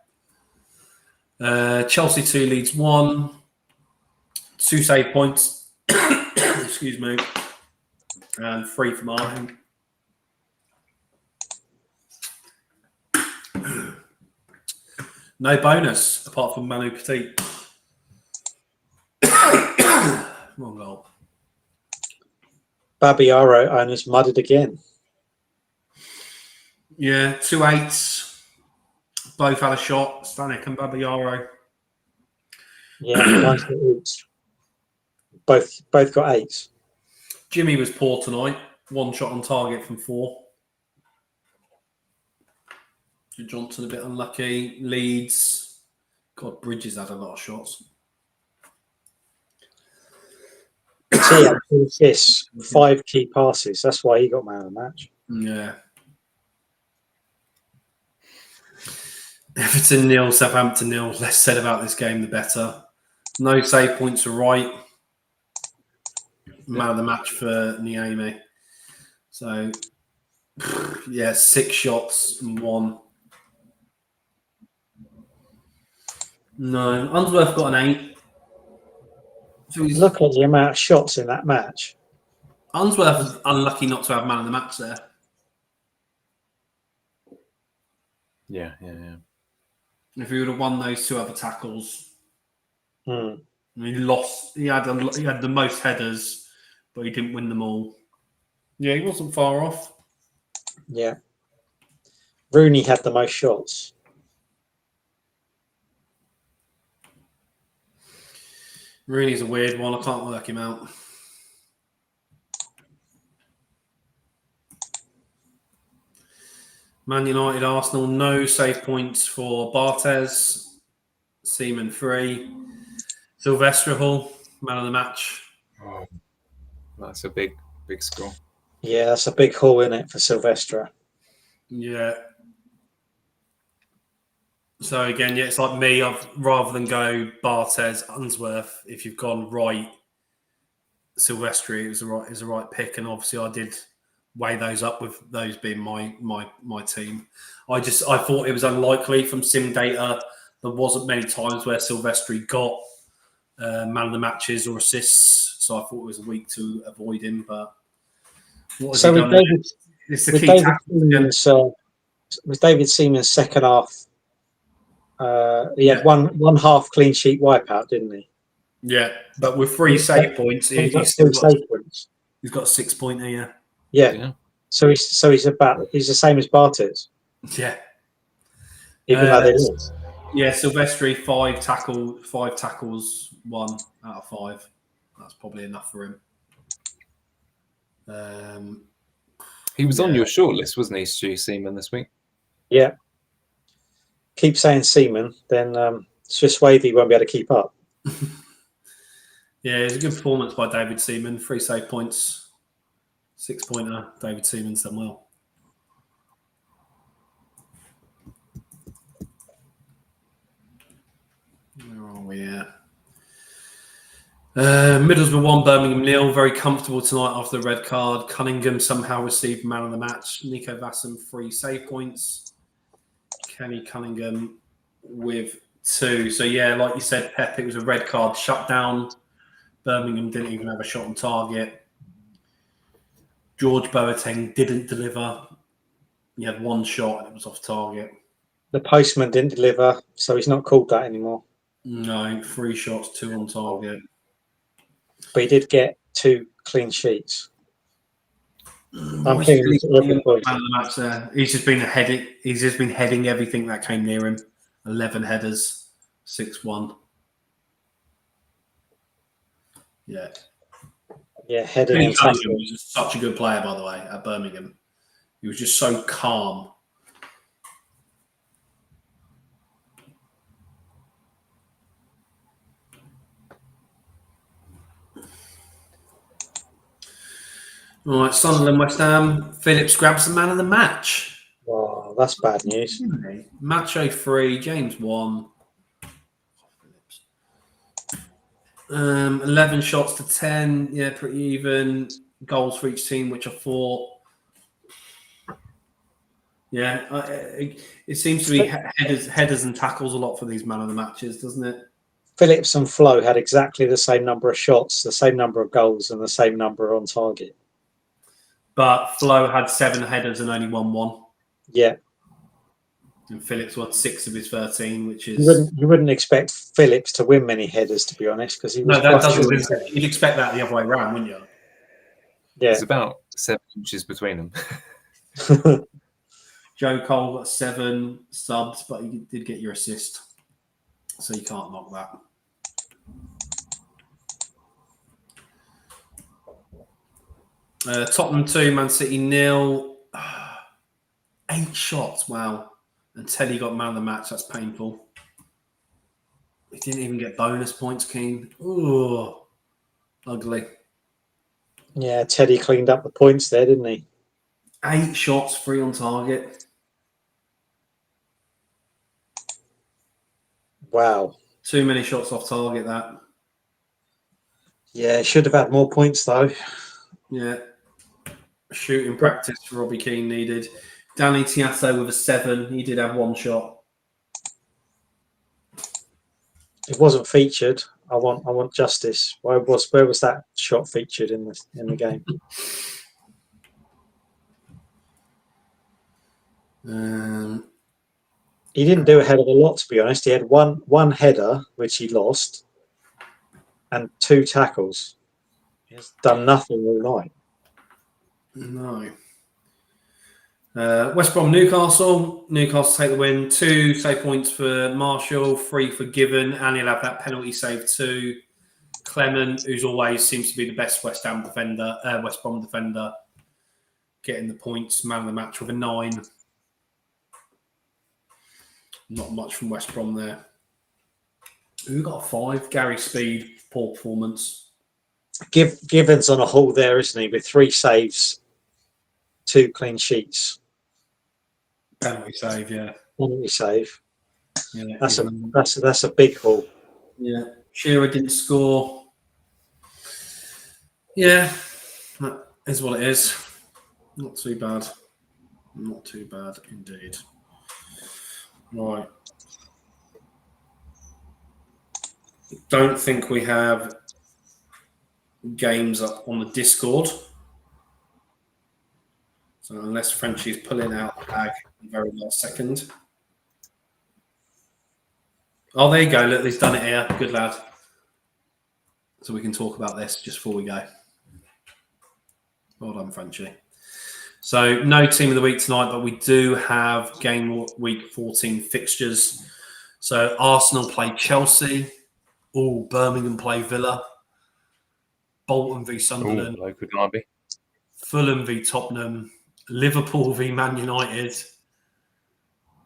Chelsea 2, Leeds 1. 2 save points. Excuse me. And 3 from Martin. No bonus apart from Manu Petit. Wrong goal. Babiaro owners mudded again. Yeah, 2 8s. Both had a shot. Stanek and Babiaro. Yeah, nice each. Both got 8s. Jimmy was poor tonight. 1 shot on target from 4. Johnson a bit unlucky. Leeds. God, Bridges had a lot of shots. He had 2 assists, 5 key passes. That's why he got man of the match. Yeah. Everton 0, Southampton 0. Less said about this game, the better. No save points are right. Man of the match for Niame. So, yeah, 6 shots and 1. No, Unsworth got an 8. So Look at the amount of shots in that match. Unsworth was unlucky not to have man of the match there. Yeah. If he would have won those 2 other tackles, Hmm. he lost. He had the most headers, but he didn't win them all. Yeah, he wasn't far off. Yeah. Rooney had the most shots. Rooney's a weird one. I can't work him out. Man United, Arsenal, no save points for Barthez. Seaman 3. Sylvester Hall, man of the match. Oh, that's a big score. Yeah, that's a big haul in it for Silvestre. Yeah. So again, yeah, it's like me. I've rather than go Barthez, Unsworth. If you've gone right, Silvestri is the right pick, and obviously I did weigh those up with those being my team. I thought it was unlikely from sim data. There wasn't many times where Silvestri got man of the matches or assists, so I thought it was a week to avoid him. But what has So he with done? David, It's the with key David tackle again. Seaman's, with David Seaman's second half, he had Yeah. one half clean sheet wipeout, didn't he? Yeah, but with 3 save points, He's got he's still 3 got save points. he's got a 6 pointer. Yeah. Yeah. So he's the same as Barthez, Yeah. even though they lost. Yeah, Silvestri 5 tackles, 1 out of 5. That's probably enough for him. He was on your shortlist, wasn't he, Stu Seaman, this week? Yeah. Keep saying Seaman, then Swiss Wavy won't be able to keep up. Yeah, it was a good performance by David Seaman. 3 save points, 6 pointer. David Seaman's done well. Where are we at? Middlesbrough 1, Birmingham 0. Very comfortable tonight after the red card. Cunningham somehow received man of the match. Nico Vassam 3 save points. Kenny Cunningham with 2. So yeah, like you said, Pep, it was a red card shutdown. Birmingham didn't even have a shot on target. George Boateng didn't deliver. He had 1 shot and it was off target. The postman didn't deliver, so he's not called that anymore. No, 3 shots, 2 on target. But he did get 2 clean sheets. I'm He's just been heading. He's just been heading everything that came near him. 11 headers, 6-1. Yeah. Yeah, heading and Cunningham tackling. was just such a good player, by the way, at Birmingham. He was just so calm. All right, Sunderland, West Ham. Phillips grabs the man of the match. Oh, that's bad news. Macho 3, James 1. 11 shots to 10. Yeah, pretty even. Goals for each team, which I thought Yeah, it seems to be headers and tackles a lot for these man of the matches, doesn't it? Phillips and Flo had exactly the same number of shots, the same number of goals, and the same number on target. But Flo had 7 headers and only won 1. Yeah. And Phillips won 6 of his 13, which is... You wouldn't expect Phillips to win many headers, to be honest, because he was that quite doesn't. short. You'd expect that the other way around, wouldn't you? Yeah. There's about 7 inches between them. Joe Cole got 7 subs, but he did get your assist. So you can't knock that. Tottenham 2, Man City 0. 8 shots, wow. And Teddy got man of the match. That's painful. He didn't even get bonus points, Keane. Ooh, ugly. Yeah, Teddy cleaned up the points there, didn't he? 8 shots, 3 on target. Wow. Too many shots off target, that. Yeah, should have had more points, though. Yeah. Shooting practice for Robbie Keane needed. Danny Tiasso with a 7. He did have 1 shot. It wasn't featured. I want justice. Where was that shot featured in the game? He didn't do a hell of a lot, to be honest. He had one header, which he lost, and 2 tackles. He's done nothing all night. No. West Brom, Newcastle. Newcastle take the win. 2 save points for Marshall, 3 for Given, and he'll have that penalty save too. Clement, who's always seems to be the best West Brom defender, getting the points, man of the match with a 9. Not much from West Brom there. Who got a 5? Gary Speed, poor performance. Given's on a haul there, isn't he? With 3 saves, 2 clean sheets. Penalty save, yeah. Penalty save. Yeah, that's a big haul. Yeah, Shearer didn't score. Yeah, that is what it is. Not too bad. Not too bad indeed. Right. Don't think we have games up on the Discord. So unless Frenchie's pulling out the bag in the very last second. Oh, there you go. Look, he's done it here. Good lad. So we can talk about this just before we go. Well done, Frenchie. So no team of the week tonight, but we do have game week 14 fixtures. So Arsenal play Chelsea. Oh, Birmingham play Villa. Bolton v Sunderland. Local derby. Fulham v Tottenham. Liverpool v Man United.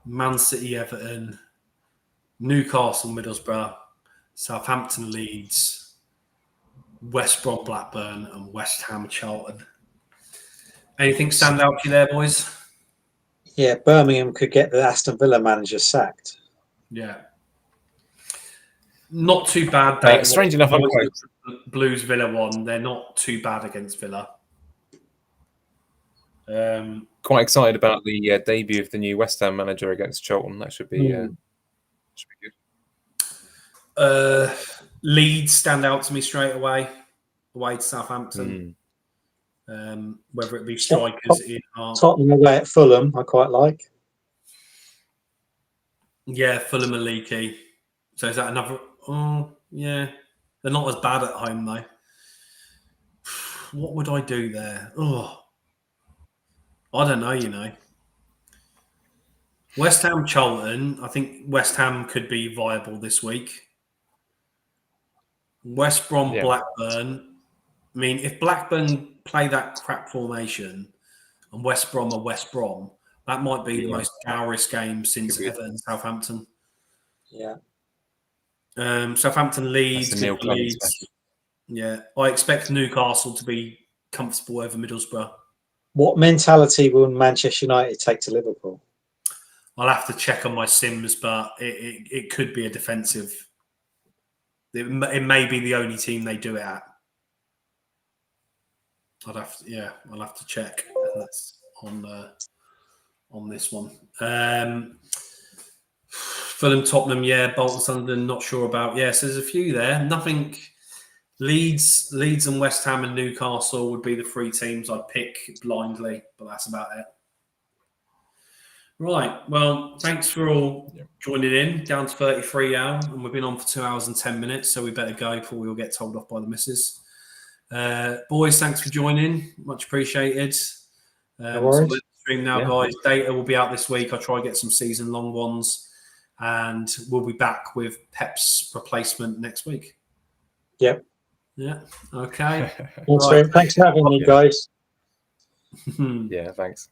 Man City Everton. Newcastle Middlesbrough. Southampton Leeds. West Brom Blackburn and West Ham Charlton. Anything stand out to you there, boys? Yeah, Birmingham could get the Aston Villa manager sacked. Yeah. Not too bad. Strange enough, I'm Blues Villa one. They're not too bad against Villa. Quite excited about the debut of the new West Ham manager against Charlton. That should be good. Leeds stand out to me straight away to Southampton. Whether it be strikers in Tottenham away at Fulham, I quite like. Yeah, Fulham are leaky. So is that another? Oh, yeah. They're not as bad at home though. What would I do there? Oh, I don't know. West Ham Charlton. I think West Ham could be viable this week. West Brom Blackburn. I mean, if Blackburn play that crap formation and West Brom are West Brom, that might be the most gowriest game since Everton Southampton. Yeah. Southampton Leeds. Leeds. Yeah. I expect Newcastle to be comfortable over Middlesbrough. What mentality will Manchester United take to Liverpool? I'll have to check on my sims, but it could be a defensive. It may be the only team they do it at. I'll have to check. That's on on this one. Fulham, Tottenham, yeah. Bolton, Sunderland, not sure about. Yes, there's a few there. Nothing. Leeds, and West Ham and Newcastle would be the 3 teams I'd pick blindly, but that's about it. Right. Well, thanks for all joining in. Down to 33 now, and we've been on for 2 hours and 10 minutes, so we better go before we all get told off by the missus. Boys, thanks for joining. Much appreciated. No worries. So stream now, guys. Data will be out this week. I'll try and get some season-long ones, and we'll be back with Pep's replacement next week. Yep. Yeah. Okay. Thanks for having me, guys. Yeah, thanks.